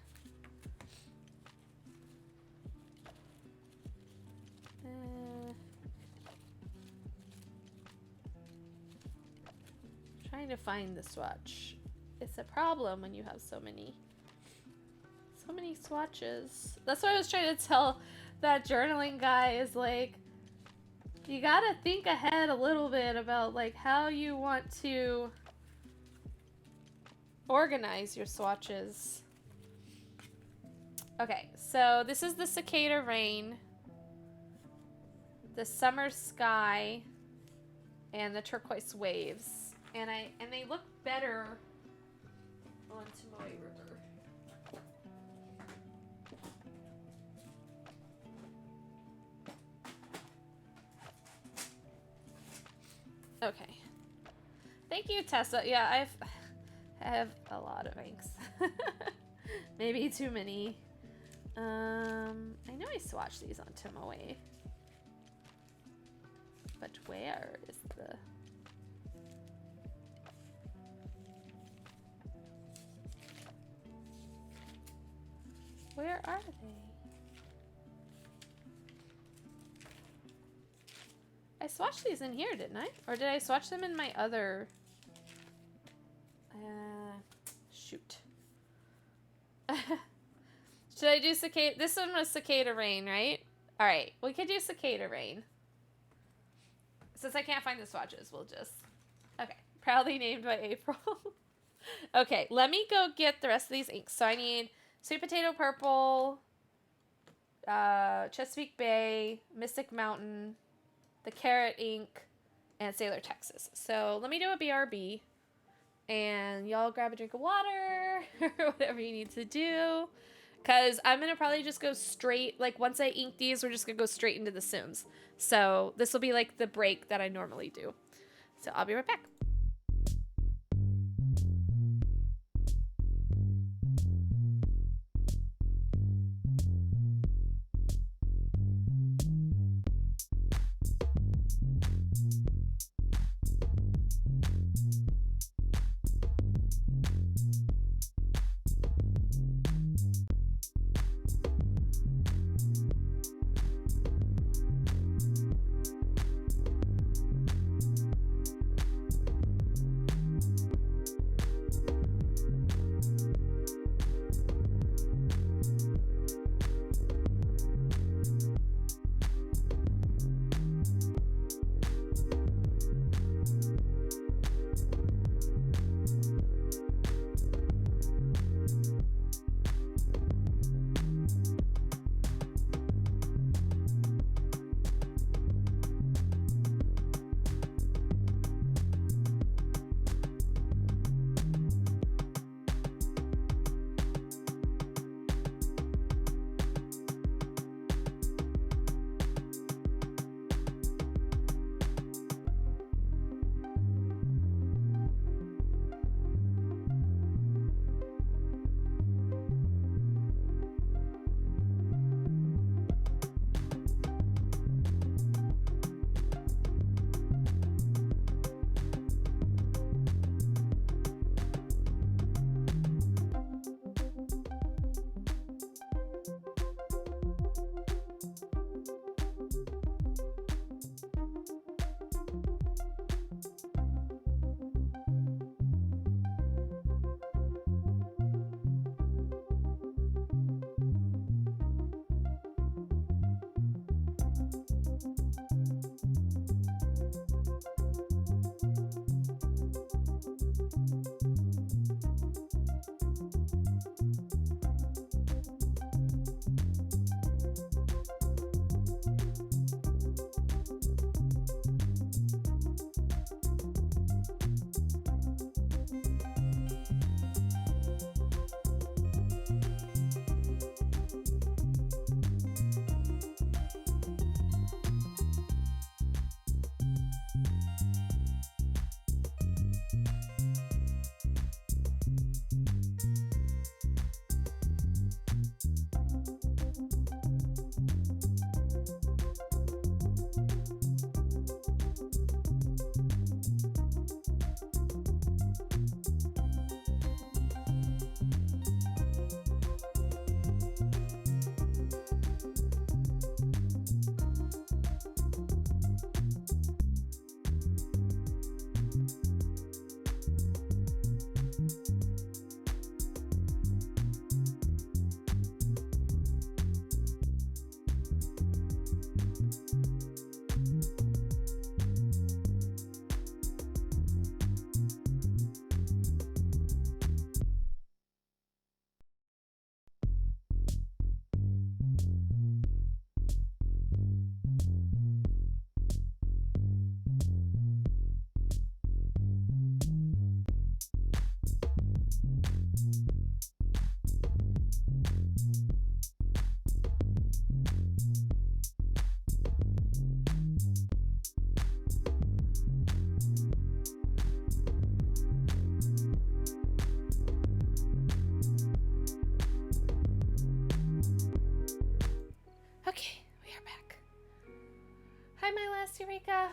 Trying to find the swatch. It's a problem when you have so many swatches. That's what I was trying to tell that journaling guy, is like, you gotta think ahead a little bit about like how you want to organize your swatches. Okay, so this is the Cicada Rain, the Summer Sky, and the Turquoise Waves. And they look better on Tomoe River. Okay. Thank you, Tessa. Yeah, I have a lot of inks. Maybe too many. I know I swatched these on Tomoe. But where is the... Where are they? I swatched these in here, didn't I? Or did I swatch them in my other... shoot. Should I do Cicada? This one was Cicada Rain, right? Alright, we could do Cicada Rain. Since I can't find the swatches, we'll just... Okay, proudly named by April. Okay, let me go get the rest of these inks. So I need Sweet Potato Purple, Chesapeake Bay, Mystic Mountain, the Carrot ink, and Sailor Texas. So let me do a BRB, and y'all grab a drink of water or whatever you need to do, because I'm going to probably just go straight, like once I ink these, we're just going to go straight into the Sims. So this will be like the break that I normally do. So I'll be right back. Miss Eureka.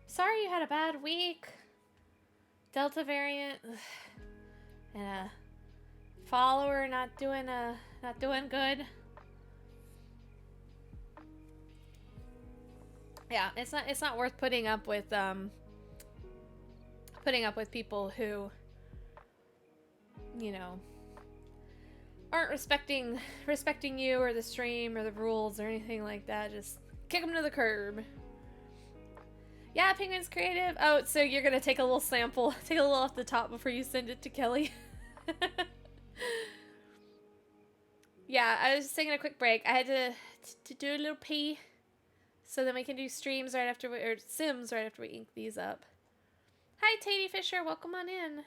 Sorry you had a bad week. Delta variant. And a follower not doing good. Yeah, it's not worth putting up with people who, you know, aren't respecting you or the stream or the rules or anything like that. Just kick them to the curb. Yeah, Penguin's creative. Oh, so you're gonna take a little sample, take a little off the top before you send it to Kelly. Yeah, I was just taking a quick break. I had to do a little pee, so then we can do streams right after or Sims right after we ink these up. Hi, Tatey Fisher. Welcome on in.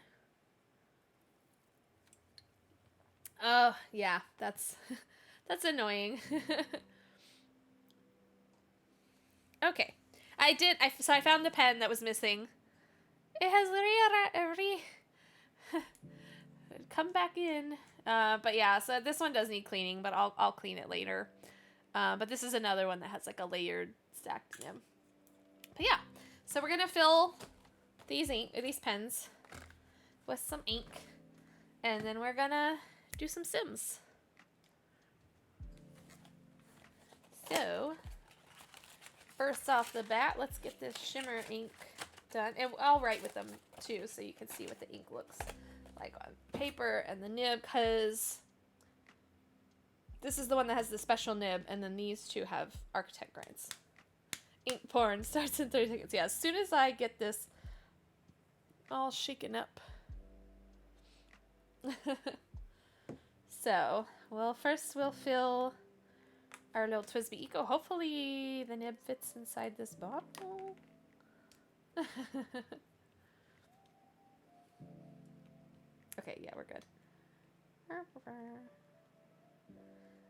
Oh, yeah, that's annoying. Okay. So I found the pen that was missing. It has come back in. But yeah, so this one does need cleaning, but I'll clean it later. But this is another one that has like a layered stacked nib. But yeah, so we're gonna fill these pens with some ink, and then we're gonna do some Sims. So first off the bat, let's get this shimmer ink done, and I'll write with them too, so you can see what the ink looks like on paper and the nib, because this is the one that has the special nib, and then these two have architect grinds. Ink porn starts in 30 seconds. Yeah, as soon as I get this all shaken up. So, well, first we'll fill our little Twisby Eco. Hopefully the nib fits inside this bottle. Okay, yeah, we're good.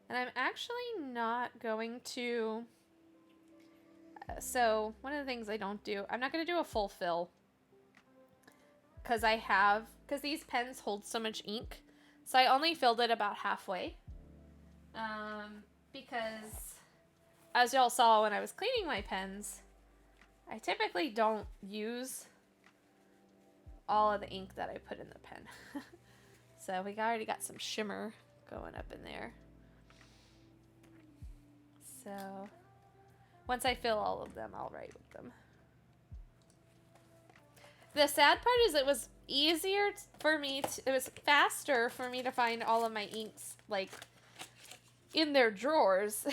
And I'm actually not going to... so, one of the things I don't do... I'm not going to do a full fill. Because these pens hold so much ink. So I only filled it about halfway. Because, as y'all saw when I was cleaning my pens, I typically don't use all of the ink that I put in the pen. So we already got some shimmer going up in there. So once I fill all of them, I'll write with them. The sad part is it was easier for me it was faster for me to find all of my inks like in their drawers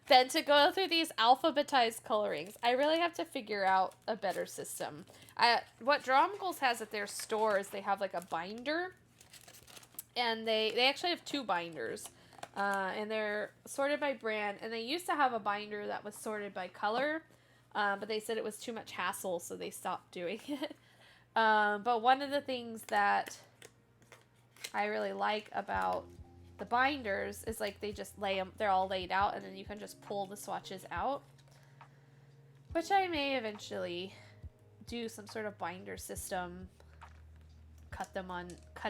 than to go through these alphabetized colorings. I really have to figure out a better system. What Dromgoals has at their store is they have like a binder, and they actually have two binders, and they're sorted by brand, and they used to have a binder that was sorted by color, but they said it was too much hassle, so they stopped doing it. But one of the things that I really like about the binders is like they just they're all laid out, and then you can just pull the swatches out, which I may eventually do some sort of binder system, cut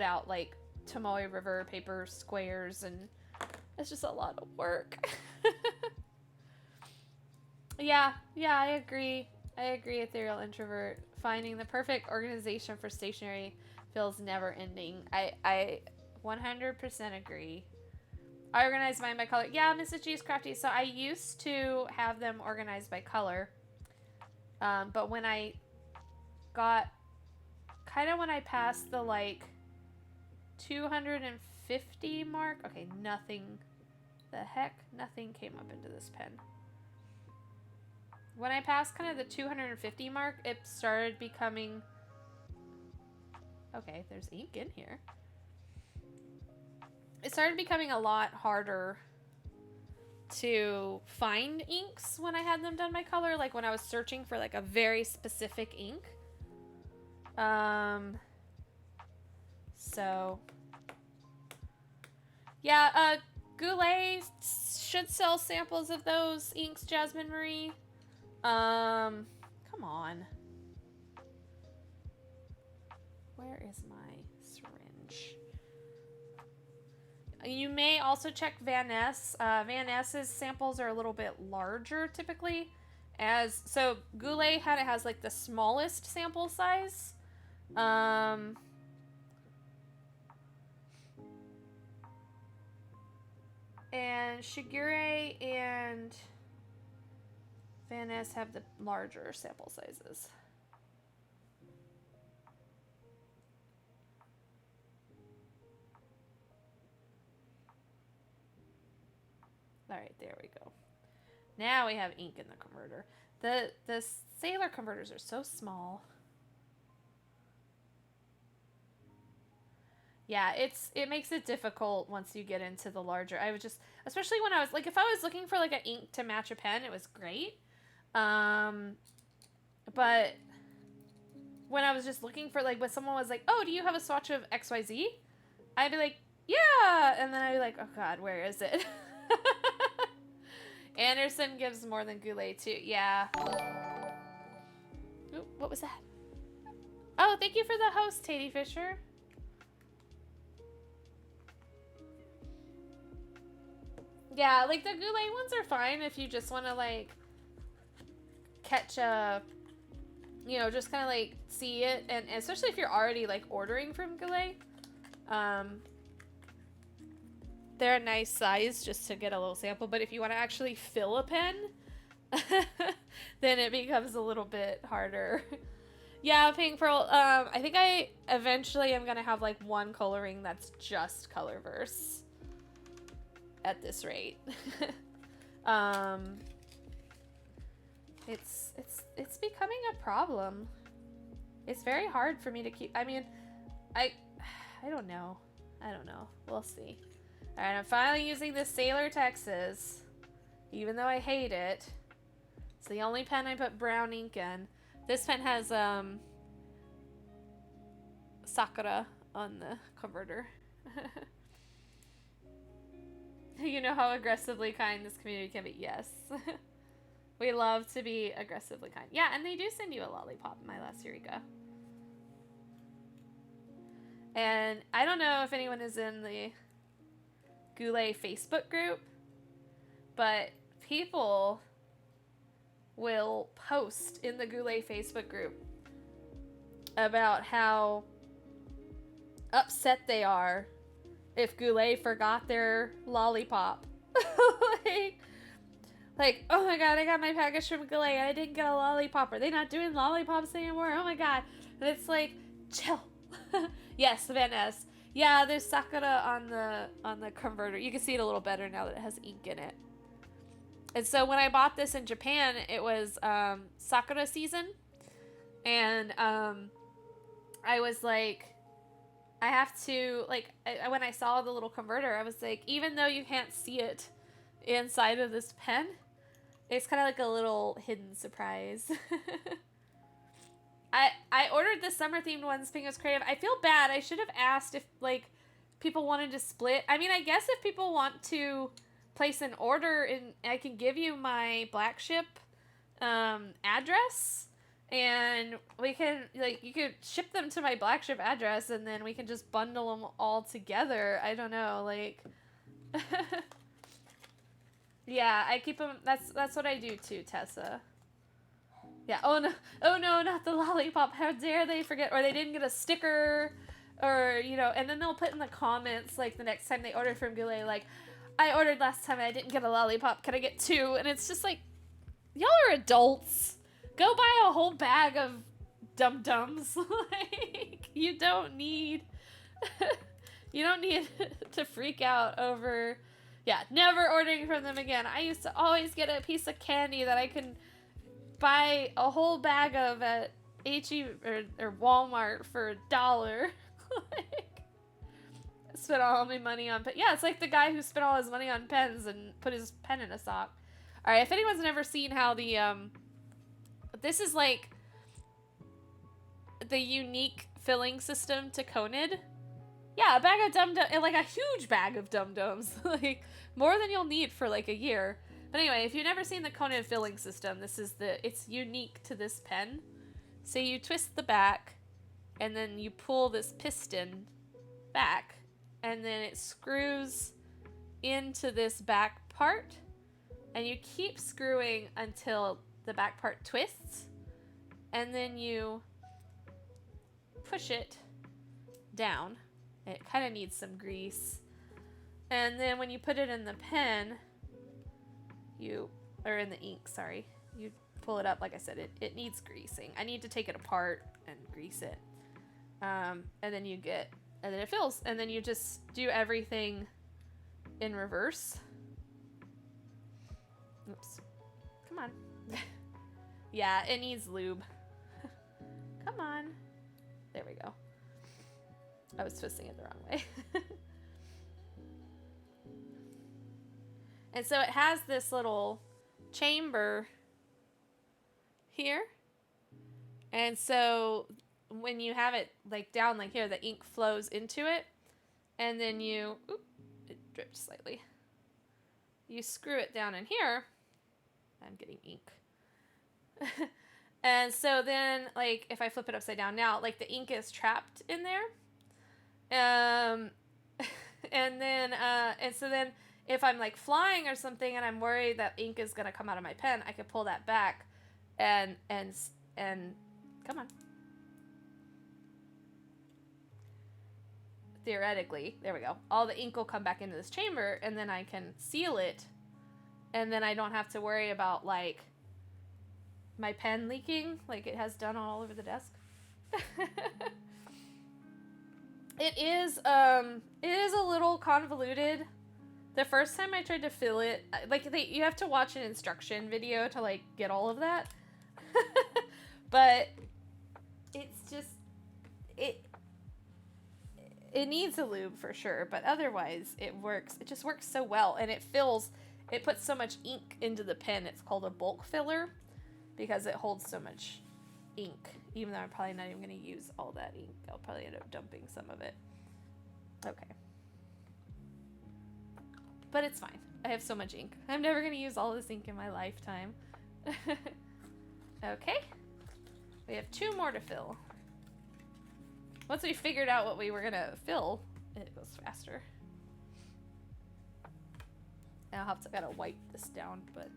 out like Tomoe River paper squares, and it's just a lot of work. Yeah, I agree. Ethereal Introvert. Finding the perfect organization for stationery feels never ending. I 100% agree. I organize mine by color. Yeah, Mrs. G is crafty. So I used to have them organized by color. But when I got, when I passed the like 250 mark. Okay, nothing came up into this pen. When I passed kind of the 250 mark, it started becoming... Okay, there's ink in here. It started becoming a lot harder to find inks when I had them done by color. Like when I was searching for like a very specific ink. So... Yeah, Goulet should sell samples of those inks, Jasmine Marie. Come on. Where is my syringe? You may also check Van Ness. Van Ness's samples are a little bit larger typically. So Goulet has like the smallest sample size. And Shigure and Van Ness have the larger sample sizes. Alright, there we go. Now we have ink in the converter. The Sailor converters are so small. Yeah, it makes it difficult once you get into the larger. I would just, especially when I was like, if I was looking for like an ink to match a pen, it was great. But when I was just looking for like, when someone was like, "Oh, do you have a swatch of XYZ?" I'd be like, "Yeah," and then I'd be like, "Oh God, where is it?" Anderson gives more than Goulet too. Yeah. Ooh, what was that? Oh, thank you for the host, Tatey Fisher. Yeah, like the Goulet ones are fine if you just want to like catch a, you know, just kind of like see it, and especially if you're already like ordering from Goulet. They're a nice size just to get a little sample, but if you want to actually fill a pen, then it becomes a little bit harder. Yeah, Pink Pearl, I think I eventually am gonna have like one coloring that's just Colorverse at this rate. It's becoming a problem. It's very hard for me to keep, I mean, I don't know. We'll see. Alright, I'm finally using this Sailor Texas, even though I hate it. It's the only pen I put brown ink in. This pen has Sakura on the converter. You know how aggressively kind this community can be. Yes. We love to be aggressively kind. Yeah, and they do send you a lollipop, my last Eureka. And I don't know if anyone is in the Goulet Facebook group, but people will post in the Goulet Facebook group about how upset they are if Goulet forgot their lollipop. like, oh my God, I got my package from Goulet and I didn't get a lollipop. Are they not doing lollipops anymore? Oh my God. And it's like, chill. Yes, Van Ness. Yeah, there's Sakura on the converter. You can see it a little better now that it has ink in it. And so when I bought this in Japan, it was Sakura season. And I was like, I have to, like, when I saw the little converter, I was like, even though you can't see it inside of this pen, it's kind of like a little hidden surprise. I ordered the summer themed ones, Pingo's Creative. I feel bad. I should have asked if, like, people wanted to split. I mean, I guess if people want to place an order, I can give you my Black Ship address. And we can, like, you could ship them to my Black Ship address, and then we can just bundle them all together. I don't know, like... Yeah, I keep them... That's what I do, too, Tessa. Yeah, oh no, not the lollipop. How dare they forget, or they didn't get a sticker, or, you know, and then they'll put in the comments, like, the next time they order from Goulet, like, I ordered last time and I didn't get a lollipop. Can I get 2? And it's just like, y'all are adults. Go buy a whole bag of dum-dums. Like, you don't need to freak out over, yeah, never ordering from them again. I used to always get a piece of candy that I can buy a whole bag of at H-E or Walmart for $1. Like, spent all my money on pens. Yeah, it's like the guy who spent all his money on pens and put his pen in a sock. All right, if anyone's never seen how the this is like the unique filling system to Conid. Yeah, a bag of dum-dum, like a huge bag of dum-dums, like more than you'll need for like a year. But anyway, if you've never seen the Conid filling system, it's unique to this pen. So you twist the back, and then you pull this piston back, and then it screws into this back part, and you keep screwing until the back part twists, and then you push it down. It kind of needs some grease. And then when you put it in the pen, or in the ink, sorry, you pull it up. Like I said, it needs greasing. I need to take it apart and grease it. And then it fills, and then you just do everything in reverse. Oops. Come on. Yeah, it needs lube. Come on. There we go. I was twisting it the wrong way. And so it has this little chamber here. And so when you have it like down like here, the ink flows into it. And then it dripped slightly. You screw it down in here. I'm getting ink. And so then, like, if I flip it upside down now, like, the ink is trapped in there. And so then if I'm, like, flying or something and I'm worried that ink is going to come out of my pen, I can pull that back and come on. Theoretically, there we go. All the ink will come back into this chamber, and then I can seal it, and then I don't have to worry about, like, my pen leaking like it has done all over the desk. It is a little convoluted. The first time I tried to fill it, like, you have to watch an instruction video to, like, get all of that. But it's just, it needs a lube for sure, but otherwise it works. It just works so well, and it puts so much ink into the pen. It's called a bulk filler because it holds so much ink, even though I'm probably not even going to use all that ink. I'll probably end up dumping some of it. Okay. But it's fine. I have so much ink. I'm never going to use all this ink in my lifetime. Okay. We have 2 more to fill. Once we figured out what we were going to fill, it goes faster. And I gotta wipe this down, but...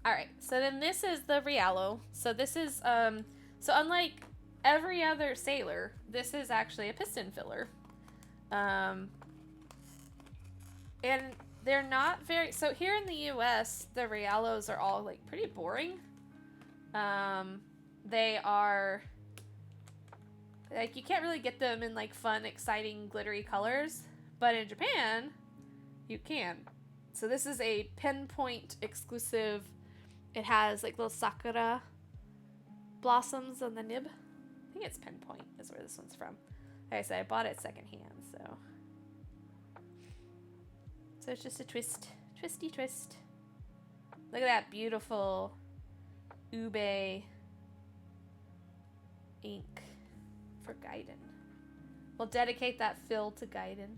Alright, so then this is the Rialo. So this is, so unlike every other sailor, this is actually a piston filler. And they're not very, so here in the US, the Rialos are all, like, pretty boring. They are, like, you can't really get them in, like, fun, exciting, glittery colors. But in Japan, you can. So this is a Pinpoint exclusive. It has, like, little sakura blossoms on the nib. I think it's Pinpoint is where this one's from. Like I said, I bought it secondhand, so. So it's just a twisty twist. Look at that beautiful ube ink for Gaiden. We'll dedicate that fill to Gaiden.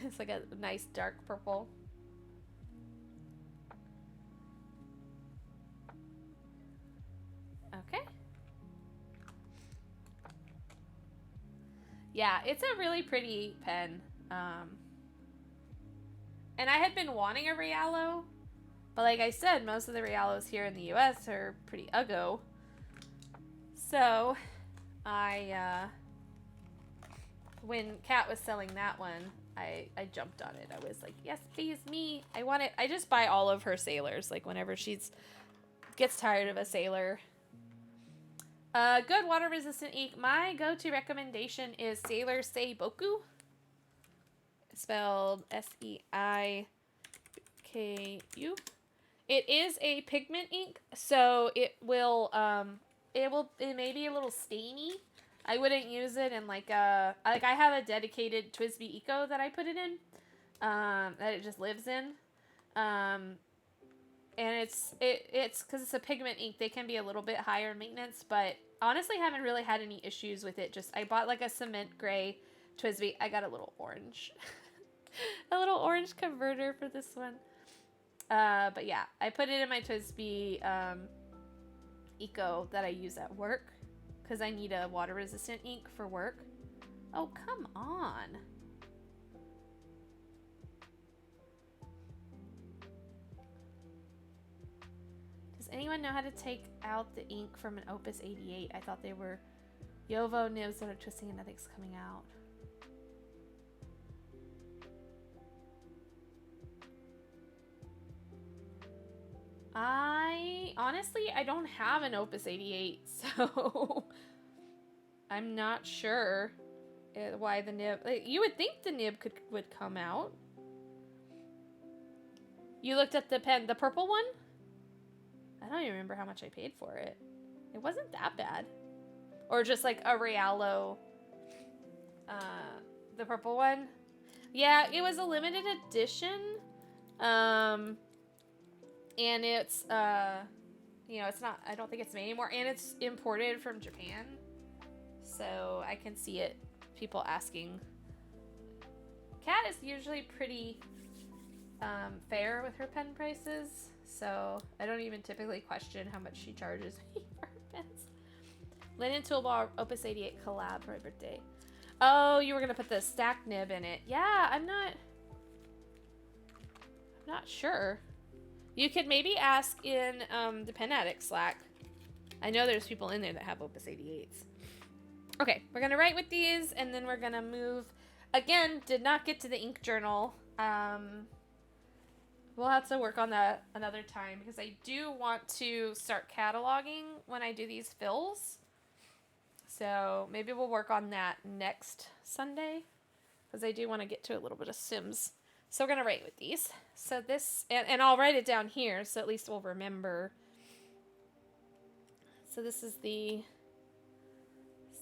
It's like a nice dark purple. Okay. Yeah, it's a really pretty pen. And I had been wanting a Rialo, but like I said, most of the Rialos here in the US are pretty uggo. So, when Kat was selling that one, I jumped on it. I was like, yes, please, me. I want it. I just buy all of her sailors, like whenever gets tired of a sailor. Good water resistant ink. My go-to recommendation is Sailor Seiboku. Spelled Seiku. It is a pigment ink, so it may be a little stainy. I wouldn't use it in like I have a dedicated TWSBI Eco that I put it in, that it just lives in. And it's because it's a pigment ink, they can be a little bit higher maintenance, but honestly haven't really had any issues with it. Just I bought like a cement gray TWSBI. I got a little orange. A little orange converter for this one. But yeah, I put it in my TWSBI Eco that I use at work because I need a water resistant ink for work. Oh, come on. Does anyone know how to take out the ink from an Opus 88? I thought they were Yovo nibs that are twisting and nothing's coming out. I don't have an Opus 88, so I'm not sure why the nib. Like, you would think the nib would come out. You looked at the pen, the purple one? I don't even remember how much I paid for it. It wasn't that bad. Or just like a Realo, the purple one. Yeah, it was a limited edition. And it's, you know, it's not, I don't think it's made anymore. And it's imported from Japan. So I can see it, people asking. Kat is usually pretty fair with her pen prices. So I don't even typically question how much she charges me for her pens. Linen Toolbar Opus 88 collab for my birthday. Oh, you were going to put the stack nib in it. Yeah, I'm not sure. You could maybe ask in the Pen Addict Slack. I know there's people in there that have Opus 88s. Okay, we're going to write with these, and then we're going to move. Again, did not get to the ink journal. We'll have to work on that another time, because I do want to start cataloging when I do these fills. So maybe we'll work on that next Sunday, because I do want to get to a little bit of Sims. So we're going to write with these. So this, and I'll write it down here, so at least we'll remember. So this is the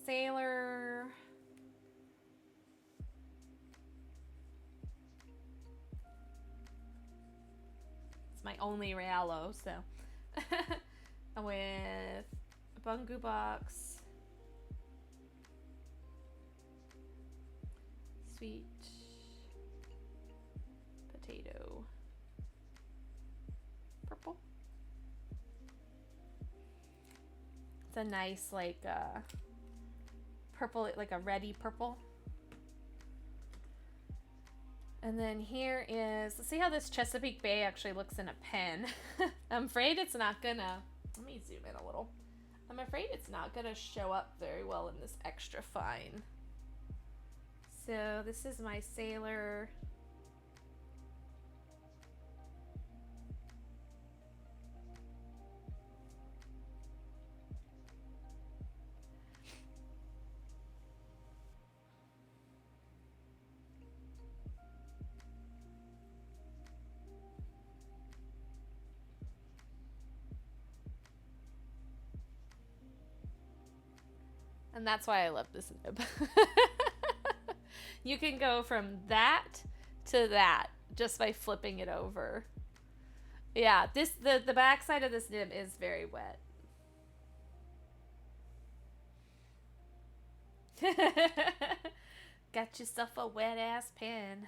Sailor. It's my only Realo, so. With a Bungu box. Sweet potato. Purple. It's a nice, like, purple, like a reddy purple. And then here is, let's see how this Chesapeake Bay actually looks in a pen. I'm afraid it's not gonna, let me zoom in a little. I'm afraid it's not gonna show up very well in this extra fine. So this is my Sailor. And that's why I love this nib. You can go from that to that just by flipping it over. Yeah, the back side of this nib is very wet. Got yourself a wet ass pen.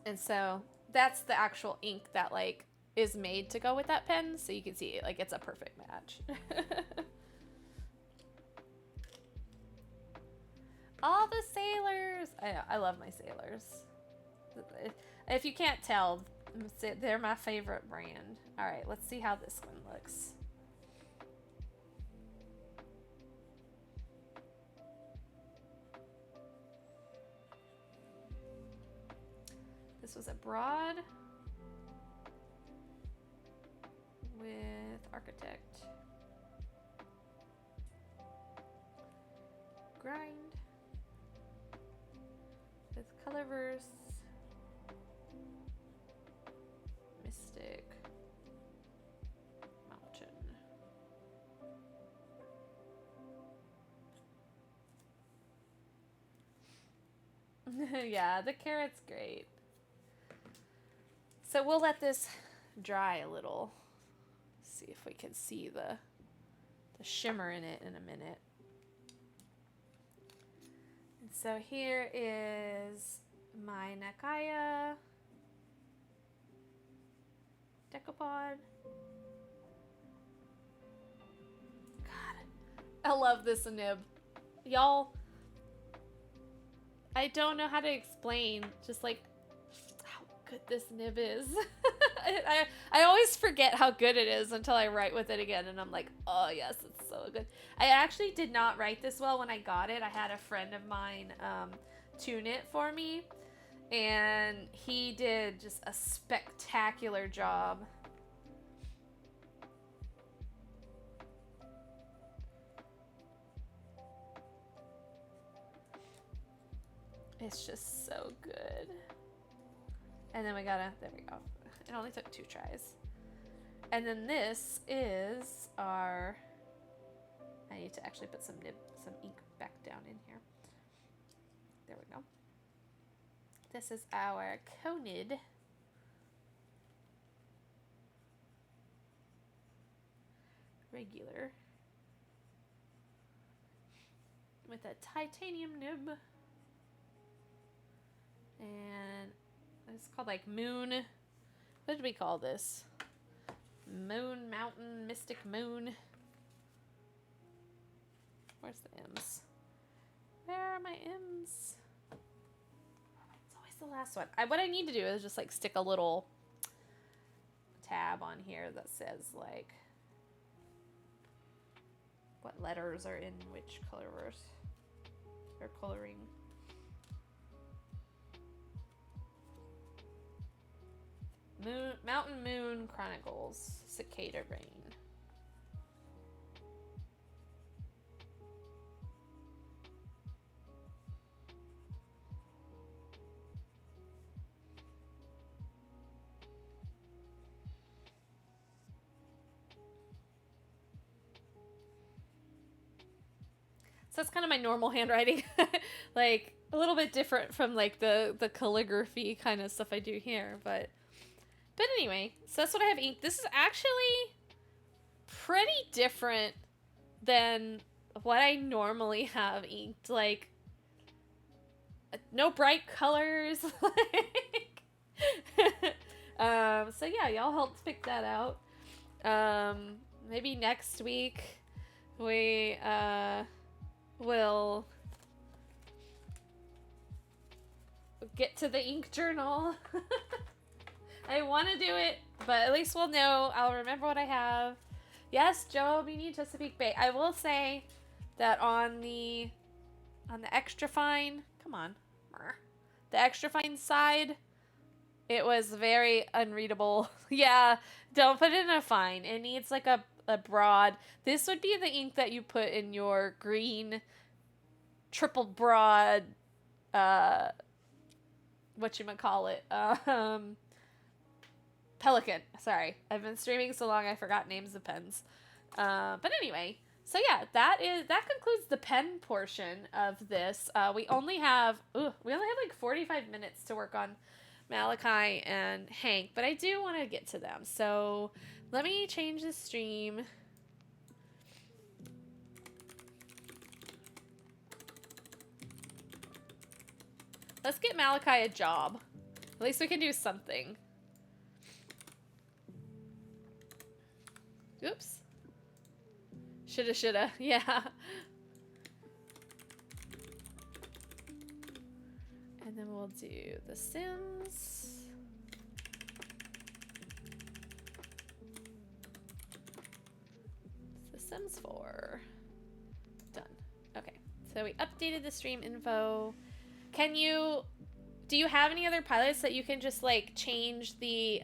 And so that's the actual ink that like is made to go with that pen, so you can see it, like it's a perfect match. All the sailors. I love my sailors. If you can't tell, they're my favorite brand. All right, let's see how this one looks. This was a broad with Architect. Grind with Colorverse, Mystic, Mountain. Yeah, the carrot's great. So we'll let this dry a little. See if we can see the shimmer in it in a minute. And so here is my Nakaya decoupage. God, I love this nib. Y'all, I don't know how to explain just like how good this nib is. I always forget how good it is until I write with it again, and I'm like, oh yes, it's so good. I actually did not write this well when I got it. I had a friend of mine tune it for me, and he did just a spectacular job. It's just so good. And then we gotta, there we go. It only took 2 tries. And then this is our, I need to actually put some ink back down in here. There we go. This is our Conid regular with a titanium nib. And it's called like Moon. What did we call this? Moon, Mountain, Mystic Moon. Where's the M's? Where are my M's? It's always the last one. What I need to do is just like stick a little tab on here that says like what letters are in which colors or coloring. Mountain Moon Chronicles, Cicada Rain. So that's kind of my normal handwriting. Like a little bit different from like the calligraphy kind of stuff I do here, but anyway, so that's what I have inked. This is actually pretty different than what I normally have inked. Like, no bright colors. So yeah, y'all helped pick that out. Maybe next week we will get to the ink journal. I want to do it, but at least we'll know. I'll remember what I have. Yes, Joe, you need Chesapeake Bay. I will say that on the extra fine, come on, the extra fine side, it was very unreadable. Yeah, don't put it in a fine. It needs like a broad. This would be the ink that you put in your green triple broad, whatchamacallit, Pelican. Sorry, I've been streaming so long I forgot names of pens. But anyway, so yeah, that concludes the pen portion of this. We only have like 45 minutes to work on Malachi and Hank, but I do want to get to them. So let me change the stream. Let's get Malachi a job. At least we can do something. Oops. Shoulda. Yeah. And then we'll do The Sims. The Sims 4. Done. Okay. So we updated the stream info. Do you have any other pilots that you can just like change the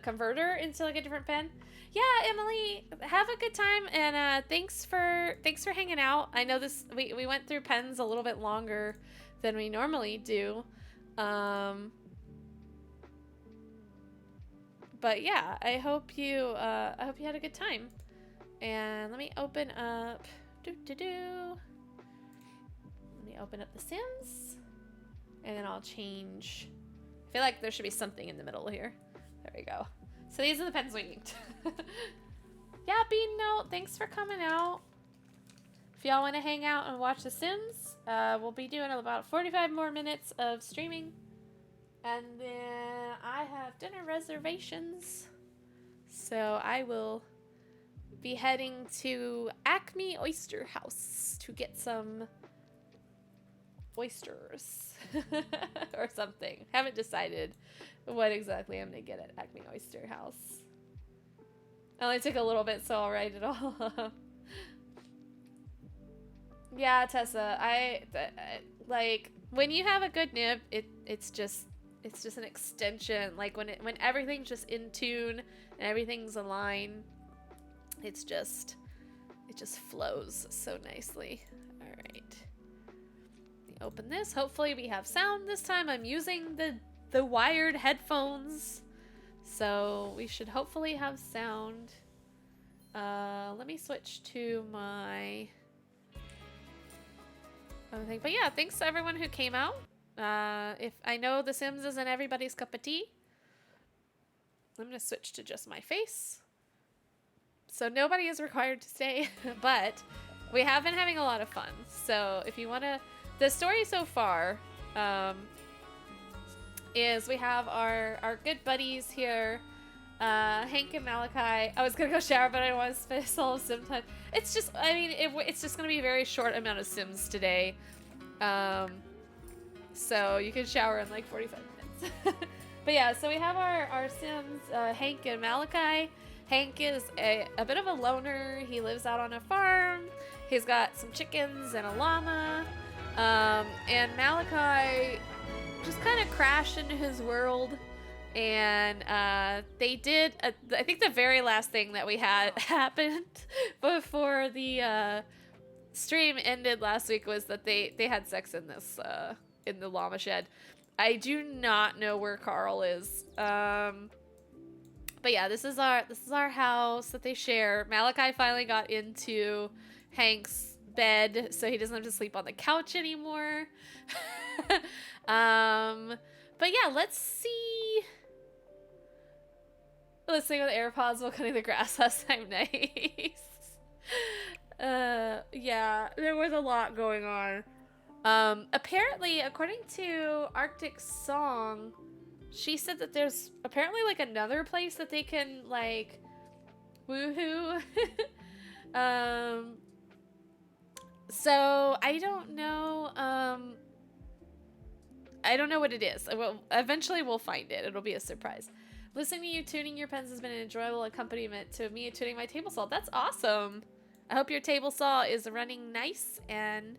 converter into like a different pen? Yeah, Emily, have a good time, and thanks for hanging out. I know we went through pens a little bit longer than we normally do, but yeah, I hope you had a good time. And let me open up let me open up The Sims, and then I'll change I feel like there should be something in the middle here. There we go. So these are the pens we need. Yeah, Bean Note, thanks for coming out. If y'all want to hang out and watch The Sims, we'll be doing about 45 more minutes of streaming. And then I have dinner reservations. So I will be heading to Acme Oyster House to get some oysters or something. Haven't decided what exactly I'm going to get at Acme Oyster House. It only took a little bit, so I'll write it all up. Yeah, Tessa, I like when you have a good nib, it's just an extension. Like when everything's just in tune and everything's aligned, it just flows so nicely. All right. Open this. Hopefully we have sound this time. I'm using the wired headphones, so we should hopefully have sound. Let me switch to my other thing. But yeah, thanks to everyone who came out. If I know The Sims isn't everybody's cup of tea, I'm gonna switch to just my face. So nobody is required to stay, but we have been having a lot of fun. So if you wanna, the story so far is we have our good buddies here, Hank and Malachi. I was gonna go shower, but I don't want to spend all of Sim time. It's just, I mean, it's just gonna be a very short amount of Sims today. So you can shower in like 45 minutes. But yeah, so we have our Sims, Hank and Malachi. Hank is a bit of a loner. He lives out on a farm. He's got some chickens and a llama. And Malachi just kind of crashed into his world. And they did, I think the very last thing that we had happened before the stream ended last week was that they had sex in this, in the llama shed. I do not know where Carl is. But yeah, this is our house that they share. Malachi finally got into Hank's bed, so he doesn't have to sleep on the couch anymore. But yeah, let's see. Listening with AirPods while cutting the grass last time. Nice. Yeah, there was a lot going on. Apparently, according to Arctic Song, she said that there's apparently like another place that they can like woohoo. So I don't know. I don't know what it is. Eventually we'll find it. It'll be a surprise. Listening to you tuning your pens has been an enjoyable accompaniment to me tuning my table saw. That's awesome. I hope your table saw is running nice and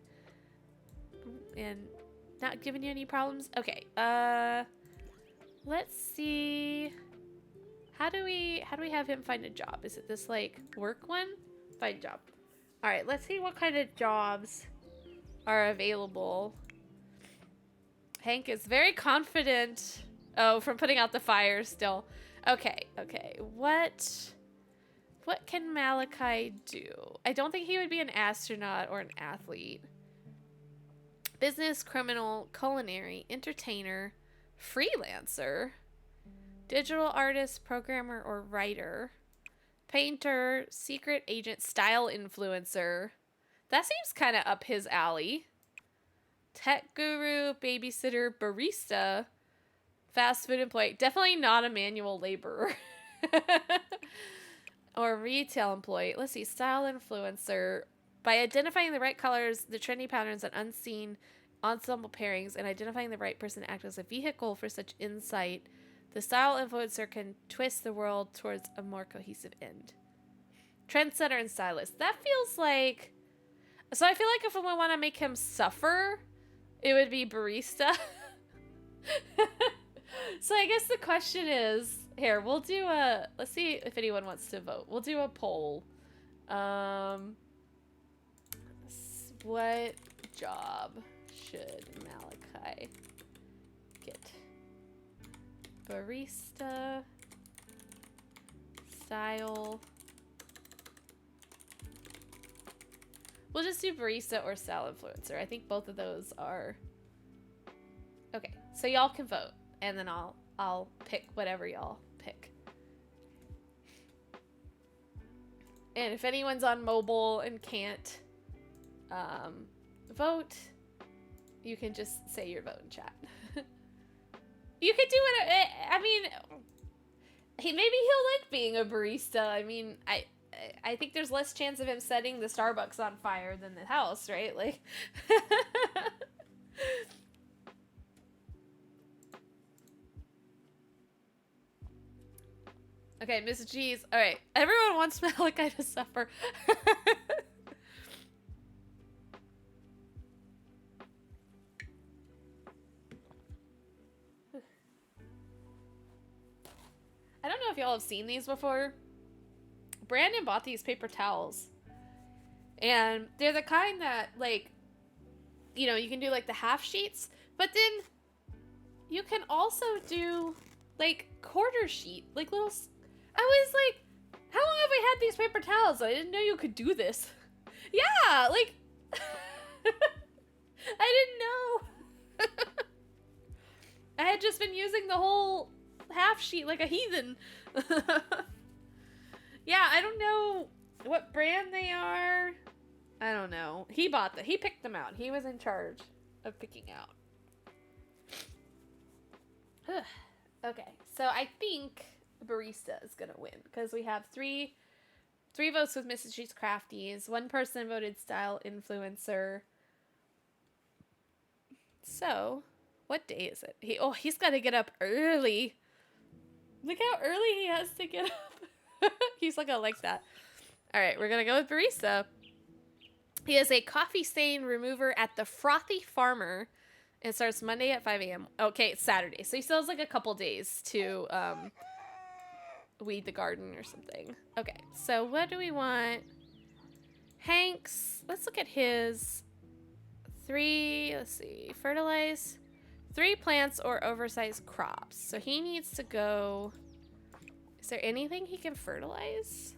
not giving you any problems. Okay. Let's see. How do we have him find a job? Is it this like work one? Find job. All right, let's see what kind of jobs are available. Hank is very confident. Oh, from putting out the fire still. Okay. What can Malachi do? I don't think he would be an astronaut or an athlete. Business, criminal, culinary, entertainer, freelancer, digital artist, programmer, or writer, painter, secret agent, style influencer. That seems kind of up his alley. Tech guru, babysitter, barista, fast food employee. Definitely not a manual laborer. Or retail employee. Let's see. Style influencer. By identifying the right colors, the trendy patterns, and unseen ensemble pairings, and identifying the right person to act as a vehicle for such insight, the style influencer can twist the world towards a more cohesive end. Trendsetter and stylist. That feels like... So I feel like if we want to make him suffer, it would be barista. So I guess the question is... Here, we'll do a... Let's see if anyone wants to vote. We'll do a poll. What job should Malachi get? Barista, style. We'll just do barista or style influencer. I think both of those are... Okay, so y'all can vote. and then I'll pick whatever y'all pick. And if anyone's on mobile and can't vote, you can just say your vote in chat. You could do it. I mean, maybe he'll like being a barista. I mean, I think there's less chance of him setting the Starbucks on fire than the house, right? Like. Okay, Miss G's. All right, everyone wants Malachi to suffer. I don't know if y'all have seen these before. Brandon bought these paper towels. And they're the kind that, like, you know, you can do, like, the half sheets. But then you can also do, like, quarter sheet. Like, little... I was like, how long have I had these paper towels? I didn't know you could do this. Yeah, like... I didn't know. I had just been using the whole half sheet like a heathen. Yeah, I don't know what brand they are. I don't know. He picked them out. He was in charge of picking out. Okay, so I think barista is gonna win because we have three votes with Mrs. G's Crafties. One person voted style influencer. So, what day is it? He's got to get up early. Look how early he has to get up. He's like, I like that. All right, we're going to go with barista. He is a coffee stain remover at the Frothy Farmer. It starts Monday at 5 a.m. Okay, it's Saturday. So he still has like a couple days to weed the garden or something. Okay, so what do we want? Hank's, let's look at his fertilize 3 plants or oversized crops. So he needs to go, is there anything he can fertilize?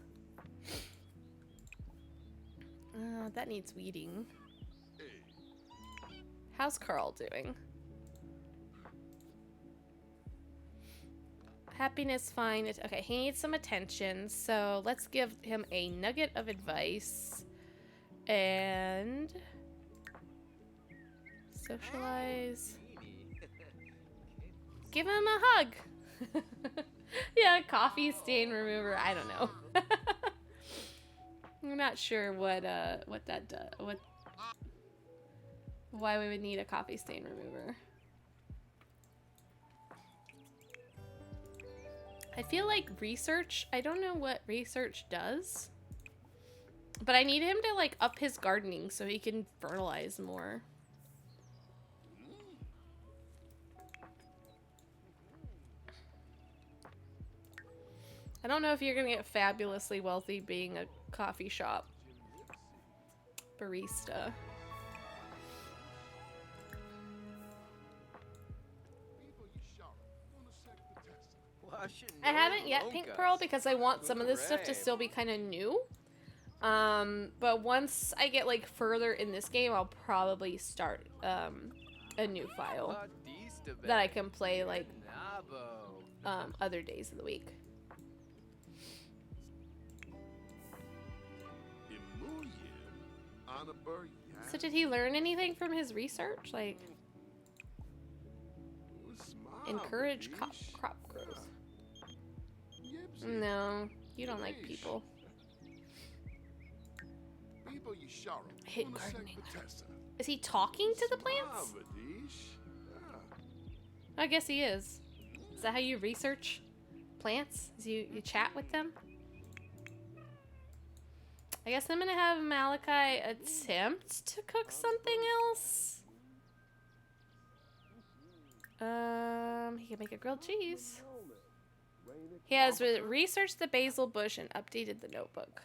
That needs weeding. How's Carl doing? Happiness, fine. Okay, he needs some attention. So let's give him a nugget of advice. And socialize. Give him a hug. Yeah, coffee stain remover. I don't know. I'm not sure what that does. Why we would need a coffee stain remover. I feel like research. I don't know what research does. But I need him to like up his gardening so he can fertilize more. I don't know if you're gonna get fabulously wealthy being a coffee shop barista. I haven't yet Pink Pearl because I want some of this stuff to still be kind of new. But once I get like further in this game, I'll probably start a new file that I can play like other days of the week. So did he learn anything from his research? Like encourage crop growth. No, you don't like people. I hate gardening. Is he talking to the plants? I guess he is. Is that how you research plants? Is you chat with them? I guess I'm gonna have Malachi attempt to cook something else. He can make a grilled cheese. He has researched the basil bush and updated the notebook.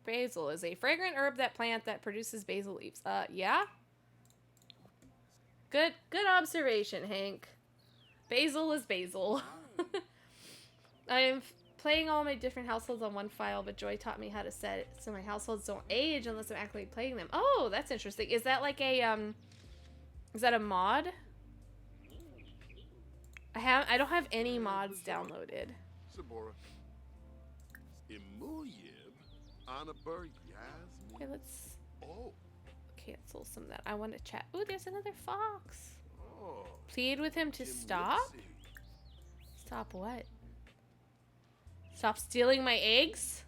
Basil is a fragrant herb that produces basil leaves. Yeah? Good observation, Hank. Basil is basil. I'm playing all my different households on one file, but Joy taught me how to set it so my households don't age unless I'm actually playing them. Oh, that's interesting. Is that like a, is that a mod? I don't have any mods downloaded. Sabora. Imuyib Anabur Yasmin. Okay, let's Oh. cancel some of that. I want to chat. Ooh, there's another fox. Oh. Plead with him to stop? Stop what? Stop stealing my eggs?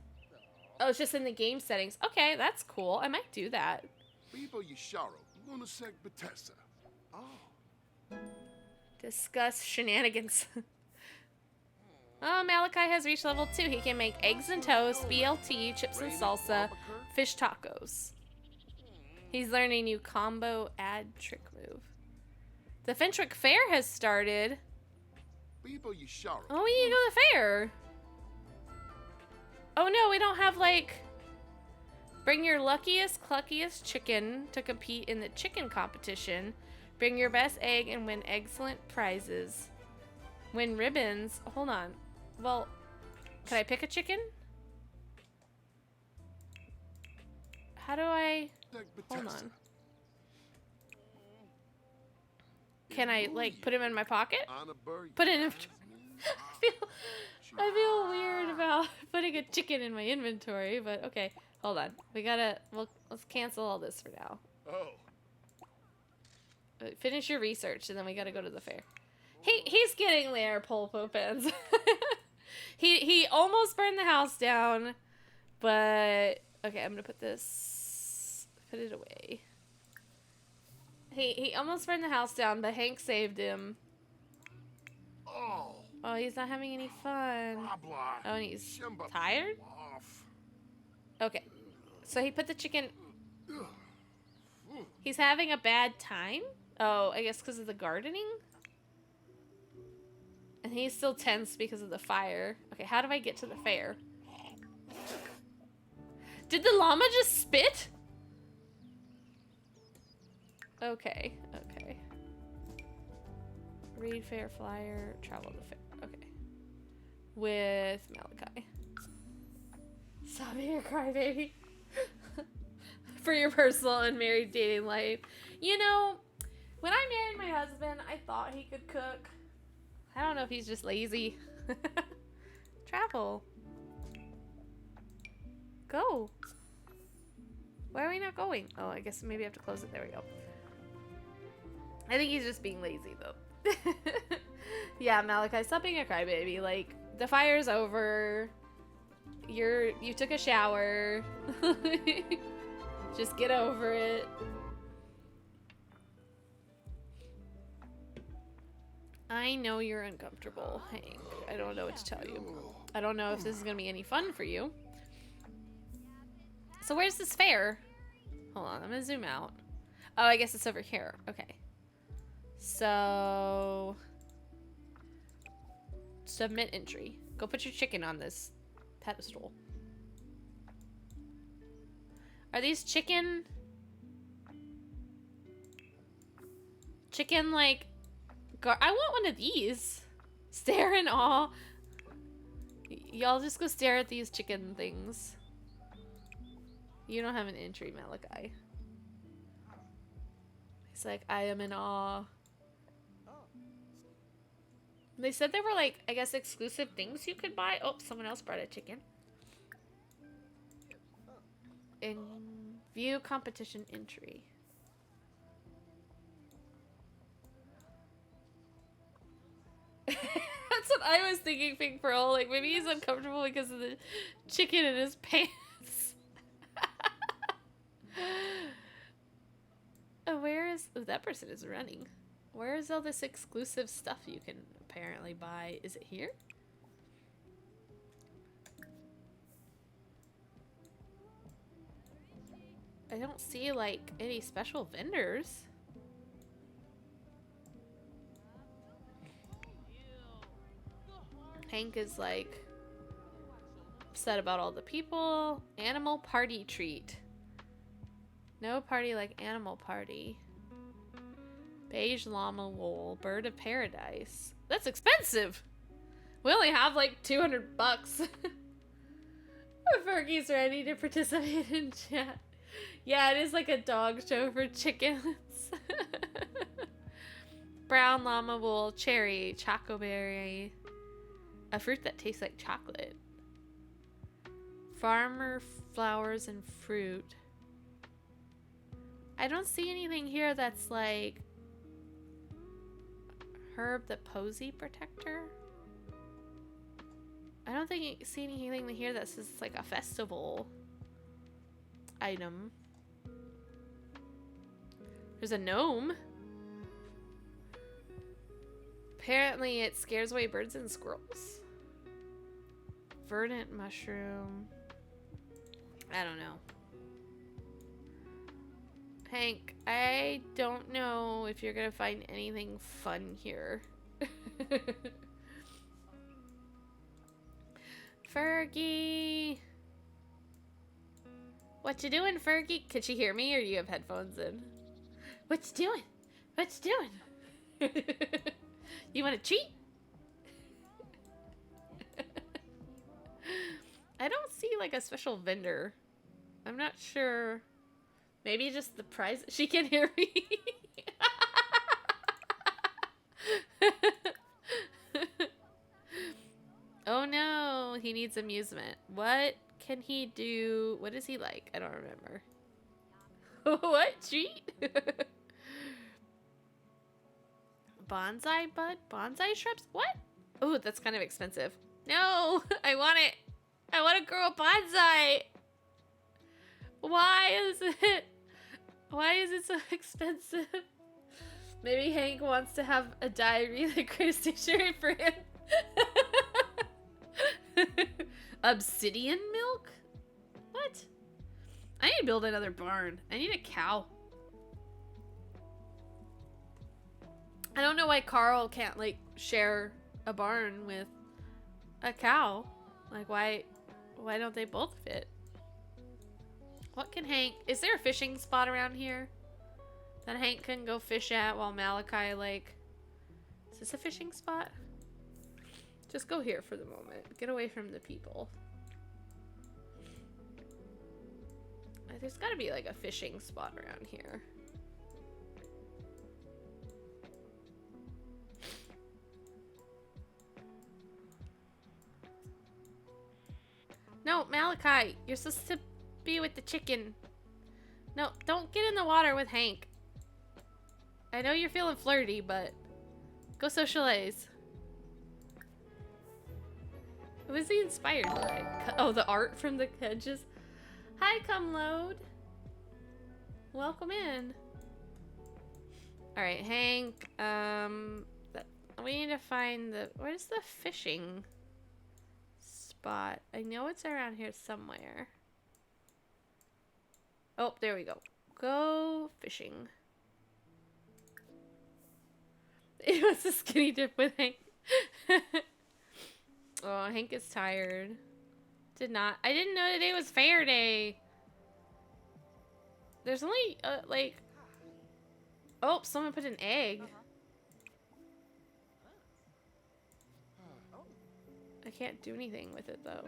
Oh, it's just in the game settings. Okay, that's cool. I might do that. Bibo Yisharo, Lunasek Bethesda. Oh. Discuss shenanigans. Oh, Malachi has reached level 2. He can make eggs and toast, BLT, chips and salsa, fish tacos. He's learning a new combo add trick move. The Fentric Fair has started. Bibo Yisharo. Oh, we need to go to the fair. Oh no, we don't have like... Bring your luckiest, cluckiest chicken to compete in the chicken competition. Bring your best egg and win excellent prizes. Win ribbons. Hold on. Well, can I pick a chicken? How do I... Hold on. Can I, like, put him in my pocket? Put it in... I feel weird about putting a chicken in my inventory, but okay. Hold on. We gotta... let's cancel all this for now. Oh. Finish your research, and then we gotta go to the fair. He's getting there, Polpopens. he almost burned the house down, but okay, I'm gonna put this, put it away. He almost burned the house down, but Hank saved him. Oh, he's not having any fun. Oh, and he's tired? Okay, so he put the chicken. He's having a bad time? Oh, I guess because of the gardening? And he's still tense because of the fire. Okay, how do I get to the fair? Did the llama just spit? Okay, okay. Read fair flyer, travel the fair. Okay. With Malachi. Stop being a crybaby. For your personal and married dating life. You know, when I married my husband, I thought he could cook. I don't know if he's just lazy. Travel. Go. Why are we not going? Oh, I guess maybe I have to close it. There we go. I think he's just being lazy, though. Yeah, Malachi, stop being a crybaby. Like, the fire's over. You took a shower. Just get over it. I know you're uncomfortable, Hank. I don't know what to tell you. I don't know if this is gonna be any fun for you. So where's this fair? Hold on, I'm gonna zoom out. Oh, I guess it's over here. Okay. So... submit entry. Go put your chicken on this pedestal. Are these chicken... chicken, like... I want one of these. Stare in awe. Y'all just go stare at these chicken things. You don't have an entry, Malachi. He's like, I am in awe. They said there were, like, I guess exclusive things you could buy. Oh, someone else brought a chicken. In view competition entry. That's what I was thinking, Pink Pearl. Like, maybe he's uncomfortable because of the chicken in his pants. Oh, where is... oh, that person is running. Where is all this exclusive stuff you can apparently buy? Is it here? I don't see, like, any special vendors. Hank is, like, upset about all the people. Animal party treat. No party like animal party. Beige llama wool. Bird of paradise. That's expensive! We only have, like, 200 bucks. Fergie's ready to participate in chat. Yeah, it is like a dog show for chickens. brown llama wool, cherry, chocoberry. A fruit that tastes like chocolate. Farmer flowers and fruit. I don't see anything here that's like herb the posy protector. I don't think see anything here that says like a festival item. There's a gnome. Apparently it scares away birds and squirrels. Verdant mushroom. I don't know. Hank, I don't know if you're gonna find anything fun here. Fergie! What you doing, Fergie? Could she hear me or do you have headphones in? What you doing? What you doing? You want a treat? I don't see like a special vendor. I'm not sure. Maybe just the price. She can hear me. Oh no, he needs amusement. What can he do? What is he like? I don't remember. What? Treat? Bonsai bud? Bonsai shrubs? What? Oh, that's kind of expensive. No, I want it. I want to grow a bonsai. Why is it so expensive? Maybe Hank wants to have a diary that creates stationery for him. Obsidian milk? What? I need to build another barn. I need a cow. I don't know why Carl can't like share a barn with a cow. Like why don't they both fit? What can Hank... Is there a fishing spot around here that Hank can go fish at while Malachi, like... Is this a fishing spot? Just go here for the moment. Get away from the people. There's gotta be, like, a fishing spot around here. No, Malachi, you're supposed to be with the chicken. No, don't get in the water with Hank. I know you're feeling flirty, but go socialize. Who is he inspired by? Oh, the art from the hedges. Hi, come load. Welcome in. All right, Hank. We need to find the. Where's the fishing spot? I know it's around here somewhere. Oh, there we go. Go fishing. It was a skinny dip with Hank. Oh, Hank is tired. I didn't know today was fair day. There's only, like... Oh, someone put an egg. I can't do anything with it, though.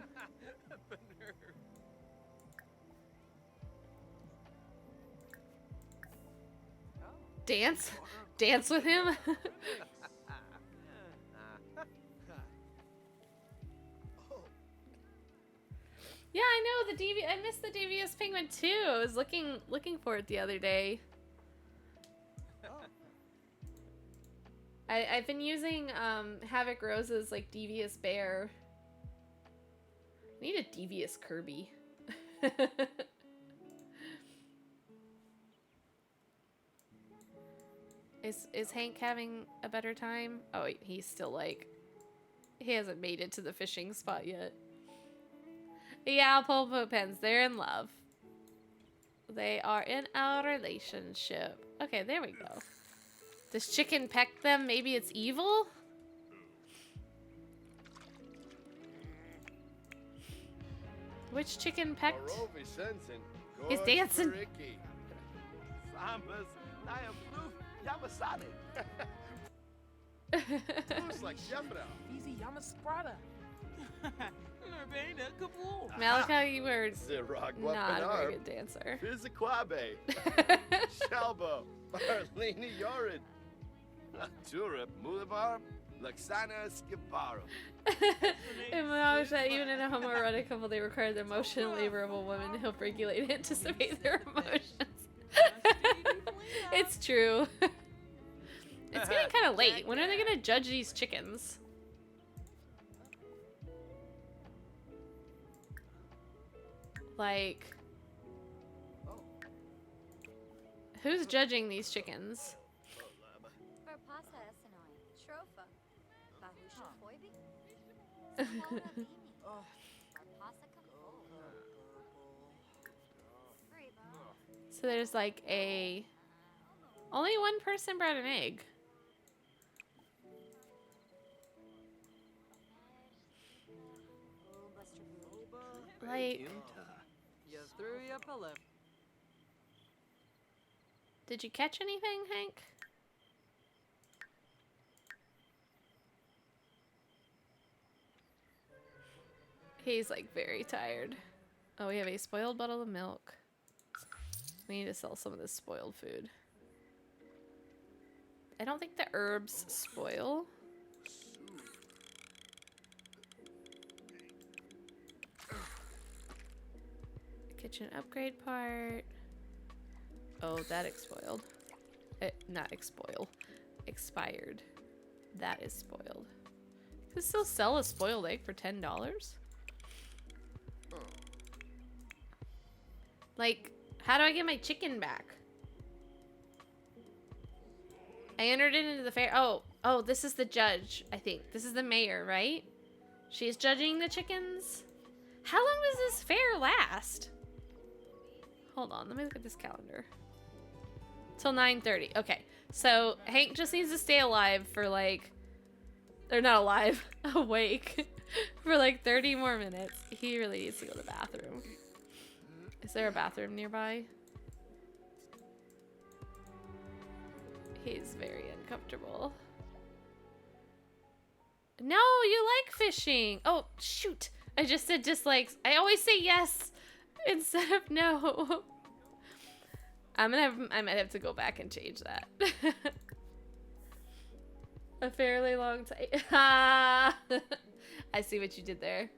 Dance? Dance with him? Yeah, I know the I missed the devious penguin too. I was looking for it the other day. I've been using Havoc Rose's like devious bear. I need a devious Kirby. Is Hank having a better time? Oh, he's still like he hasn't made it to the fishing spot yet. Yeah, Polpo Pens, they're in love. They are in a relationship. Okay, there we go. Does chicken peck them? Maybe it's evil? Which chicken pecked? He's dancing. Malachi, you were not a very good dancer. Turip, Mulivar, Laxana Skiparo. In Malaysia, even in a homoerotic couple, they require the emotional labor of a woman to help regulate and anticipate their emotions. It's true. It's getting kind of late. When are they gonna judge these chickens? Like, who's judging these chickens? So there's like only one person brought an egg. Like, did you catch anything, Hank? He's like very tired. Oh, we have a spoiled bottle of milk. We need to sell some of this spoiled food. I don't think the herbs spoil. Kitchen upgrade part. Oh, that expired. Not expired. Expired. That is spoiled. You can still sell a spoiled egg for $10? Like, how do I get my chicken back? I entered it into the fair. Oh, this is the judge, I think. This is the mayor, right? She's judging the chickens. How long does this fair last? Hold on, let me look at this calendar. Till 9:30. Okay, so Hank just needs to stay alive for like, or not alive, awake for like 30 more minutes. He really needs to go to the bathroom. Is there a bathroom nearby? He's very uncomfortable. No, you like fishing. Oh, shoot. I just said dislikes. I always say yes instead of no. I might have to go back and change that. A fairly long time. I see what you did there.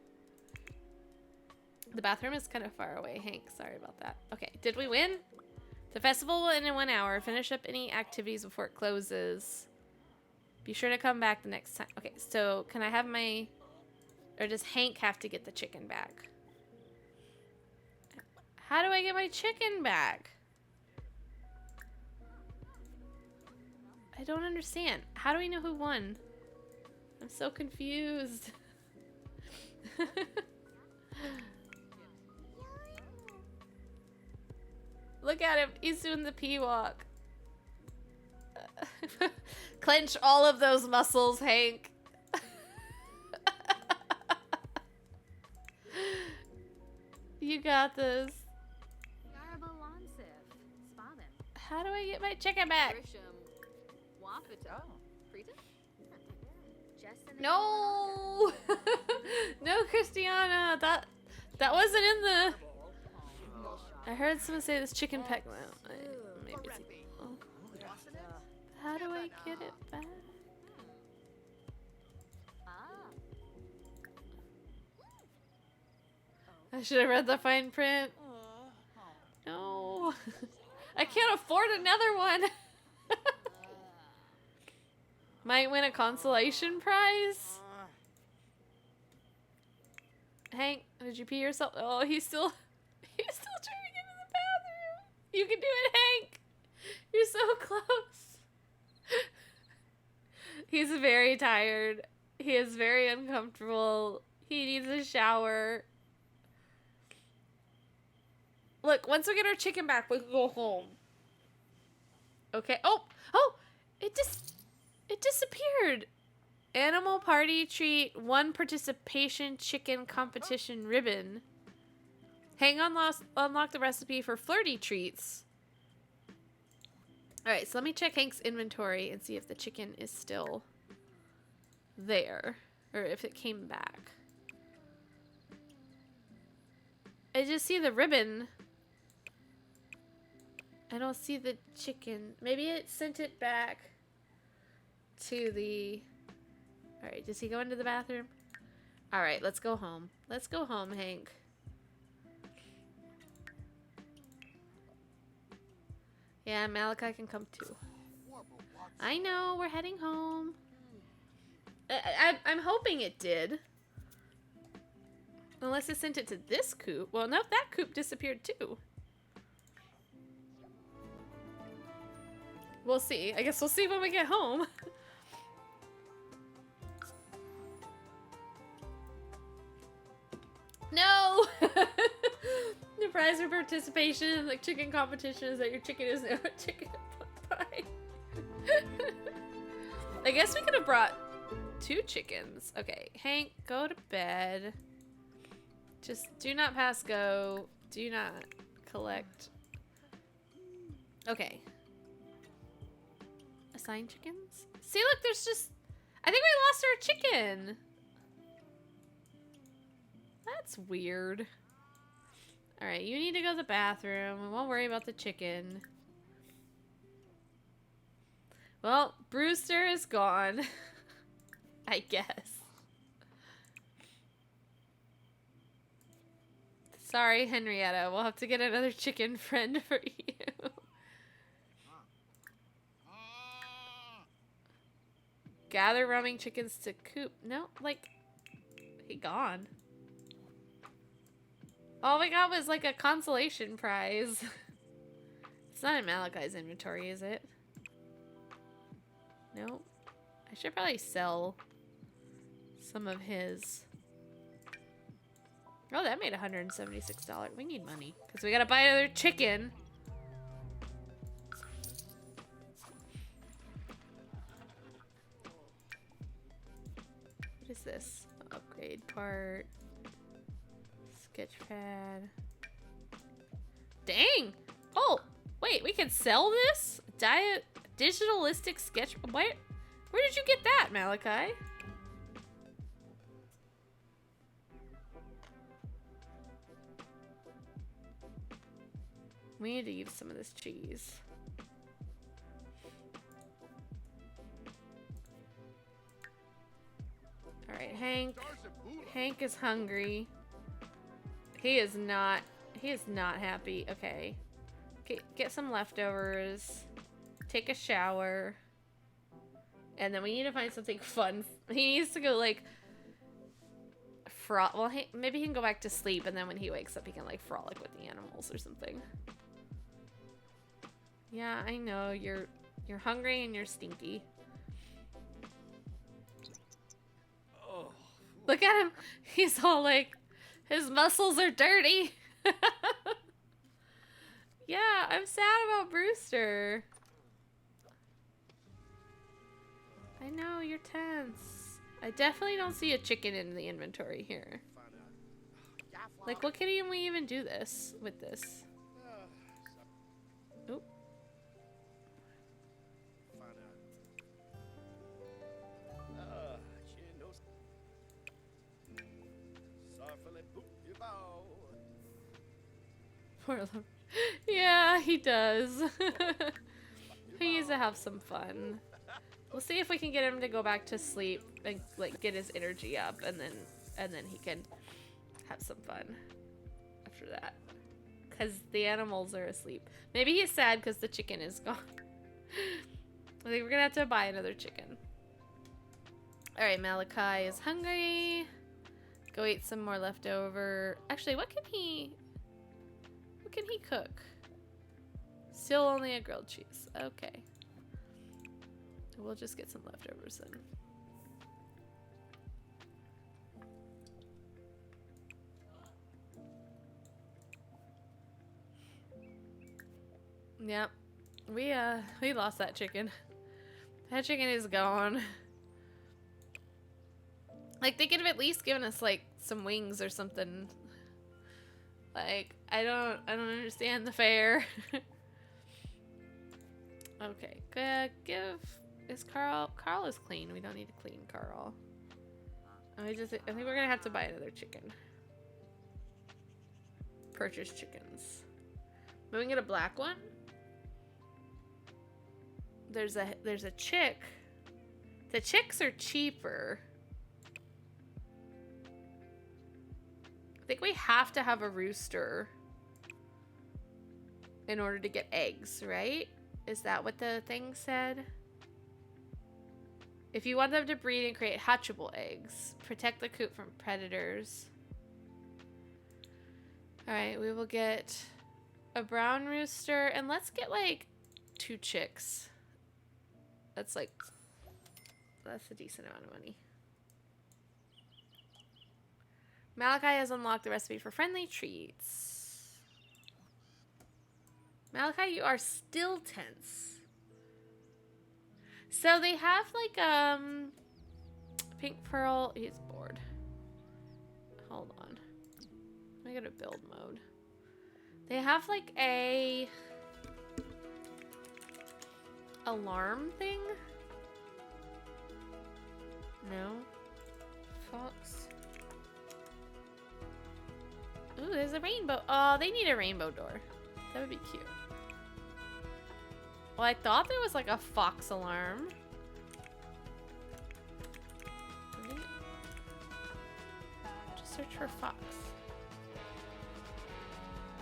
The bathroom is kind of far away, Hank. Sorry about that. Okay, did we win? The festival will end in 1 hour. Finish up any activities before it closes. Be sure to come back the next time. Okay, so can I have my... Or does Hank have to get the chicken back? How do I get my chicken back? I don't understand. How do we know who won? I'm so confused. Look at him. He's doing the pee walk. Clench all of those muscles, Hank. You got this. How do I get my chicken back? No. No, Christiana. That wasn't in the... I heard someone say this chicken peck. Well, maybe it's... Oh. How do I get it back? I should have read the fine print. No. I can't afford another one. Might win a consolation prize. Hank, did you pee yourself? Oh, he's still trying to get in the bathroom. You can do it, Hank. You're so close. He's very tired. He is very uncomfortable. He needs a shower. Look, once we get our chicken back, we can go home. Okay. Oh, it disappeared. Animal party treat, 1 participation chicken competition ribbon. Hang on, unlock the recipe for flirty treats. All right, so let me check Hank's inventory and see if the chicken is still there or if it came back. I just see the ribbon. I don't see the chicken. Maybe it sent it back. to the... Alright, does he go into the bathroom? Alright, let's go home. Let's go home, Hank. Yeah, Malachi can come too. I know, we're heading home. I'm hoping it did. Unless it sent it to this coop. Well, no, that coop disappeared too. We'll see. I guess we'll see when we get home. No! The prize for participation in the chicken competition is that your chicken is now a chicken pie. I guess we could have brought 2 chickens. Okay, Hank, go to bed. Just do not pass go. Do not collect. Okay. Assign chickens? See, look, there's just... I think we lost our chicken. That's weird. Alright, you need to go to the bathroom. We won't worry about the chicken. Well, Brewster is gone. I guess. Sorry, Henrietta. We'll have to get another chicken friend for you. Gather roaming chickens to coop. No, like, he gone. All we got was like a consolation prize. It's not in Malachi's inventory, is it? Nope. I should probably sell some of his. Oh, that made $176. We need money because we gotta buy another chicken. What is this? Upgrade part. Sketchpad. Dang! Oh, wait, we can sell this? Digitalistic sketch. Where did you get that, Malachi? We need to use some of this cheese. Alright, Hank. Hank is hungry. He is not happy. Okay. Get some leftovers. Take a shower. And then we need to find something fun. He needs to go, like, well, maybe he can go back to sleep, and then when he wakes up, he can, like, frolic with the animals or something. Yeah, I know. You're hungry and you're stinky. Oh. Look at him. He's all, like, his muscles are dirty. Yeah, I'm sad about Brewster. I know, you're tense. I definitely don't see a chicken in the inventory here. Like, what can we even do this with this? Oop. Poor little... Yeah, he does. He needs to have some fun. We'll see if we can get him to go back to sleep and, like, get his energy up, and then he can have some fun after that. Because the animals are asleep. Maybe he's sad because the chicken is gone. I think we're gonna have to buy another chicken. Alright, Malachi is hungry. Go eat some more leftover. Actually, what can he cook? Still only a grilled cheese. Okay. We'll just get some leftovers then. Yep. We lost that chicken. That chicken is gone. Like, they could have at least given us, like, some wings or something. Like, I don't understand the fare. Okay, is Carl is clean. We don't need to clean Carl. I think we're gonna have to buy another chicken. Purchase chickens. Maybe we can get a black one. There's a chick The chicks are cheaper. I think we have to have a rooster in order to get eggs, right? Is that what the thing said? If you want them to breed and create hatchable eggs, protect the coop from predators. Alright, we will get a brown rooster, and let's get like 2 chicks. That's a decent amount of money. Malachi has unlocked the recipe for friendly treats. Malachi, you are still tense. So they have like Pink Pearl. He's bored. Hold on. I go to build mode. They have like a alarm thing. No. Fox. Ooh, there's a rainbow. Oh, they need a rainbow door. That would be cute. Well, I thought there was like a fox alarm. Just search for fox.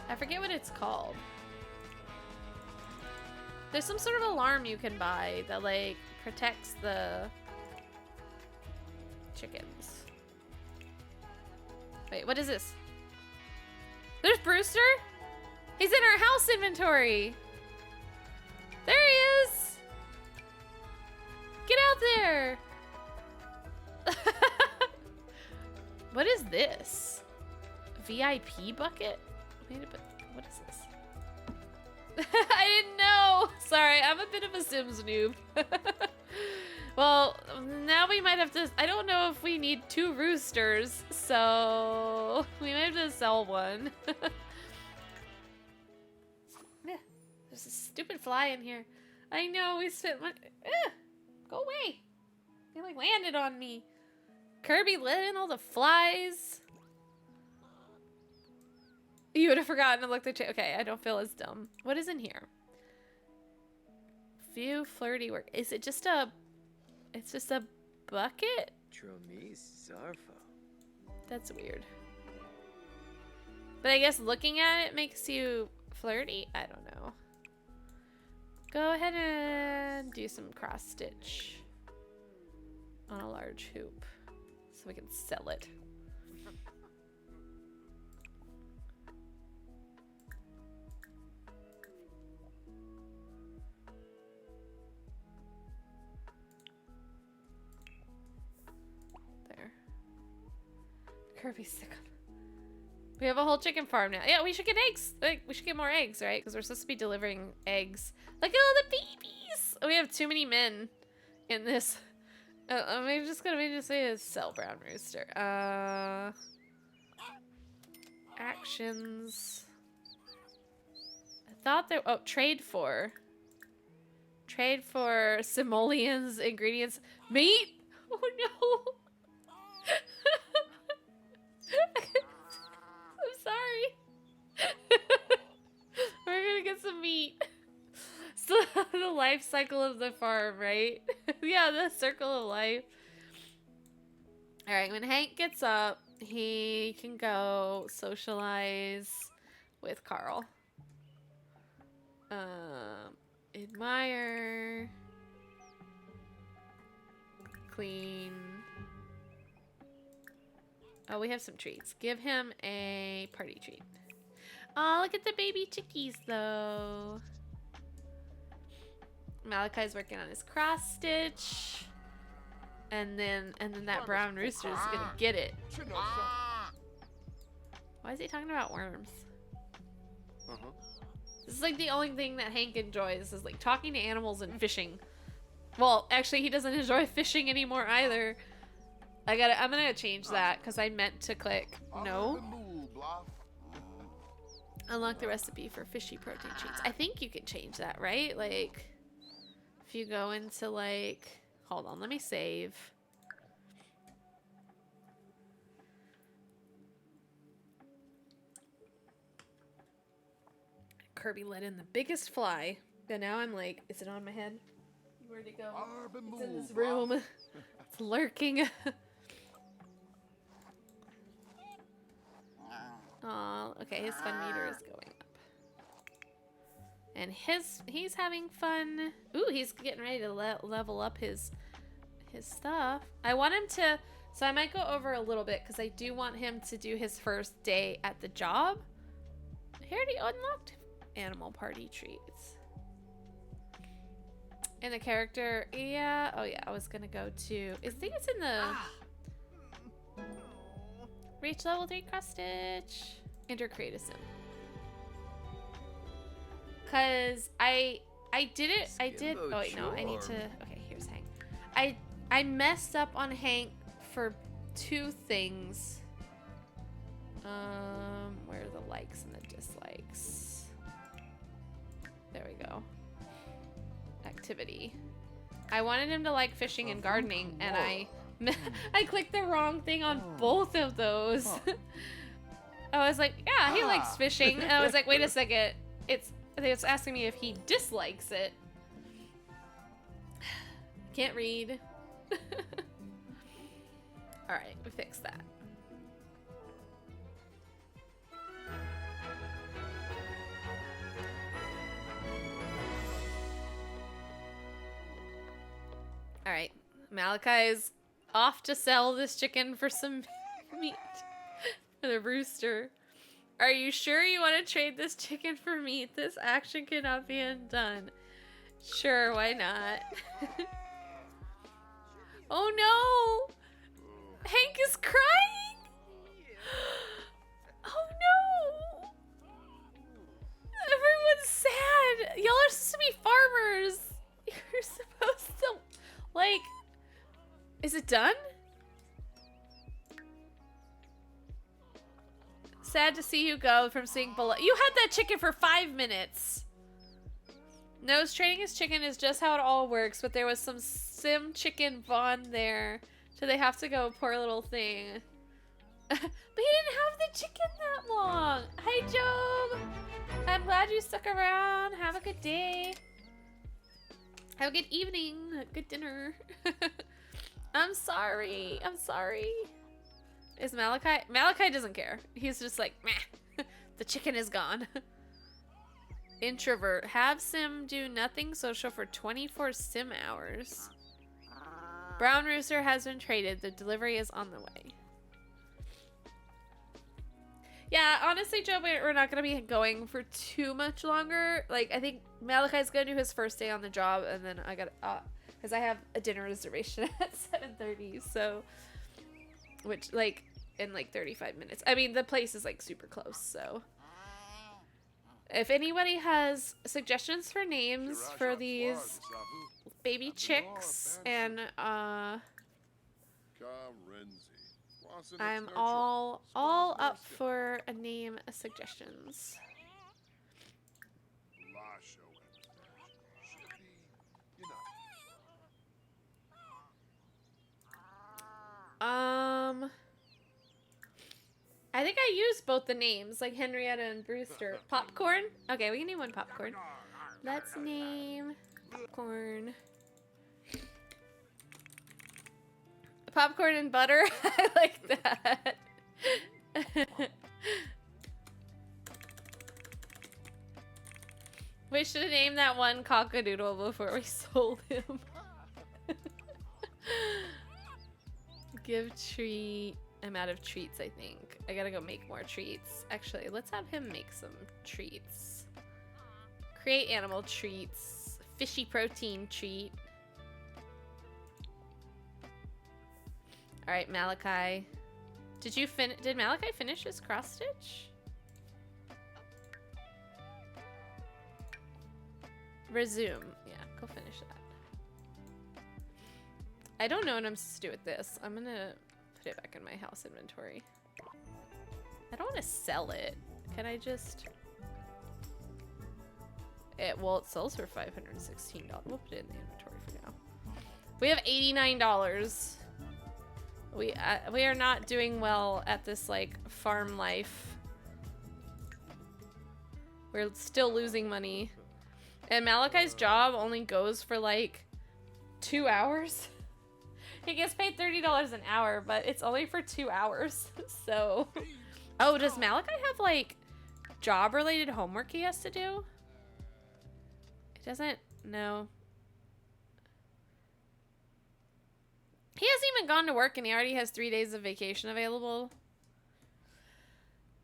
I forget what it's called. There's some sort of alarm you can buy that like protects the chickens. Wait, what is this? There's Brewster? He's in our house inventory. There he is. Get out there. What is this? VIP bucket? What is this? I didn't know. Sorry, I'm a bit of a Sims noob. Well, now we might have to... I don't know if we need 2 roosters, so we might have to sell one. Yeah, there's a stupid fly in here. I know, we spent money... Go away. They like landed on me. Kirby let in all the flies. You would have forgotten to look the... Okay, I don't feel as dumb. What is in here? View flirty work. Is it just a... It's just a bucket? That's weird. But I guess looking at it makes you flirty? I don't know. Go ahead and do some cross stitch on a large hoop so we can sell it. Kirby's sick of... We have a whole chicken farm now. Yeah, we should get eggs. Like, we should get more eggs, right? Because we're supposed to be delivering eggs. Look at all the babies. We have too many men in this. I'm just gonna say sell brown rooster. Actions. I thought there... Oh, trade for simoleons, ingredients. Meat? Oh no. I'm sorry. We're gonna get some meat. So the life cycle of the farm, right? Yeah, the circle of life. Alright, when Hank gets up, he can go socialize with Carl. Admire. Clean. Oh, we have some treats. Give him a party treat. Oh, look at the baby chickies, though. Malachi's working on his cross stitch. And then that brown rooster is gonna get it. Why is he talking about worms? This is like the only thing that Hank enjoys is like talking to animals and fishing. Well, actually, he doesn't enjoy fishing anymore either. I'm gonna change that because I meant to click no. Unlock the recipe for fishy protein treats. I think you can change that, right? Like, if you go into like, hold on, let me save. Kirby let in the biggest fly. And now I'm like, is it on my head? Where'd it go? It's in this room. It's lurking. Oh, okay, his fun meter is going up. And he's having fun. Ooh, he's getting ready to level up his stuff. I want him to, so I might go over a little bit because I do want him to do his first day at the job. He already unlocked animal party treats. And the character, yeah. Oh yeah, I was gonna go to, I think it's in the reach level 3 cross stitch. Enter create a sim. Cause I did it. I did. Oh wait, no. I need to. Okay, here's Hank. I messed up on Hank for 2 things. Where are the likes and the dislikes? There we go. Activity. I wanted him to like fishing and gardening, and I clicked the wrong thing on both of those. I was like, yeah, he likes fishing. And I was like, wait a second. It's asking me if he dislikes it. Can't read. Alright, we fixed that. Alright, Malachi is off to sell this chicken for some meat. For the rooster. Are you sure you want to trade this chicken for meat? This action cannot be undone. Sure, why not? Oh no! Hank is crying! Oh no! Everyone's sad! Y'all are supposed to be farmers! You're supposed to, like... Is it done? Sad to see you go from seeing below. You had that chicken for 5 minutes. Nose trading his chicken is just how it all works, but there was some sim chicken bond there. So they have to go, poor little thing. But he didn't have the chicken that long. Hi, Job. I'm glad you stuck around. Have a good day. Have a good evening. A good dinner. I'm sorry. I'm sorry. Is Malachi? Malachi doesn't care. He's just like, meh. The chicken is gone. Introvert. Have sim do nothing social for 24 sim hours. Brown rooster has been traded. The delivery is on the way. Yeah, honestly, Joe, we're not going to be going for too much longer. Like, I think Malachi's going to do his first day on the job, and then I got because I have a dinner reservation at 7:30, so... Which, like, in, like, 35 minutes. I mean, the place is, like, super close, so... If anybody has suggestions for names for these baby chicks, and, I'm all up for a name suggestions. I think I used both the names, like Henrietta and Brewster. Popcorn? Okay, we can name one Popcorn. Let's name Popcorn. Popcorn and butter? I like that. We should have named that one Cockadoodle before we sold him. Give treat. I'm out of treats, I think. I gotta go make more treats. Actually, let's have him make some treats. Create animal treats. Fishy protein treat. Alright, Malachi. Did Malachi finish his cross stitch? Resume. Yeah, go finish that. I don't know what I'm supposed to do with this. I'm gonna put it back in my house inventory. I don't want to sell it. Can I just... Well, it sells for $516. We'll put it in the inventory for now. We have $89. We are not doing well at this, like, farm life. We're still losing money. And Malachi's job only goes for, like, 2 hours? He gets paid $30 an hour, but it's only for 2 hours. So, oh, does Malachi have like job-related homework he has to do? It doesn't. No. He hasn't even gone to work, and he already has 3 days of vacation available.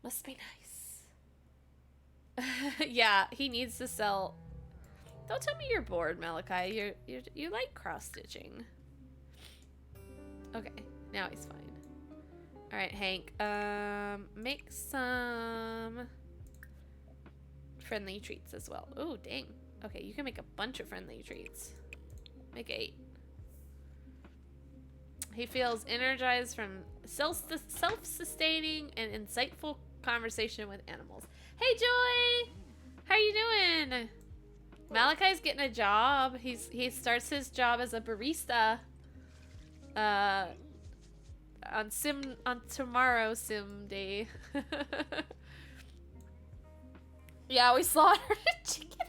Must be nice. Yeah, he needs to sell. Don't tell me you're bored, Malachi. You like cross stitching. Okay, now he's fine. All right, Hank. Make some friendly treats as well. Oh, dang. Okay, you can make a bunch of friendly treats. Make 8. He feels energized from self-sustaining and insightful conversation with animals. Hey, Joy! How you doing? Malachi's getting a job. He starts his job as a barista. On tomorrow sim day. Yeah, we slaughtered a chicken.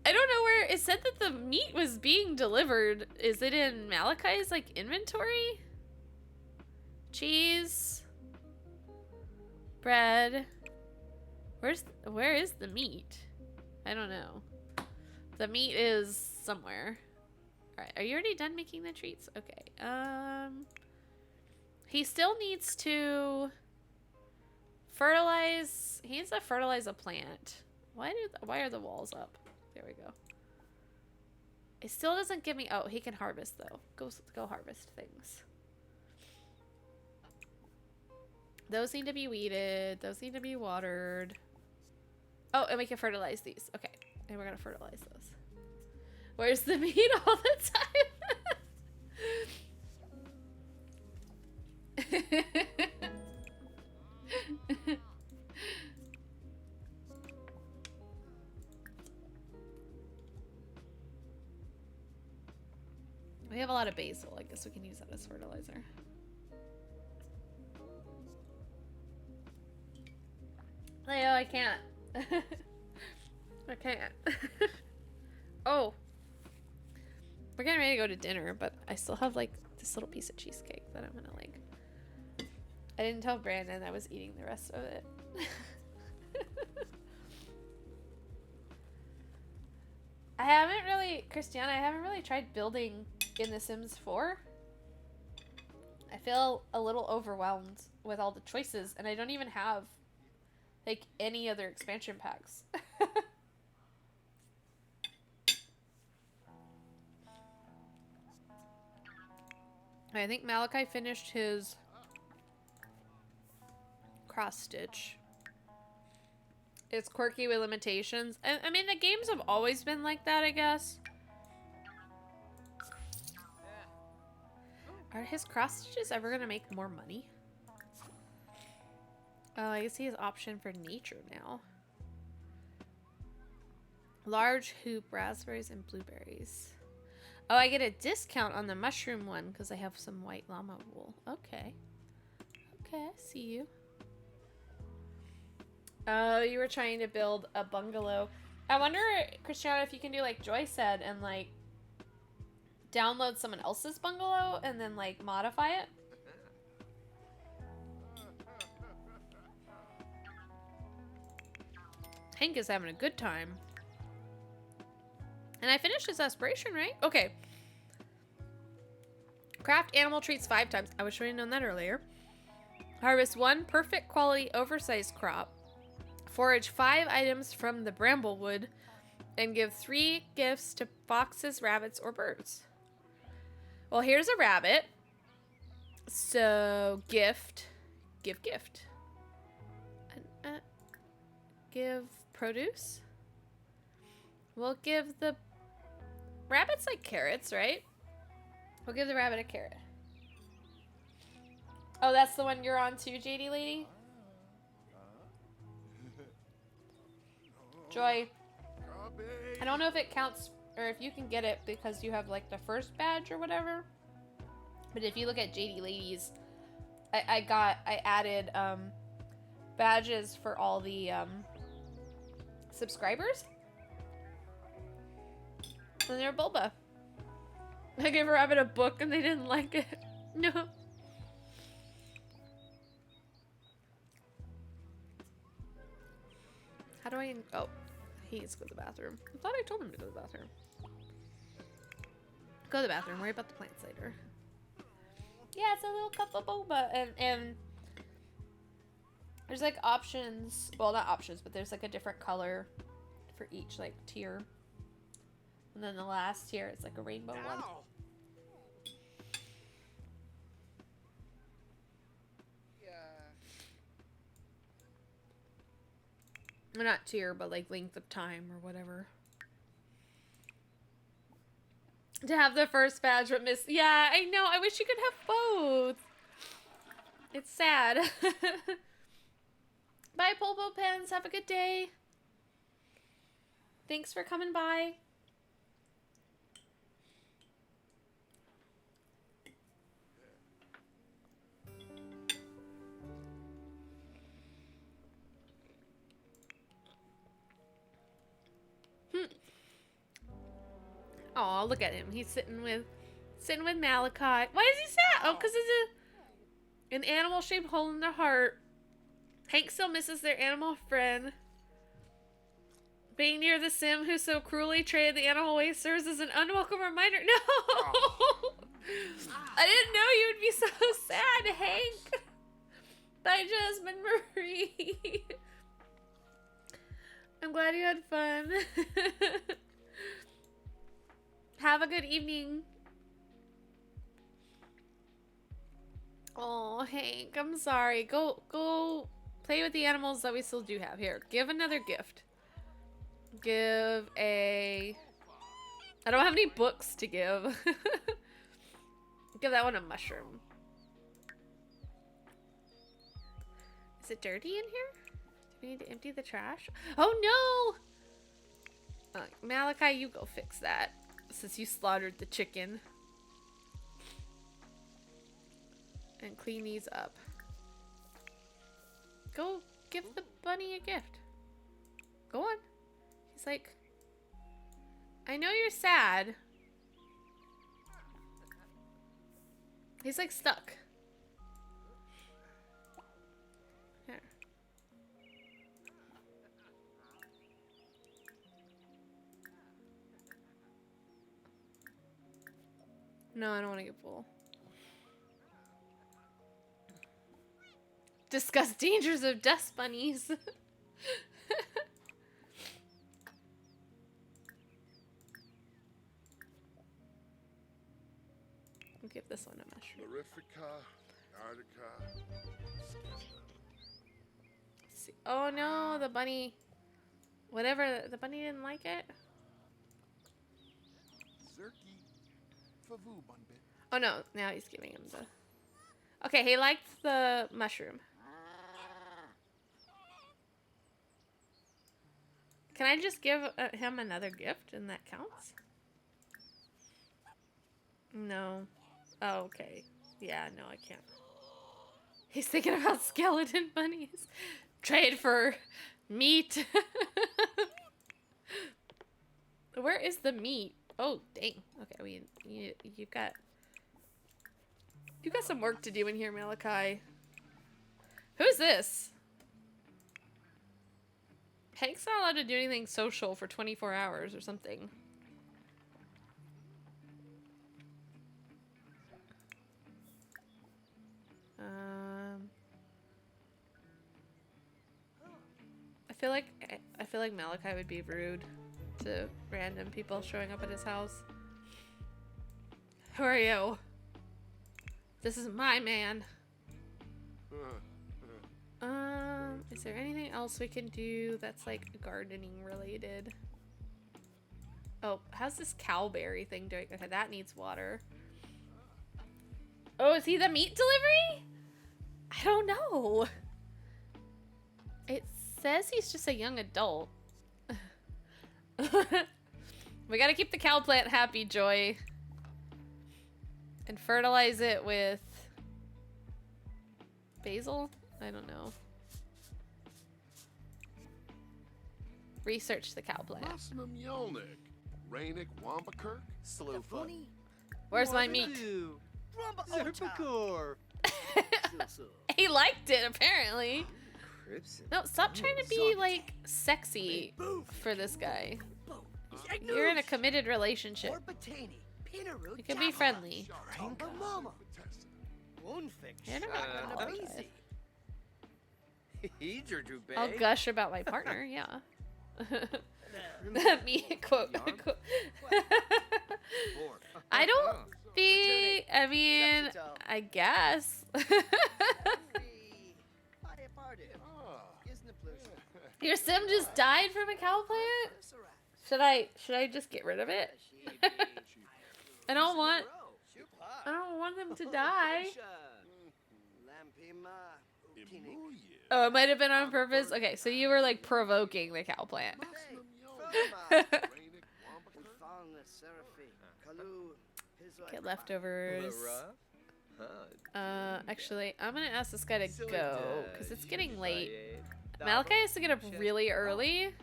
I don't know where it said that the meat was being delivered. Is it in Malachi's like inventory? Cheese, bread. Where is the meat? I don't know. The meat is somewhere. All right, are you already done making the treats? Okay. He still needs to fertilize. He needs to fertilize a plant. Why are the walls up? There we go. It still doesn't give me. Oh, he can harvest though. Go harvest things. Those need to be weeded. Those need to be watered. Oh, and we can fertilize these. Okay, and we're gonna fertilize those. Where's the meat all the time? We have a lot of basil. I guess we can use that as fertilizer. Leo, I can't. I can't. Oh. We're getting ready to go to dinner, but I still have like this little piece of cheesecake that I'm gonna like. I didn't tell Brandon I was eating the rest of it. Christiana, I haven't really tried building in The Sims 4. I feel a little overwhelmed with all the choices, and I don't even have like any other expansion packs. I think Malachi finished his cross stitch. It's quirky with limitations. I mean, the games have always been like that, I guess. Are his cross stitches ever gonna make more money? Oh, I guess he has option for nature now. Large hoop, raspberries, and blueberries. Oh, I get a discount on the mushroom one because I have some white llama wool. Okay. Okay, I see you. Oh, you were trying to build a bungalow. I wonder, Christiana, if you can do like Joy said and like download someone else's bungalow and then like modify it. Hank is having a good time. And I finished his aspiration, right? Okay. Craft animal treats 5 times. I wish we had known that earlier. Harvest 1 perfect quality oversized crop. Forage 5 items from the bramblewood. And give 3 gifts to foxes, rabbits, or birds. Well, here's a rabbit. So, gift. Give gift. Give produce. We'll give the rabbits like carrots, right? We'll give the rabbit a carrot. Oh, that's the one you're on too, JD lady? Joy. I don't know if it counts or if you can get it because you have like the first badge or whatever. But if you look at JD ladies, I added badges for all the subscribers. And they're Bulba. I gave a rabbit a book and they didn't like it. No. How do I... Oh. He needs to go to the bathroom. I thought I told him to go to the bathroom. Go to the bathroom. Worry about the plants later. Yeah, it's a little cup of boba. And there's like options. Well, not options, but there's like a different color for each like tier. And then the last tier is like a rainbow one. Or not tier, but like length of time or whatever. To have the first badge, but miss. Yeah, I know. I wish you could have both. It's sad. Bye, Polpo Pens. Have a good day. Thanks for coming by. Oh, look at him. He's sitting with Malachi. Why is he sad? Oh, because it's an animal-shaped hole in their heart. Hank still misses their animal friend. Being near the sim who so cruelly traded the animal away serves as an unwelcome reminder. No! I didn't know you would be so sad, Hank. Bye, Jasmine Marie. I'm glad you had fun. Have a good evening. Oh, Hank, I'm sorry. Go play with the animals that we still do have. Here, give another gift. Give a... I don't have any books to give. Give that one a mushroom. Is it dirty in here? Do we need to empty the trash? Oh, no! Malachi, you go fix that. Since you slaughtered the chicken. And clean these up. Go give the bunny a gift. Go on. He's like, I know you're sad. He's like stuck. Here. No, I don't want to get full. Discuss dangers of dust bunnies. I'll give this one a mushroom. See. Oh no, the bunny. Whatever, the bunny didn't like it. Oh no, now he's giving him the... Okay, he liked the mushroom. Can I just give him another gift and that counts? No. Oh, okay. Yeah, no, I can't. He's thinking about skeleton bunnies. Trade for meat. Where is the meat? Oh, dang. Okay, you've got some work to do in here, Malachi. Who's this? Hank's not allowed to do anything social for 24 hours or something. I feel like Malachi would be rude to random people showing up at his house. Who are you? This is my man. Is there anything else we can do that's like gardening related? Oh, how's this cowberry thing doing? Okay, that needs water. Oh, is he the meat delivery? I don't know. It says he's just a young adult. We gotta keep the cow plant happy, Joy. And fertilize it with basil? I don't know. Research the cow plant. Rainick Wambakirk? Sloofa. Where's my meat? Zerpicor. He liked it, apparently. Cripson. No, stop trying to be, like, sexy for this guy. You're in a committed relationship. You can be friendly. You're not gonna apologize. I'll gush about my partner, yeah. Me, quote, quote. I don't think, I mean, I guess. Your sim just died from a cow plant? Should I just get rid of it? I don't want him to die. Oh, it might have been on purpose. Okay, so you were like provoking the cow plant. Okay, leftovers. Actually, I'm gonna ask this guy to go because it's getting late. Malachi has to get up really early.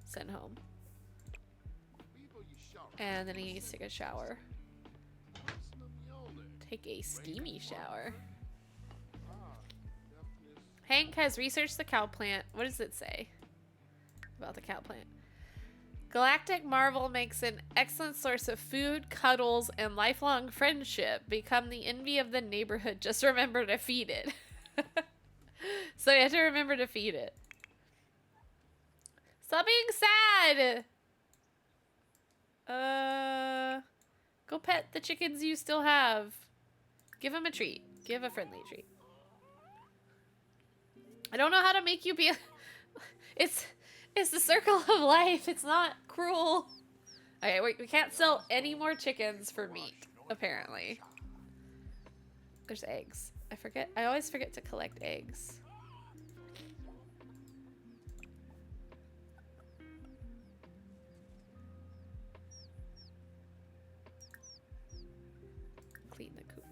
Send home. And then he needs to take a shower. Take a steamy shower. Hank has researched the cow plant. What does it say about the cow plant? Galactic Marvel makes an excellent source of food, cuddles, and lifelong friendship. Become the envy of the neighborhood. Just remember to feed it. So you have to remember to feed it. Stop being sad! Go pet the chickens you still have. Give them a treat. Give a friendly treat. I don't know how to make you be... It's the circle of life. It's not cruel. Okay, we can't sell any more chickens for meat, apparently. There's eggs. I always forget to collect eggs. Clean the coop.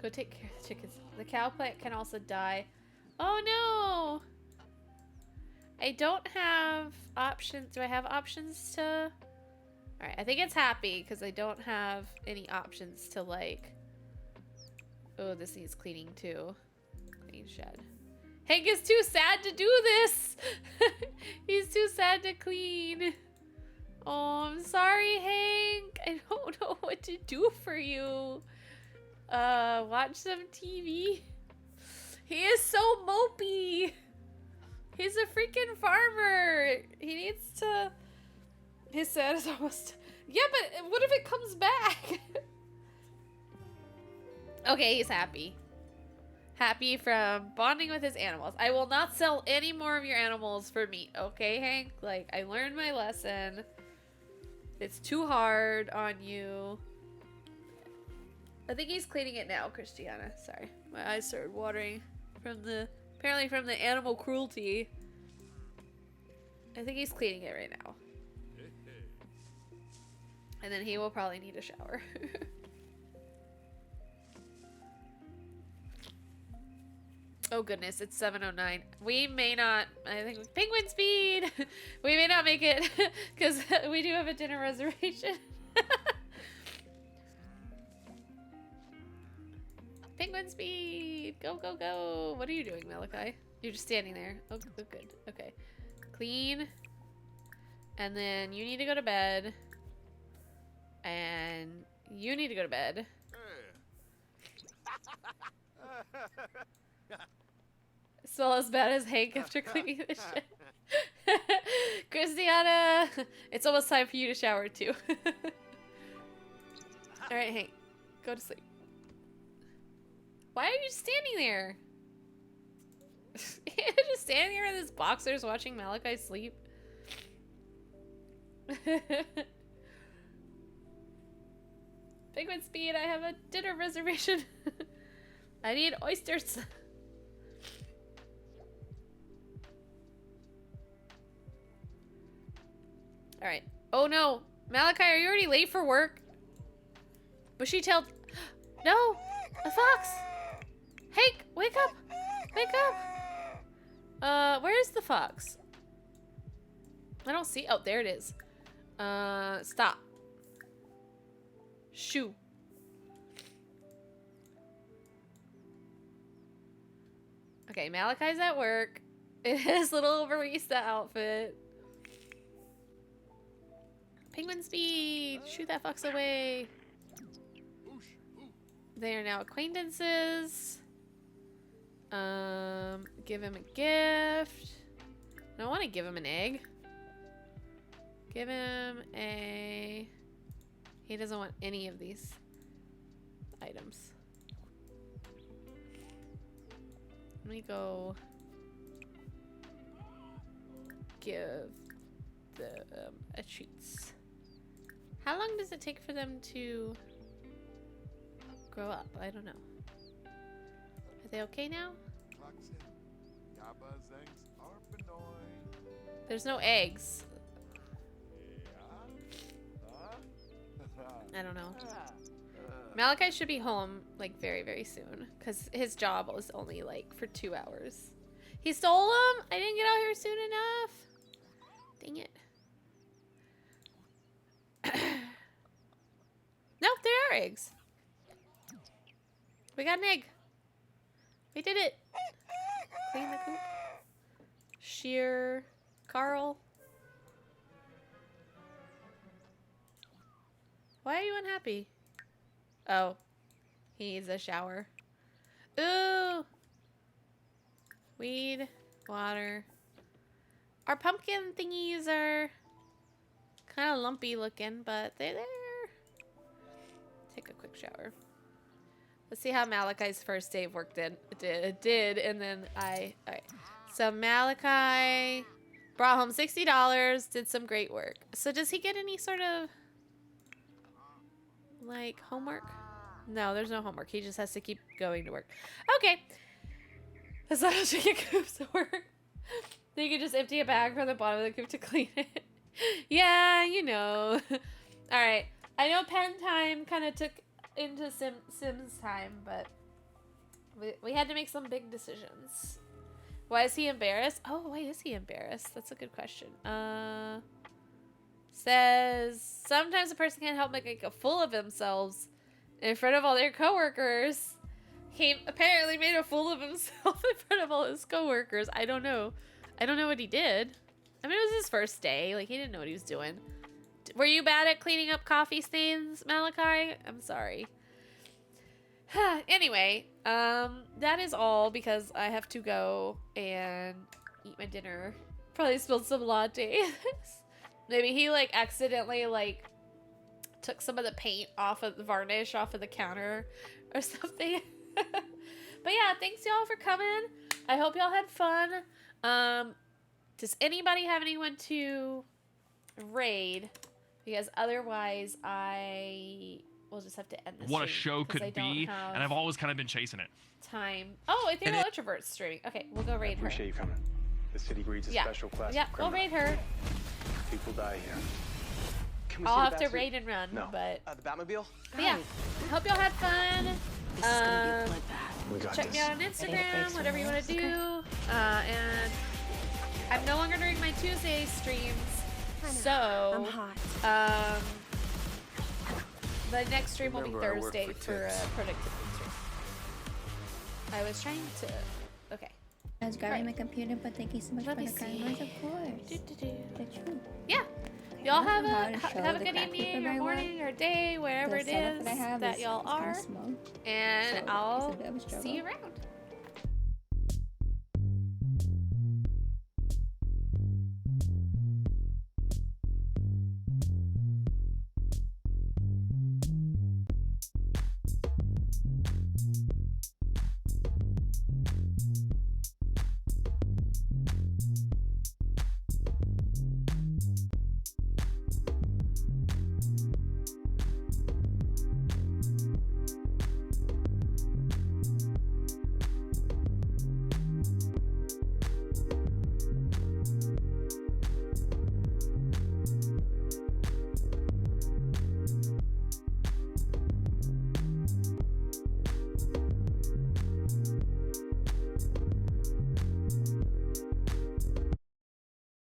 Go take care of the chickens. The cow plant can also die. Oh no! I don't have options. Do I have options to... Alright, I think it's happy because I don't have any options to like... Oh, this needs cleaning too. Clean shed. Hank is too sad to do this! He's too sad to clean. Oh, I'm sorry, Hank. I don't know what to do for you. Watch some TV. He is so mopey. He's a freaking farmer. He needs to... His sad is almost... Yeah, but what if it comes back? Okay, he's happy. Happy from bonding with his animals. I will not sell any more of your animals for meat. Okay, Hank? Like, I learned my lesson. It's too hard on you. I think he's cleaning it now, Christiana. Sorry. My eyes started watering from the... Apparently from the animal cruelty. I think he's cleaning it right now. And then he will probably need a shower. Oh goodness, it's 7:09. We may not, I think, penguin speed! We may not make it, because we do have a dinner reservation. Penguin speed! Go, go, go! What are you doing, Malachi? You're just standing there. Oh, good. Okay. Clean. And then you need to go to bed. And you need to go to bed. Smell as bad as Hank after cleaning the shit. Christiana, it's almost time for you to shower too. Alright, Hank, go to sleep. Why are you standing there? You're just standing here in his boxers watching Malachi sleep. Penguin speed, I have a dinner reservation. I need oysters. Alright. Oh no! Malachi, are you already late for work? Bushy-tailed... No! A fox! Hank, wake up! Wake up! Where is the fox? I don't see... Oh, there it is. Stop. Shoo. Okay, Malachi's at work in his little barista outfit. Penguin speed! Shoot that fox away. They are now acquaintances. Give him a gift. I don't want to give him an egg. Give him a... He doesn't want any of these items. Let me go give the a treats. How long does it take for them to grow up? I don't know. Are they okay now? There's no eggs. I don't know. Malachi should be home like very, very soon because his job was only like for 2 hours. He stole them? I didn't get out here soon enough. Dang it. Nope, there are eggs. We got an egg. We did it. Clean the coop. Shear. Carl. Why are you unhappy? Oh. He needs a shower. Ooh. Weed. Water. Our pumpkin thingies are kind of lumpy looking, but they're there. Take a quick shower. Let's see how Malachi's first day of work did, and then alright. So Malachi brought home $60, did some great work. So does he get any sort of like homework? No, there's no homework. He just has to keep going to work. Okay. As long as chicken coops to work. Then you can just empty a bag from the bottom of the coop to clean it. Yeah, you know. Alright. I know pen time kind of took into Sims time, but we had to make some big decisions. Why is he embarrassed? Oh, why is he embarrassed? That's a good question. Says sometimes a person can't help making a fool of themselves in front of all their coworkers. He apparently made a fool of himself in front of all his coworkers. I don't know. I don't know what he did. I mean, it was his first day. Like, he didn't know what he was doing. Were you bad at cleaning up coffee stains, Malachi? I'm sorry. Anyway, that is all because I have to go and eat my dinner. Probably spilled some lattes. Maybe he, like, accidentally, like, took some of the paint off of the varnish off of the counter or something. But yeah, thanks y'all for coming. I hope y'all had fun. Does anybody have anyone to raid? Because otherwise I will just have to end this. What a show could be, and I've always kind of been chasing it. Time. Oh, Ethereal Introvert's streaming. Okay, we'll go raid her. Appreciate you coming. The city breeds a special class yeah, of we'll raid her. People die here. Can we I'll see have the to raid and run, no. but the Batmobile? But yeah, hope y'all had fun. This is gonna be a bloodbath. We got Check me out on Instagram, whatever you want to do. And I'm no longer doing my Tuesday streams, so I'm hot. The next stream will be Remember, I work Thursday for for tips. productivity stream. I was trying to. Okay. I was grabbing Right. my computer, but thank you so much Let for me the kind see. words, of course. Do-do-do. The truth. Yeah. Y'all have How to a show have a the good craft paper evening or very well. morning or day, wherever The it setup is that I have that is y'all kinda are, small, and so it's a I'll bit of a struggle. see you around.